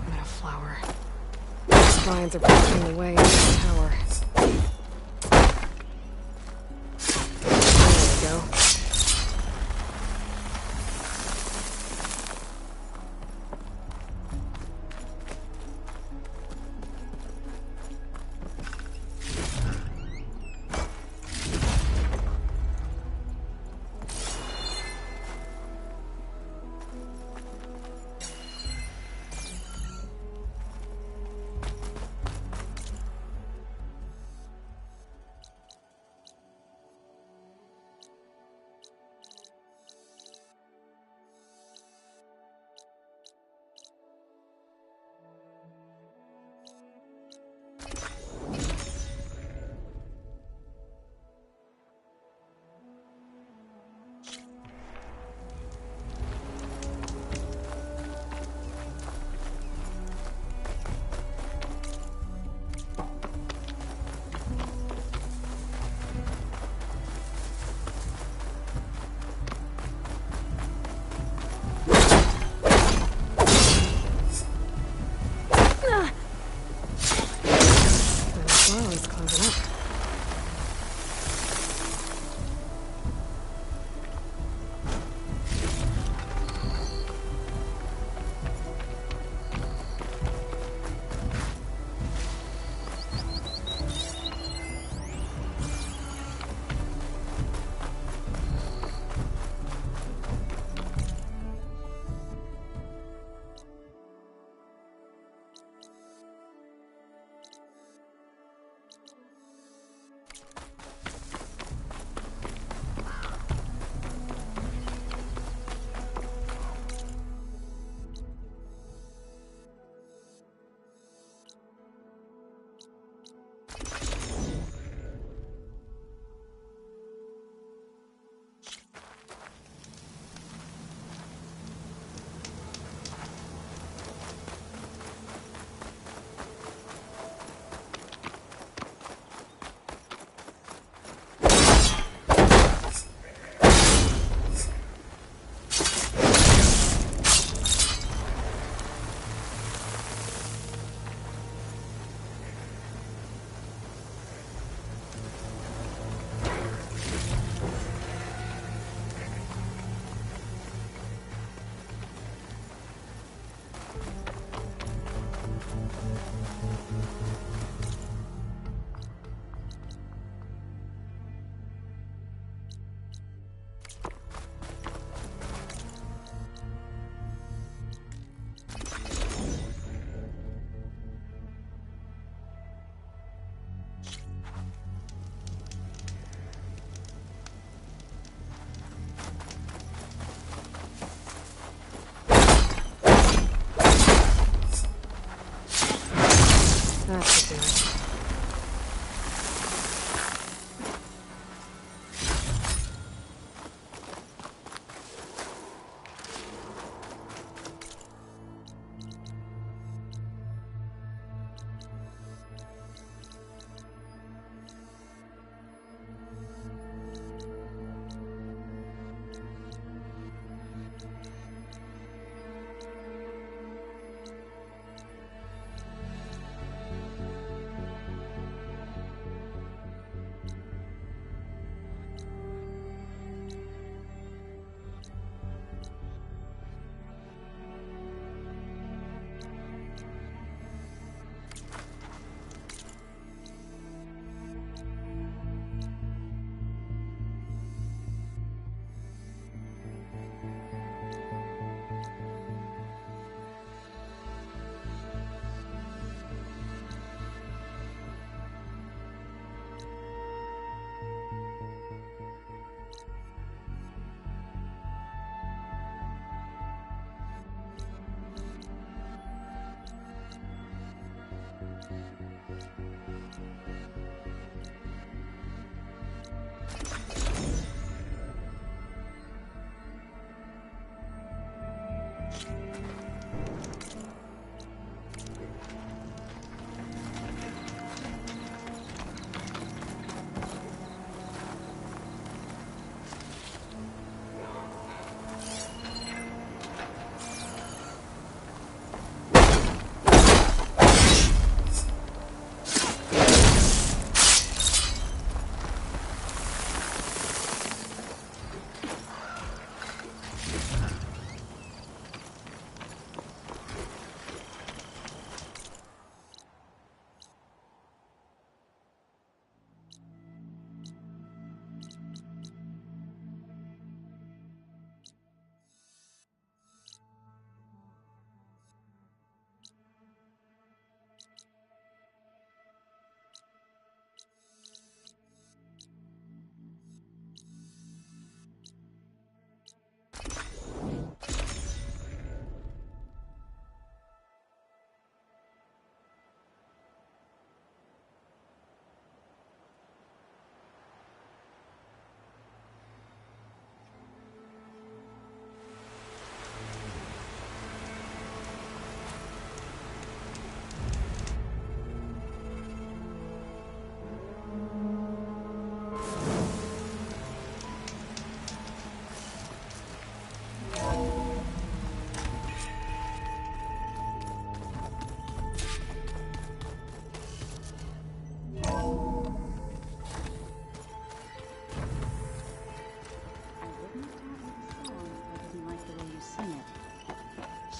Meadow flower. These vines are blocking the way into the tower. There we go.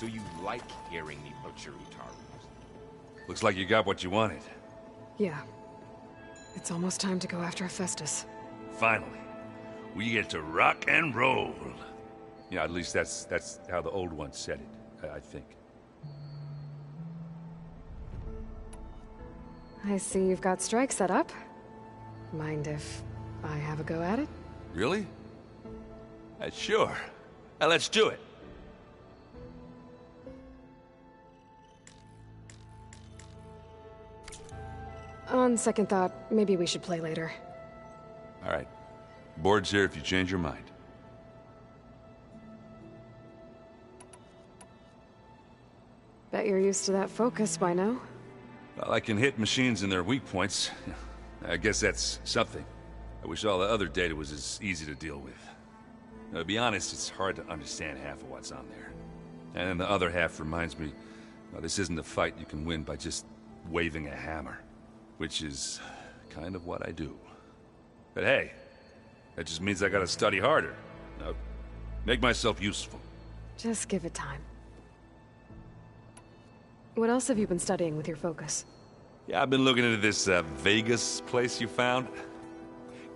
So you like hearing me butcher Utaru? Looks like you got what you wanted. Yeah. It's almost time to go after Hephaestus. Finally. We get to rock and roll. Yeah, at least that's how the old one said it, I think. I see you've got Strike set up. Mind if I have a go at it? Really? Sure. Let's do it. On second thought, maybe we should play later. All right. Board's here if you change your mind. Bet you're used to that focus by now. Well, I can hit machines in their weak points. I guess that's something. I wish all the other data was as easy to deal with. To be honest, it's hard to understand half of what's on there. And then the other half reminds me, well, this isn't a fight you can win by just waving a hammer. Which is kind of what I do. But hey, that just means I gotta study harder. Now, make myself useful. Just give it time. What else have you been studying with your focus? Yeah, I've been looking into this Vegas place you found.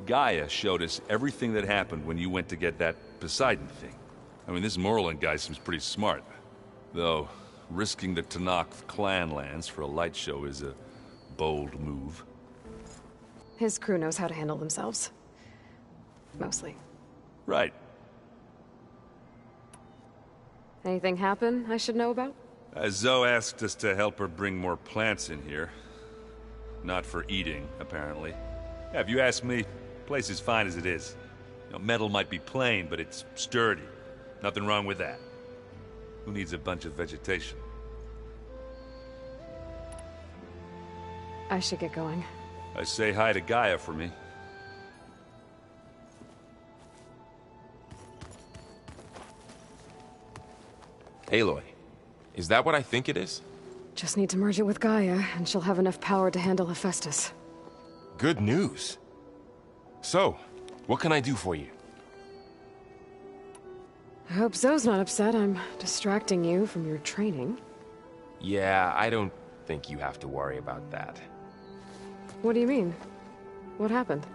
Gaia showed us everything that happened when you went to get that Poseidon thing. I mean, this Morlund guy seems pretty smart. Though, risking the Tenakth clan lands for a light show is a bold move. His crew knows how to handle themselves. Mostly. Right. Anything happen I should know about? Zoe asked us to help her bring more plants in here. Not for eating, apparently. Yeah, if you ask me, the place is fine as it is. You know, metal might be plain, but it's sturdy. Nothing wrong with that. Who needs a bunch of vegetation? I should get going. Say hi to Gaia for me. Aloy, is that what I think it is? Just need to merge it with Gaia, and she'll have enough power to handle Hephaestus. Good news. So, what can I do for you? I hope Zoe's not upset I'm distracting you from your training. Yeah, I don't think you have to worry about that. What do you mean? What happened?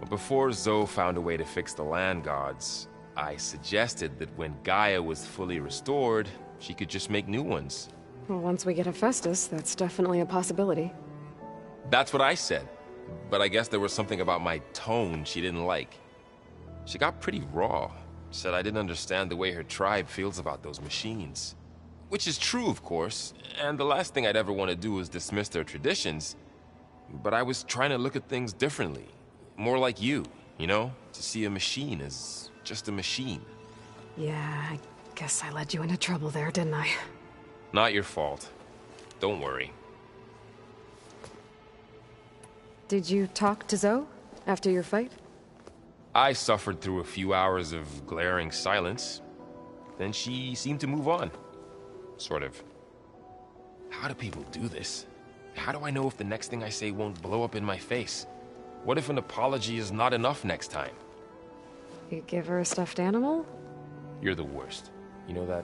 Before Zoe found a way to fix the land gods, I suggested that when Gaia was fully restored, she could just make new ones. Well, once we get Hephaestus, that's definitely a possibility. That's what I said, but I guess there was something about my tone she didn't like. She got pretty raw, said I didn't understand the way her tribe feels about those machines. Which is true, of course, and the last thing I'd ever want to do is dismiss their traditions. But I was trying to look at things differently. More like you know? To see a machine as just a machine. Yeah, I guess I led you into trouble there, didn't I? Not your fault. Don't worry. Did you talk to Zoe after your fight? I suffered through a few hours of glaring silence. Then she seemed to move on. Sort of. How do people do this? How do I know if the next thing I say won't blow up in my face? What if an apology is not enough next time? You give her a stuffed animal? You're the worst. You know that?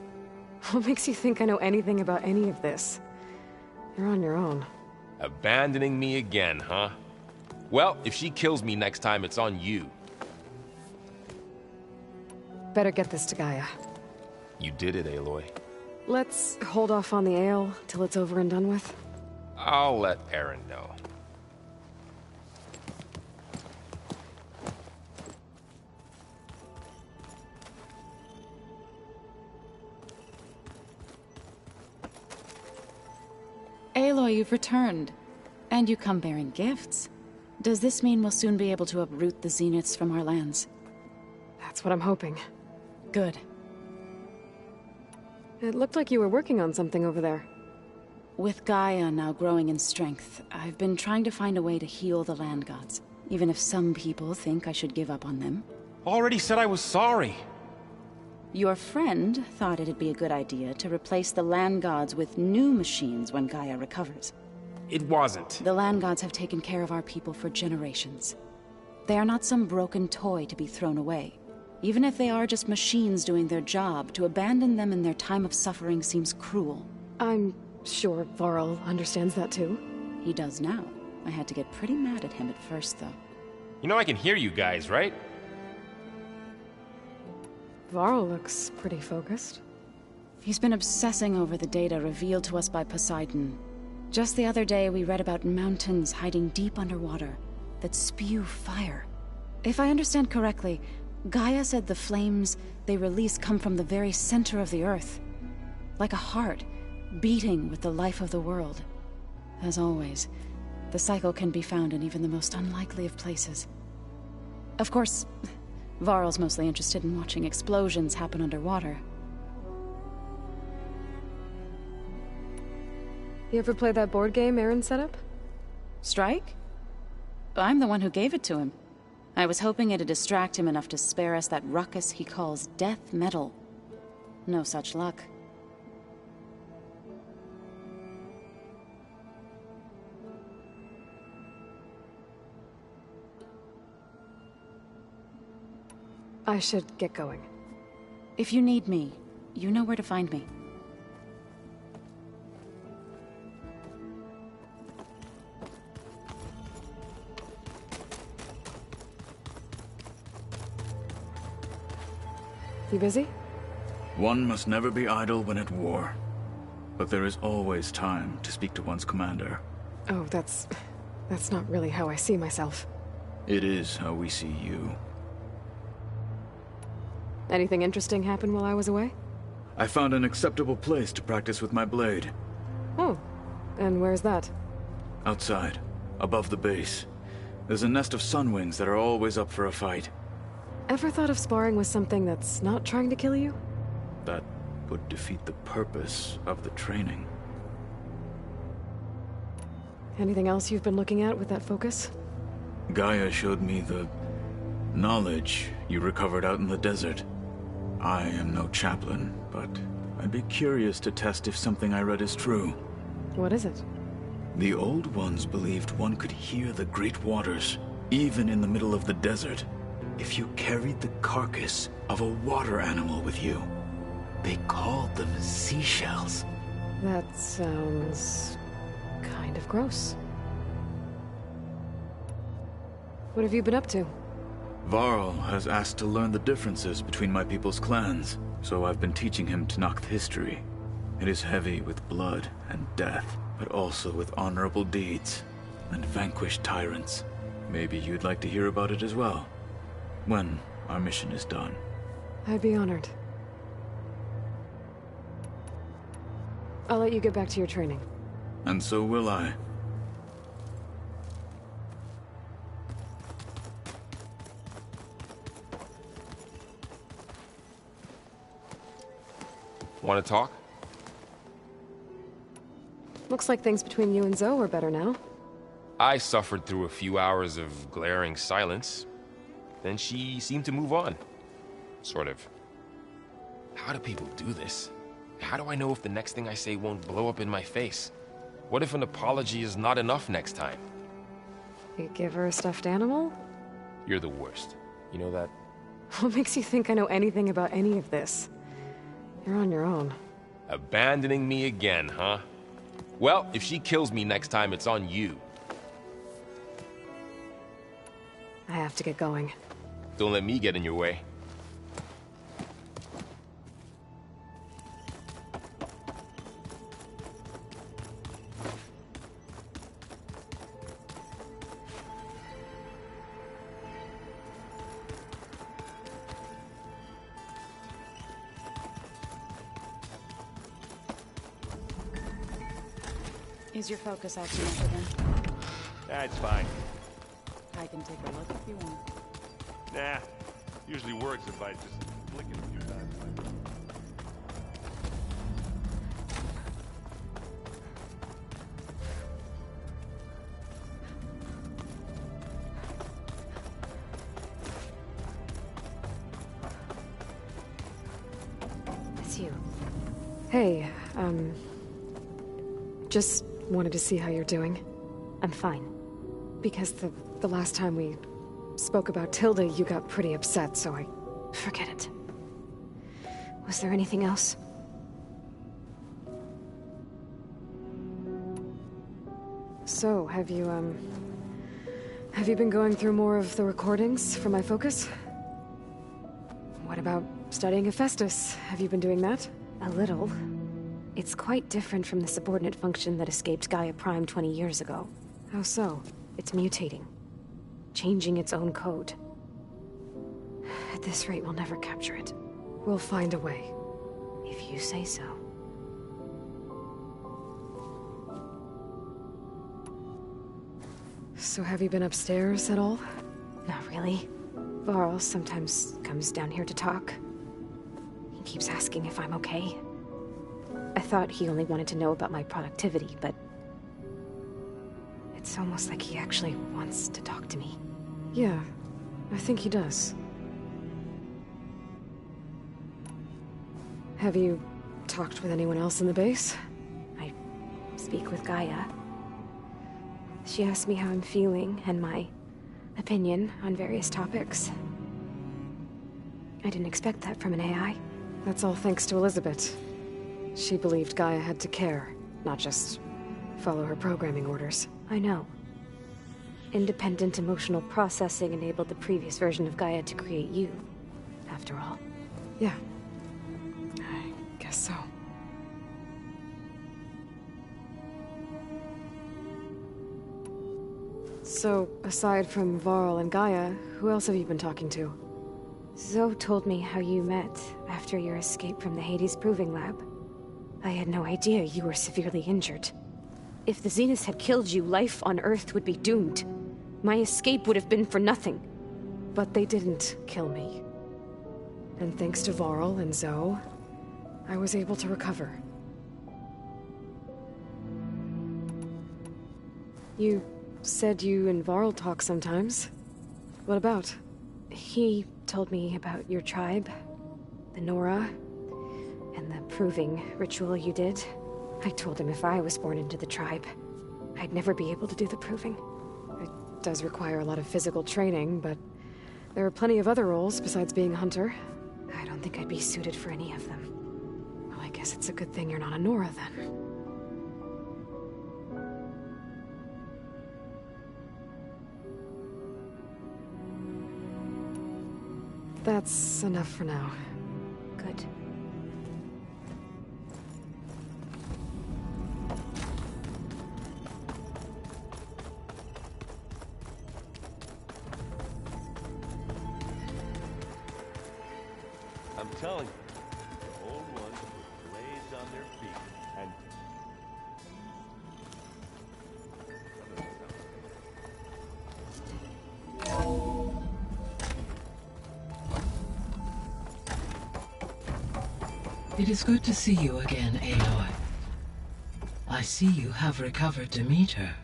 What makes you think I know anything about any of this? You're on your own. Abandoning me again, huh? Well, if she kills me next time, it's on you. Better get this to Gaia. You did it, Aloy. Let's hold off on the ale till it's over and done with. I'll let Perrin know. Aloy, you've returned. And you come bearing gifts. Does this mean we'll soon be able to uproot the Zeniths from our lands? That's what I'm hoping. Good. It looked like you were working on something over there. With Gaia now growing in strength, I've been trying to find a way to heal the land gods, even if some people think I should give up on them. Already said I was sorry. Your friend thought it'd be a good idea to replace the land gods with new machines when Gaia recovers. It wasn't. The land gods have taken care of our people for generations. They are not some broken toy to be thrown away. Even if they are just machines doing their job, to abandon them in their time of suffering seems cruel. I'm sure Varl understands that too. He does now. I had to get pretty mad at him at first, though. You know I can hear you guys, right? Varl looks pretty focused. He's been obsessing over the data revealed to us by Poseidon. Just the other day, we read about mountains hiding deep underwater that spew fire. If I understand correctly, Gaia said the flames they release come from the very center of the Earth. Like a heart, beating with the life of the world. As always, the cycle can be found in even the most unlikely of places. Of course, Varl's mostly interested in watching explosions happen underwater. You ever play that board game Aaron set up? Strike? I'm the one who gave it to him. I was hoping it'd distract him enough to spare us that ruckus he calls death metal. No such luck. I should get going. If you need me, you know where to find me. You busy? One must never be idle when at war. But there is always time to speak to one's commander. Oh, that's not really how I see myself. It is how we see you. Anything interesting happen while I was away? I found an acceptable place to practice with my blade. Oh, and where's that? Outside, above the base. There's a nest of sunwings that are always up for a fight. Ever thought of sparring with something that's not trying to kill you? That would defeat the purpose of the training. Anything else you've been looking at with that focus? Gaia showed me the knowledge you recovered out in the desert. I am no chaplain, but I'd be curious to test if something I read is true. What is it? The Old Ones believed one could hear the great waters, even in the middle of the desert, if you carried the carcass of a water animal with you. They called them seashells. That sounds kind of gross. What have you been up to? Varl has asked to learn the differences between my people's clans, so I've been teaching him Tenakth history. It is heavy with blood and death, but also with honorable deeds and vanquished tyrants. Maybe you'd like to hear about it as well, when our mission is done. I'd be honored. I'll let you get back to your training. And so will I. Want to talk? Looks like things between you and Zoe are better now. I suffered through a few hours of glaring silence. Then she seemed to move on. Sort of. How do people do this? How do I know if the next thing I say won't blow up in my face? What if an apology is not enough next time? You give her a stuffed animal? You're the worst. You know that? What makes you think I know anything about any of this? You're on your own. Abandoning me again, huh? Well, if she kills me next time, it's on you. I have to get going. Don't let me get in your way. Is your focus out too much again? That's fine. I can take a look if you want. Nah. Usually works if I just flick it a few times. It's you. Hey, just wanted to see how you're doing. I'm fine. Because the last time we spoke about Tilda, you got pretty upset, so I Forget it. Was there anything else? So, have you been going through more of the recordings for my focus? What about studying Hephaestus? Have you been doing that? A little. It's quite different from the subordinate function that escaped Gaia Prime 20 years ago. How so? It's mutating. Changing its own code. At this rate, we'll never capture it. We'll find a way. If you say so. So have you been upstairs at all? Not really. Varl sometimes comes down here to talk. He keeps asking if I'm okay. I thought he only wanted to know about my productivity, but... it's almost like he actually wants to talk to me. Yeah, I think he does. Have you talked with anyone else in the base? I speak with Gaia. She asked me how I'm feeling and my opinion on various topics. I didn't expect that from an AI. That's all thanks to Elizabeth. She believed Gaia had to care, not just follow her programming orders. I know. Independent emotional processing enabled the previous version of Gaia to create you, after all. Yeah. I guess so. So, aside from Varl and Gaia, who else have you been talking to? Zoe told me how you met after your escape from the Hades Proving Lab. I had no idea you were severely injured. If the Zeniths had killed you, life on Earth would be doomed. My escape would have been for nothing. But they didn't kill me. And thanks to Varl and Zoe, I was able to recover. You said you and Varl talk sometimes. What about? He told me about your tribe, the Nora, and the proving ritual you did. I told him if I was born into the tribe, I'd never be able to do the proving. It does require a lot of physical training, but there are plenty of other roles besides being a hunter. I don't think I'd be suited for any of them. Well, I guess it's a good thing you're not a Nora, then. That's enough for now. Good. I'm telling you, the old ones will blaze on their feet and... It is good to see you again, Aloy. I see you have recovered Demeter.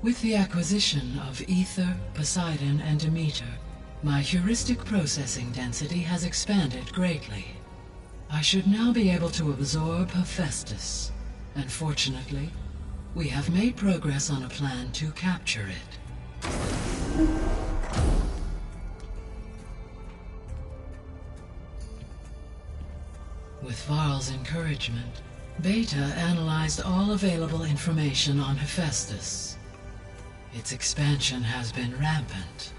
With the acquisition of Ether, Poseidon, and Demeter, my heuristic processing density has expanded greatly. I should now be able to absorb Hephaestus, and fortunately, we have made progress on a plan to capture it. With Varl's encouragement, Beta analyzed all available information on Hephaestus. Its expansion has been rampant.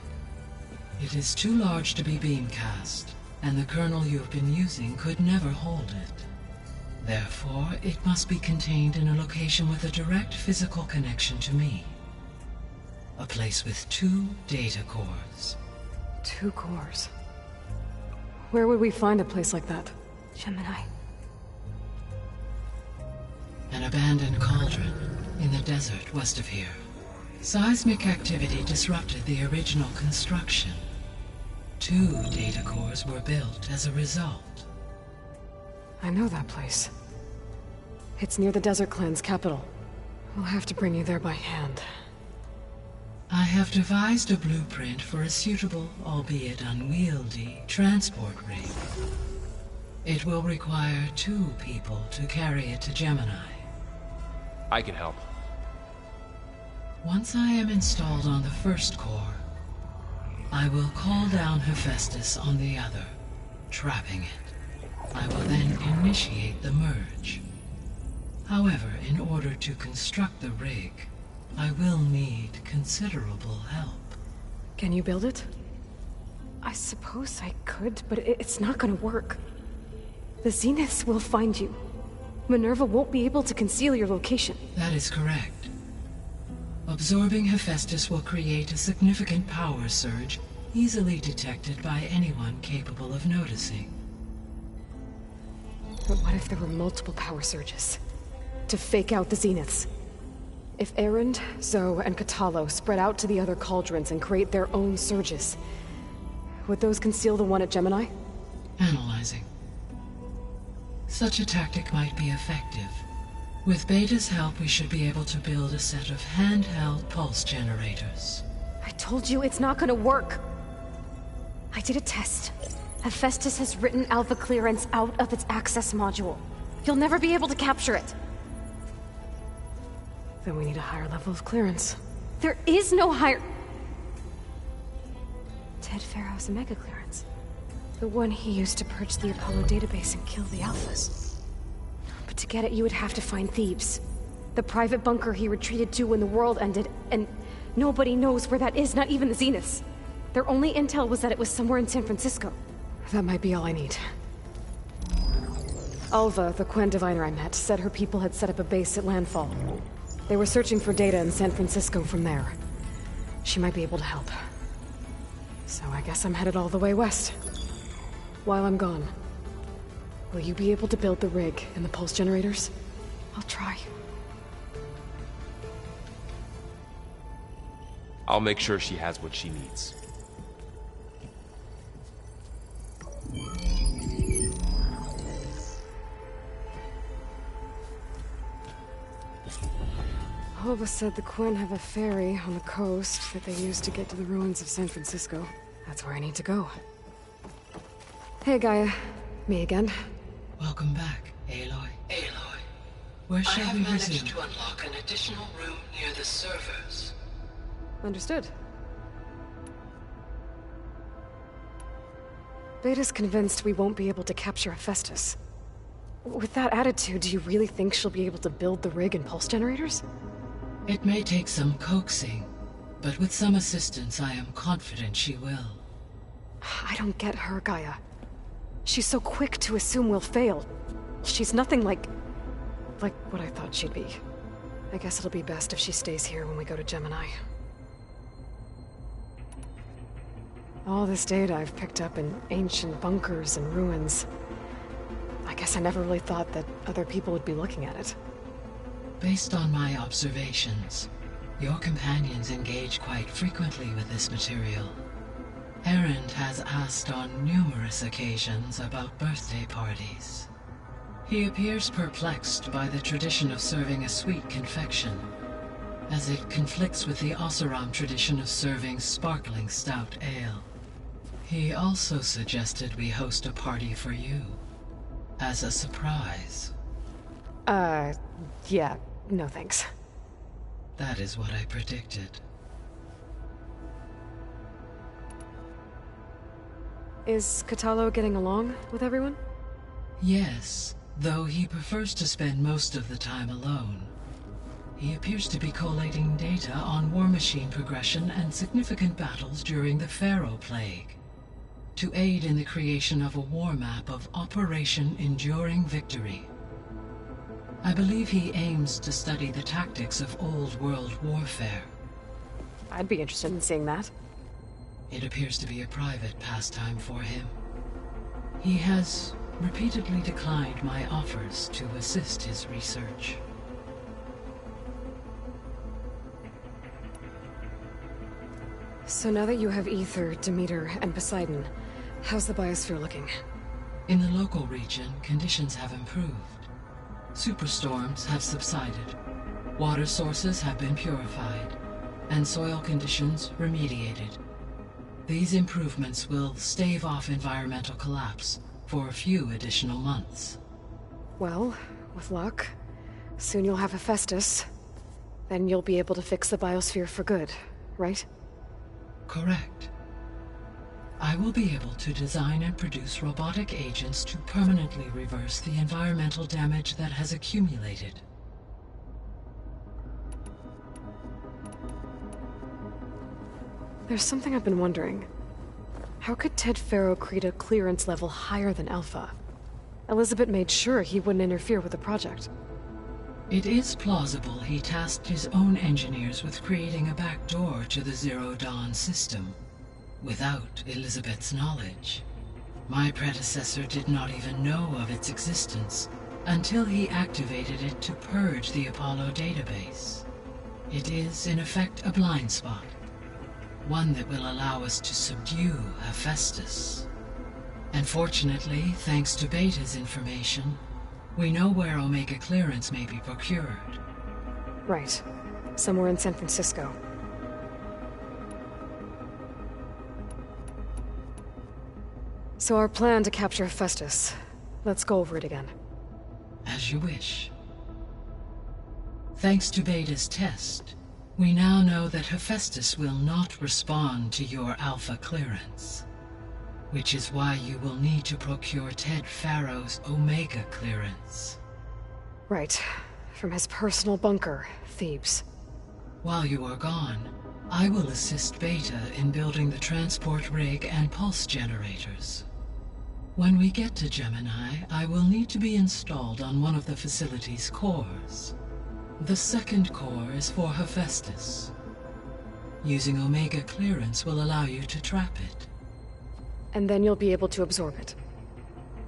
It is too large to be beamcast, and the kernel you've been using could never hold it. Therefore, it must be contained in a location with a direct physical connection to me. A place with 2 data cores. 2 cores? Where would we find a place like that? Gemini. An abandoned cauldron in the desert west of here. Seismic activity disrupted the original construction. 2 data cores were built as a result. I know that place. It's near the Desert Clan's capital. We'll have to bring you there by hand. I have devised a blueprint for a suitable, albeit unwieldy, transport rig. It will require 2 people to carry it to Gemini. I can help. Once I am installed on the first core, I will call down Hephaestus on the other, trapping it. I will then initiate the merge. However, in order to construct the rig, I will need considerable help. Can you build it? I suppose I could, but it's not gonna work. The Zeniths will find you. Minerva won't be able to conceal your location. That is correct. Absorbing Hephaestus will create a significant power surge, easily detected by anyone capable of noticing. But what if there were multiple power surges? To fake out the Zeniths? If Erend, Zoe, and Katalo spread out to the other cauldrons and create their own surges, would those conceal the one at Gemini? Analyzing. Such a tactic might be effective. With Beta's help, we should be able to build a set of handheld pulse generators. I told you it's not gonna work. I did a test. Hephaestus has written Alpha clearance out of its access module. You'll never be able to capture it. Then we need a higher level of clearance. There is no higher... Ted Pharaoh's Omega clearance. The one he used to purge the Apollo database and kill the Alphas. But to get it, you would have to find Thebes. The private bunker he retreated to when the world ended, and nobody knows where that is, not even the Zeniths. Their only intel was that it was somewhere in San Francisco. That might be all I need. Alva, the Quen diviner I met, said her people had set up a base at Landfall. They were searching for data in San Francisco from there. She might be able to help. So I guess I'm headed all the way west. While I'm gone, will you be able to build the rig and the pulse generators? I'll try. I'll make sure she has what she needs. Alva said the Quen have a ferry on the coast that they use to get to the ruins of San Francisco. That's where I need to go. Hey, Gaia. Me again. Welcome back, Aloy. Aloy, where shall we resume? I have managed to unlock an additional room near the servers. Understood. Beta's convinced we won't be able to capture Hephaestus. With that attitude, do you really think she'll be able to build the rig and pulse generators? It may take some coaxing, but with some assistance, I am confident she will. I don't get her, Gaia. She's so quick to assume we'll fail. She's nothing like what I thought she'd be. I guess it'll be best if she stays here when we go to Gemini. All this data I've picked up in ancient bunkers and ruins. I guess I never really thought that other people would be looking at it. Based on my observations, your companions engage quite frequently with this material. Erend has asked on numerous occasions about birthday parties. He appears perplexed by the tradition of serving a sweet confection, as it conflicts with the Oseram tradition of serving sparkling stout ale. He also suggested we host a party for you, as a surprise. Yeah, no thanks. That is what I predicted. Is Katalo getting along with everyone? Yes, though he prefers to spend most of the time alone. He appears to be collating data on war machine progression and significant battles during the Pharaoh Plague, to aid in the creation of a war map of Operation Enduring Victory. I believe he aims to study the tactics of old world warfare. I'd be interested in seeing that. It appears to be a private pastime for him. He has repeatedly declined my offers to assist his research. So now that you have Ether, Demeter, and Poseidon, how's the biosphere looking? In the local region, conditions have improved. Superstorms have subsided. Water sources have been purified, and soil conditions remediated. These improvements will stave off environmental collapse for a few additional months. Well, with luck, soon you'll have Hephaestus. Then you'll be able to fix the biosphere for good, right? Correct. I will be able to design and produce robotic agents to permanently reverse the environmental damage that has accumulated. There's something I've been wondering. How could Ted Faro create a clearance level higher than Alpha? Elizabeth made sure he wouldn't interfere with the project. It is plausible he tasked his own engineers with creating a backdoor to the Zero Dawn system, without Elizabeth's knowledge. My predecessor did not even know of its existence until he activated it to purge the Apollo database. It is, in effect, a blind spot. One that will allow us to subdue Hephaestus. And fortunately, thanks to Beta's information, we know where Omega clearance may be procured. Right. Somewhere in San Francisco. So our plan to capture Hephaestus. Let's go over it again. As you wish. Thanks to Beta's test, we now know that Hephaestus will not respond to your Alpha clearance. Which is why you will need to procure Ted Faro's Omega clearance. Right. From his personal bunker, Thebes. While you are gone, I will assist Beta in building the transport rig and pulse generators. When we get to Gemini, I will need to be installed on one of the facility's cores. The second core is for Hephaestus. Using Omega clearance will allow you to trap it. And then you'll be able to absorb it.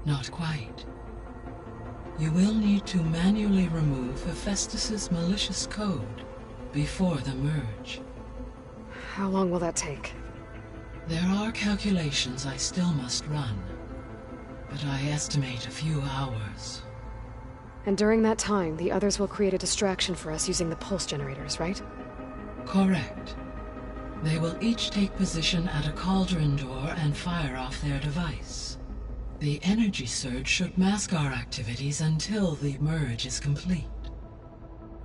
Not quite. You will need to manually remove Hephaestus's malicious code before the merge. How long will that take? There are calculations I still must run, but I estimate a few hours. And during that time, the others will create a distraction for us using the pulse generators, right? Correct. They will each take position at a cauldron door and fire off their device. The energy surge should mask our activities until the merge is complete.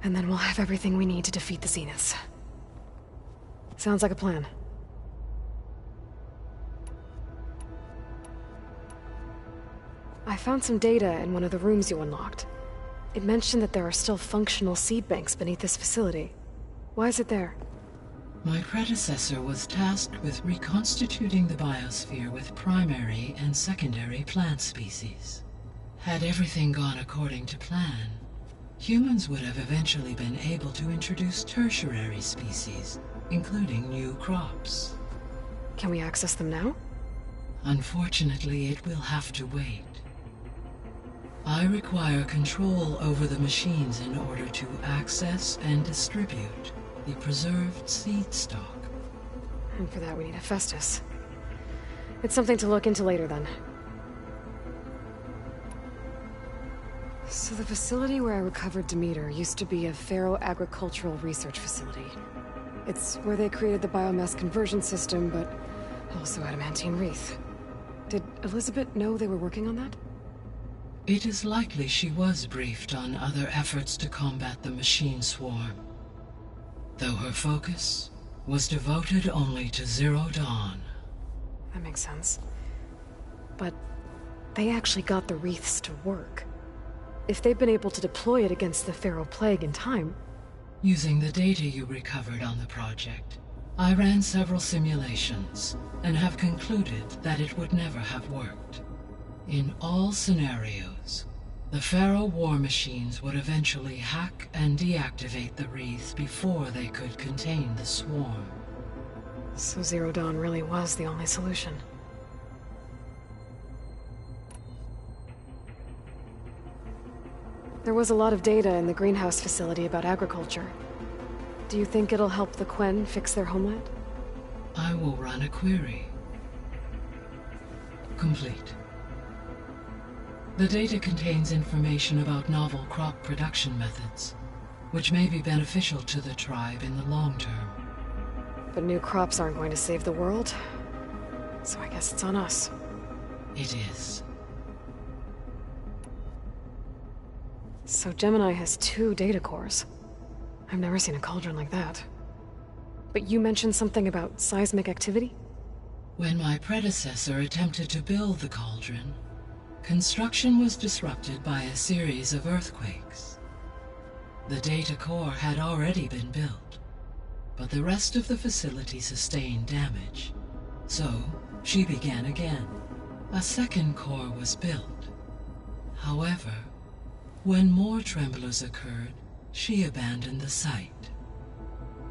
And then we'll have everything we need to defeat the Zeniths. Sounds like a plan. I found some data in one of the rooms you unlocked. It mentioned that there are still functional seed banks beneath this facility. Why is it there? My predecessor was tasked with reconstituting the biosphere with primary and secondary plant species. Had everything gone according to plan, humans would have eventually been able to introduce tertiary species, including new crops. Can we access them now? Unfortunately, it will have to wait. I require control over the machines in order to access and distribute the preserved seed stock. And for that we need Hephaestus. It's something to look into later then. So the facility where I recovered Demeter used to be a Faro agricultural research facility. It's where they created the biomass conversion system, but also adamantine wreath. Did Elizabeth know they were working on that? It is likely she was briefed on other efforts to combat the machine swarm, though her focus was devoted only to Zero Dawn. That makes sense. But they actually got the wreaths to work. If they've been able to deploy it against the Faro Plague in time... Using the data you recovered on the project, I ran several simulations and have concluded that it would never have worked. In all scenarios, the Faro war machines would eventually hack and deactivate the wreaths before they could contain the swarm. So Zero Dawn really was the only solution. There was a lot of data in the greenhouse facility about agriculture. Do you think it'll help the Quen fix their homeland? I will run a query. Complete. The data contains information about novel crop production methods, which may be beneficial to the tribe in the long term. But new crops aren't going to save the world, so I guess it's on us. It is. So Gemini has 2 data cores. I've never seen a cauldron like that. But you mentioned something about seismic activity? When my predecessor attempted to build the cauldron, construction was disrupted by a series of earthquakes. The data core had already been built, but the rest of the facility sustained damage. So, she began again. A second core was built. However, when more tremblers occurred, she abandoned the site.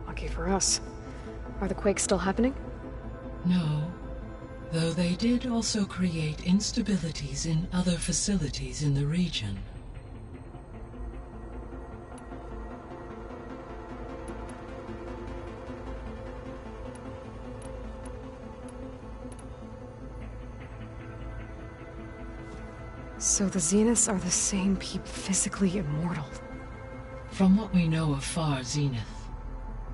Lucky for us. Are the quakes still happening? No, though they did also create instabilities in other facilities in the region. So the Zeniths are the same people, physically immortal. From what we know of Far Zenith,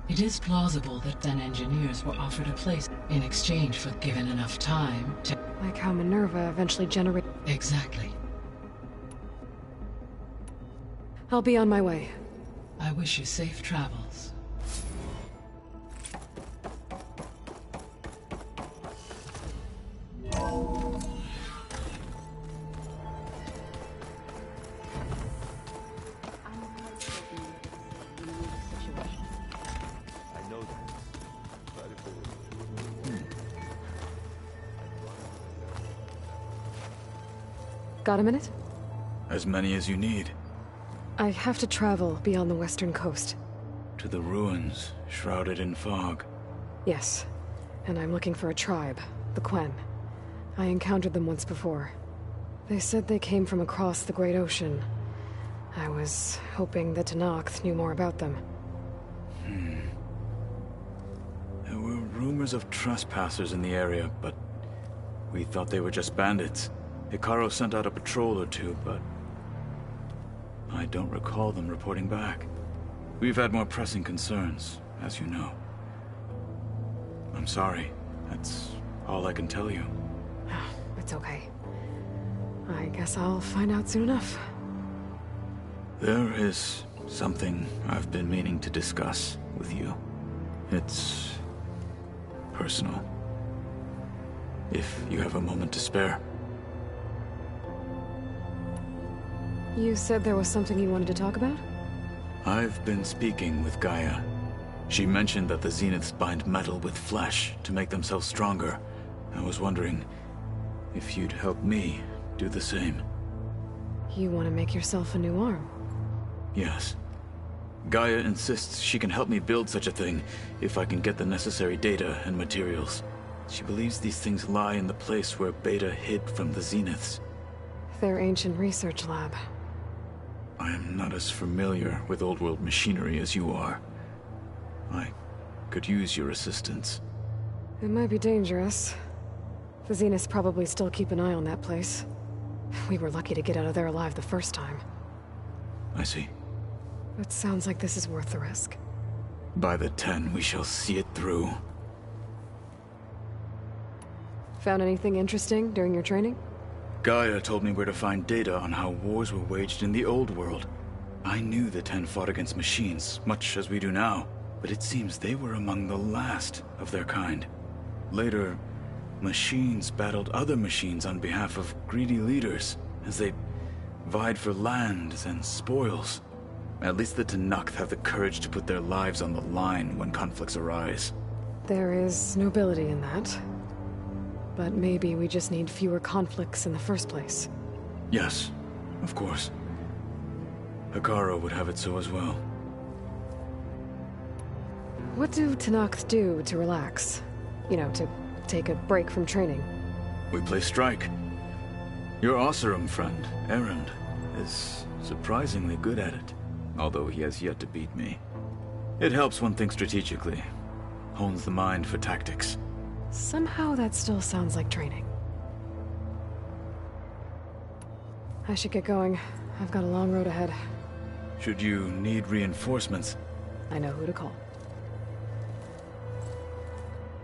it is plausible that then engineers were offered a place in exchange for given enough time to... Like how Minerva eventually generated... Exactly. I'll be on my way. I wish you safe travels. Got a minute? As many as you need. I have to travel beyond the western coast. To the ruins, shrouded in fog. Yes, and I'm looking for a tribe, the Quen. I encountered them once before. They said they came from across the Great Ocean. I was hoping that Tenakth knew more about them. There were rumors of trespassers in the area, but we thought they were just bandits. Hekarro sent out a patrol or two, but I don't recall them reporting back. We've had more pressing concerns, as you know. I'm sorry. That's all I can tell you. It's okay. I guess I'll find out soon enough. There is something I've been meaning to discuss with you. It's personal. If you have a moment to spare. You said there was something you wanted to talk about? I've been speaking with Gaia. She mentioned that the Zeniths bind metal with flesh to make themselves stronger. I was wondering if you'd help me do the same. You want to make yourself a new arm? Yes. Gaia insists she can help me build such a thing if I can get the necessary data and materials. She believes these things lie in the place where Beta hid from the Zeniths. Their ancient research lab. I am not as familiar with old world machinery as you are. I could use your assistance. It might be dangerous. The Zeniths probably still keep an eye on that place. We were lucky to get out of there alive the first time. I see. It sounds like this is worth the risk. By the 10, we shall see it through. Found anything interesting during your training? Gaia told me where to find data on how wars were waged in the old world. I knew the 10 fought against machines, much as we do now, but it seems they were among the last of their kind. Later, machines battled other machines on behalf of greedy leaders, as they vied for lands and spoils. At least the Tenakth have the courage to put their lives on the line when conflicts arise. There is nobility in that. But maybe we just need fewer conflicts in the first place. Yes, of course. Hekarro would have it so as well. What do Tenakth do to relax? You know, to take a break from training? We play strike. Your Oseram friend, Erend, is surprisingly good at it, although he has yet to beat me. It helps one think strategically, hones the mind for tactics. Somehow that still sounds like training. I should get going. I've got a long road ahead. Should you need reinforcements? I know who to call.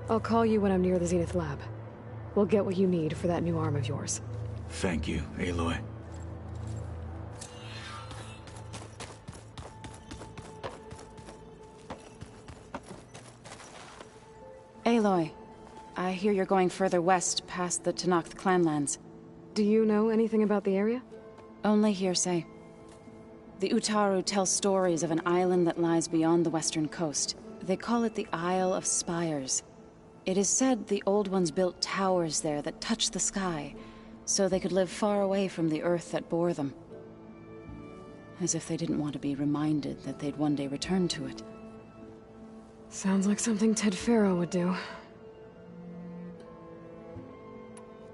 I'll call you when I'm near the Zenith lab. We'll get what you need for that new arm of yours. Thank you, Aloy. Aloy, I hear you're going further west past the Tenakth clanlands. Do you know anything about the area? Only hearsay. The Utaru tell stories of an island that lies beyond the western coast. They call it the Isle of Spires. It is said the Old Ones built towers there that touch the sky, so they could live far away from the earth that bore them. As if they didn't want to be reminded that they'd one day return to it. Sounds like something Ted Faro would do.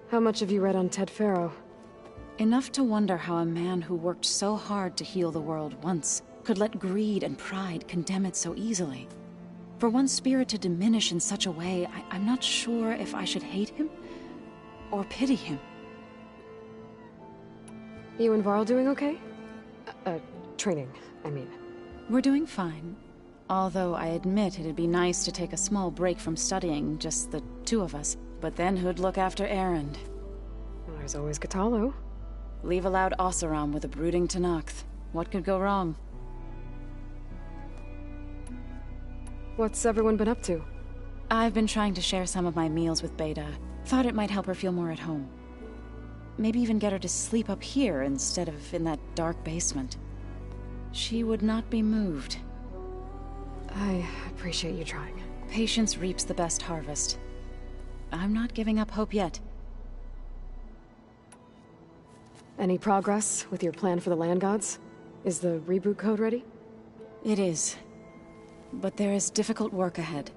How much have you read on Ted Faro? Enough to wonder how a man who worked so hard to heal the world once could let greed and pride condemn it so easily. For one's spirit to diminish in such a way, I'm not sure if I should hate him or pity him. You and Varl doing okay? Training, I mean. We're doing fine. Although I admit it'd be nice to take a small break from studying, just the two of us. But then who'd look after Erend? Well, there's always Kotallo. Leave a loud Oseram with a brooding Tenakth. What could go wrong? What's everyone been up to? I've been trying to share some of my meals with Beta. Thought it might help her feel more at home. Maybe even get her to sleep up here instead of in that dark basement. She would not be moved. I appreciate you trying. Patience reaps the best harvest. I'm not giving up hope yet. Any progress with your plan for the Land Gods? Is the reboot code ready? It is. But there is difficult work ahead.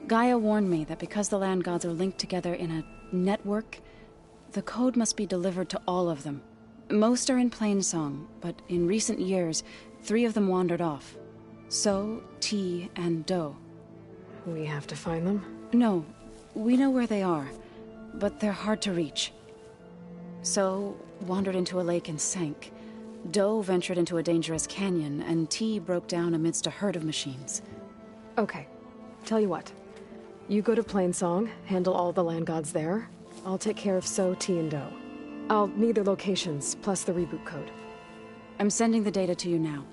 Gaia warned me that because the Land Gods are linked together in a network, the code must be delivered to all of them. Most are in Plainsong, but in recent years, 3 of them wandered off. So, T, and Do. We have to find them? No. We know where they are, but they're hard to reach. So, wandered into a lake and sank. Do ventured into a dangerous canyon, and T broke down amidst a herd of machines. Okay. Tell you what. You go to Plainsong, handle all the Land Gods there. I'll take care of So, T, and Do. I'll need their locations, plus the reboot code. I'm sending the data to you now.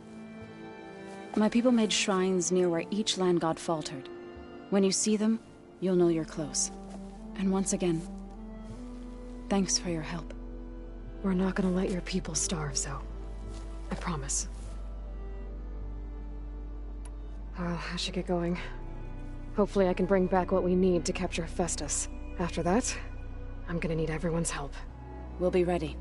My people made shrines near where each Land God faltered. When you see them, you'll know you're close. And once again, thanks for your help. We're not gonna let your people starve, Zo. I promise. I should get going. Hopefully I can bring back what we need to capture Hephaestus. After that, I'm gonna need everyone's help. We'll be ready.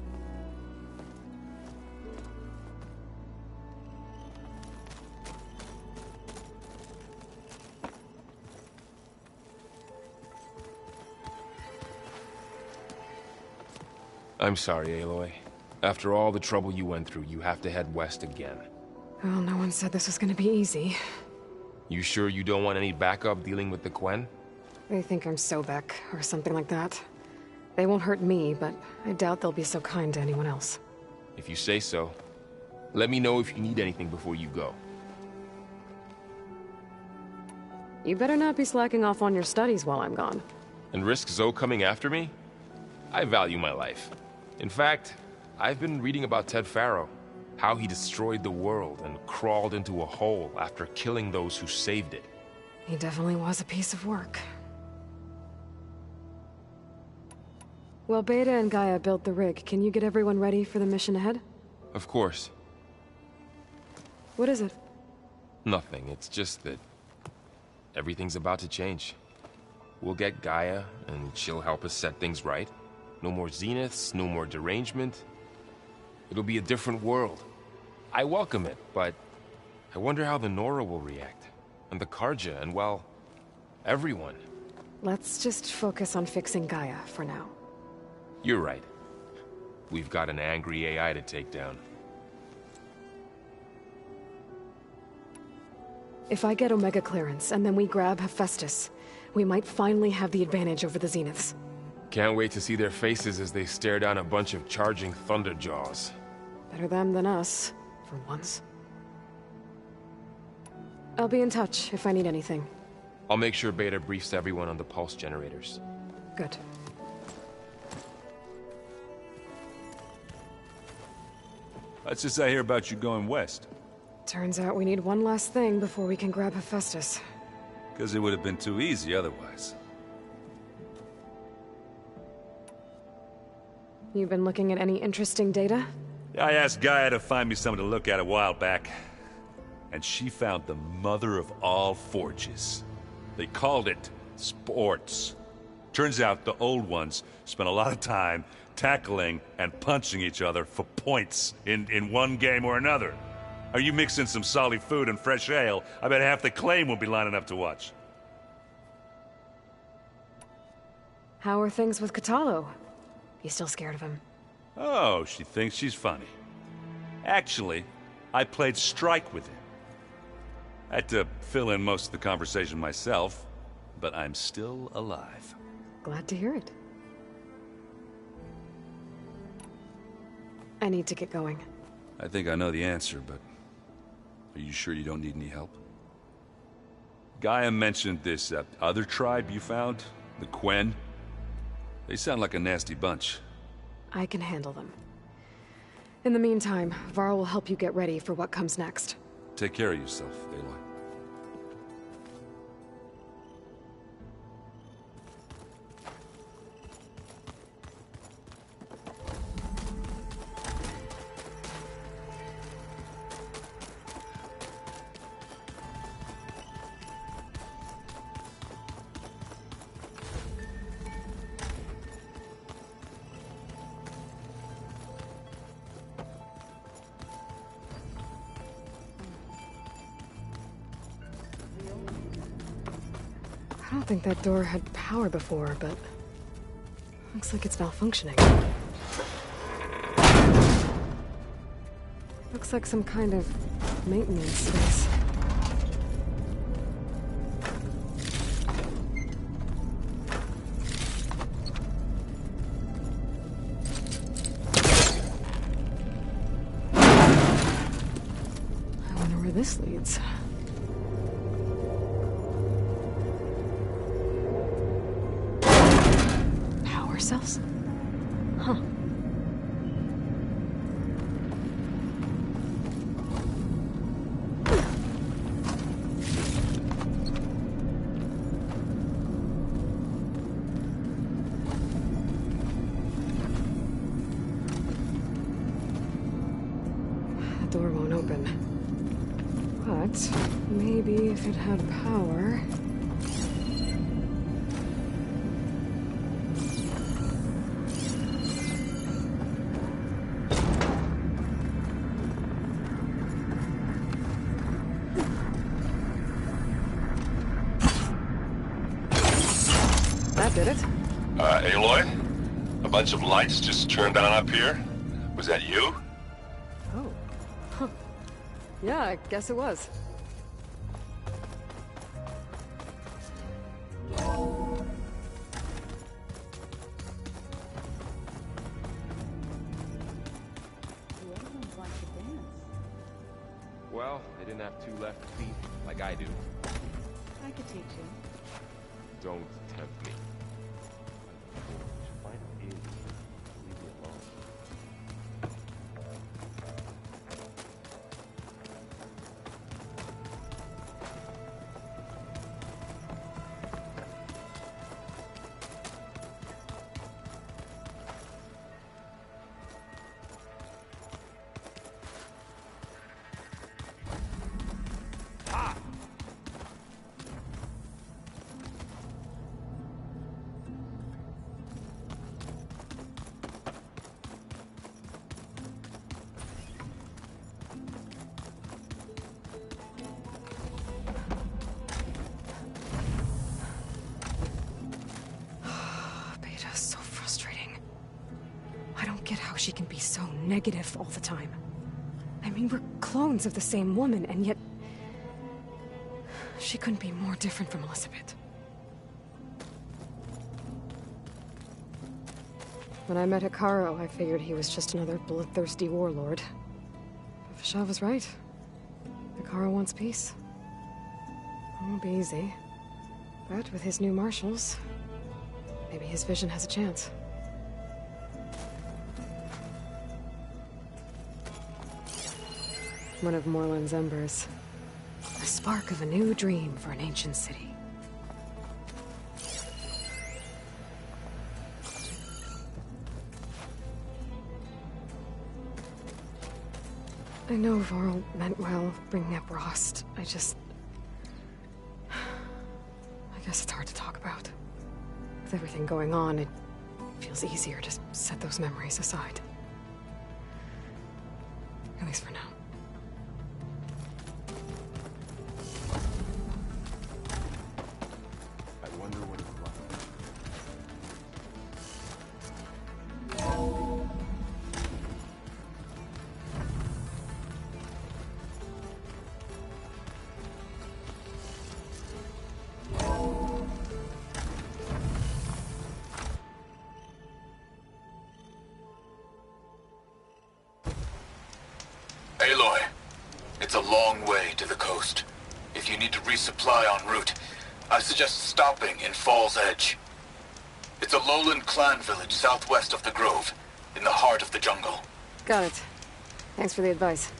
I'm sorry, Aloy. After all the trouble you went through, you have to head west again. Well, no one said this was gonna be easy. You sure you don't want any backup dealing with the Quen? They think I'm Sobek, or something like that. They won't hurt me, but I doubt they'll be so kind to anyone else. If you say so. Let me know if you need anything before you go. You better not be slacking off on your studies while I'm gone. And risk Zo coming after me? I value my life. In fact, I've been reading about Ted Faro. How he destroyed the world and crawled into a hole after killing those who saved it. He definitely was a piece of work. Well, Beta and Gaia built the rig. Can you get everyone ready for the mission ahead? Of course. What is it? Nothing. It's just that everything's about to change. We'll get Gaia, and she'll help us set things right. No more Zeniths, no more derangement. It'll be a different world. I welcome it, but I wonder how the Nora will react. And the Karja, and well, everyone. Let's just focus on fixing Gaia for now. You're right. We've got an angry AI to take down. If I get Omega clearance, and then we grab Hephaestus, we might finally have the advantage over the Zeniths. Can't wait to see their faces as they stare down a bunch of charging Thunderjaws. Better them than us, for once. I'll be in touch if I need anything. I'll make sure Beta briefs everyone on the pulse generators. Good. What's this I hear about you going west? Turns out we need one last thing before we can grab Hephaestus. Because it would have been too easy otherwise. You've been looking at any interesting data? I asked Gaia to find me something to look at a while back. And she found the mother of all forges. They called it sports. Turns out the old ones spent a lot of time tackling and punching each other for points in one game or another. Are you mixing some solid food and fresh ale? I bet half the claim will be lining up to watch. How are things with Kotallo? You still scared of him? Oh, she thinks she's funny. Actually, I played strike with him. I had to fill in most of the conversation myself, but I'm still alive. Glad to hear it. I need to get going. I think I know the answer, but are you sure you don't need any help? Gaia mentioned this other tribe you found, the Quen. They sound like a nasty bunch. I can handle them. In the meantime, Varl will help you get ready for what comes next. Take care of yourself, Aloy. I don't think that door had power before, but looks like it's malfunctioning. Looks like some kind of maintenance space. I wonder where this leads. Cells? Huh. The door won't open. But maybe if it had power... Did it? Aloy? A bunch of lights just turned on up here? Was that you? Oh. Huh. Yeah, I guess it was. Well, they didn't have two left feet like I do. I could teach you. Don't tempt me. She can be so negative all the time. I mean, we're clones of the same woman, and yet... She couldn't be more different from Elizabeth. When I met Hekarro, I figured he was just another bloodthirsty warlord. But Vashav was right. Hekarro wants peace. It won't be easy. But with his new marshals, maybe his vision has a chance. One of Morland's embers. A spark of a new dream for an ancient city. I know Varl meant well, bringing up Rost. I guess it's hard to talk about. With everything going on, it feels easier to set those memories aside. At least for now. I wonder what it's like. Aloy, it's a long way to the coast. If you need to resupply en route, I suggest stopping in Fall's Edge. It's a lowland clan village southwest of the Grove, in the heart of the jungle. Got it. Thanks for the advice.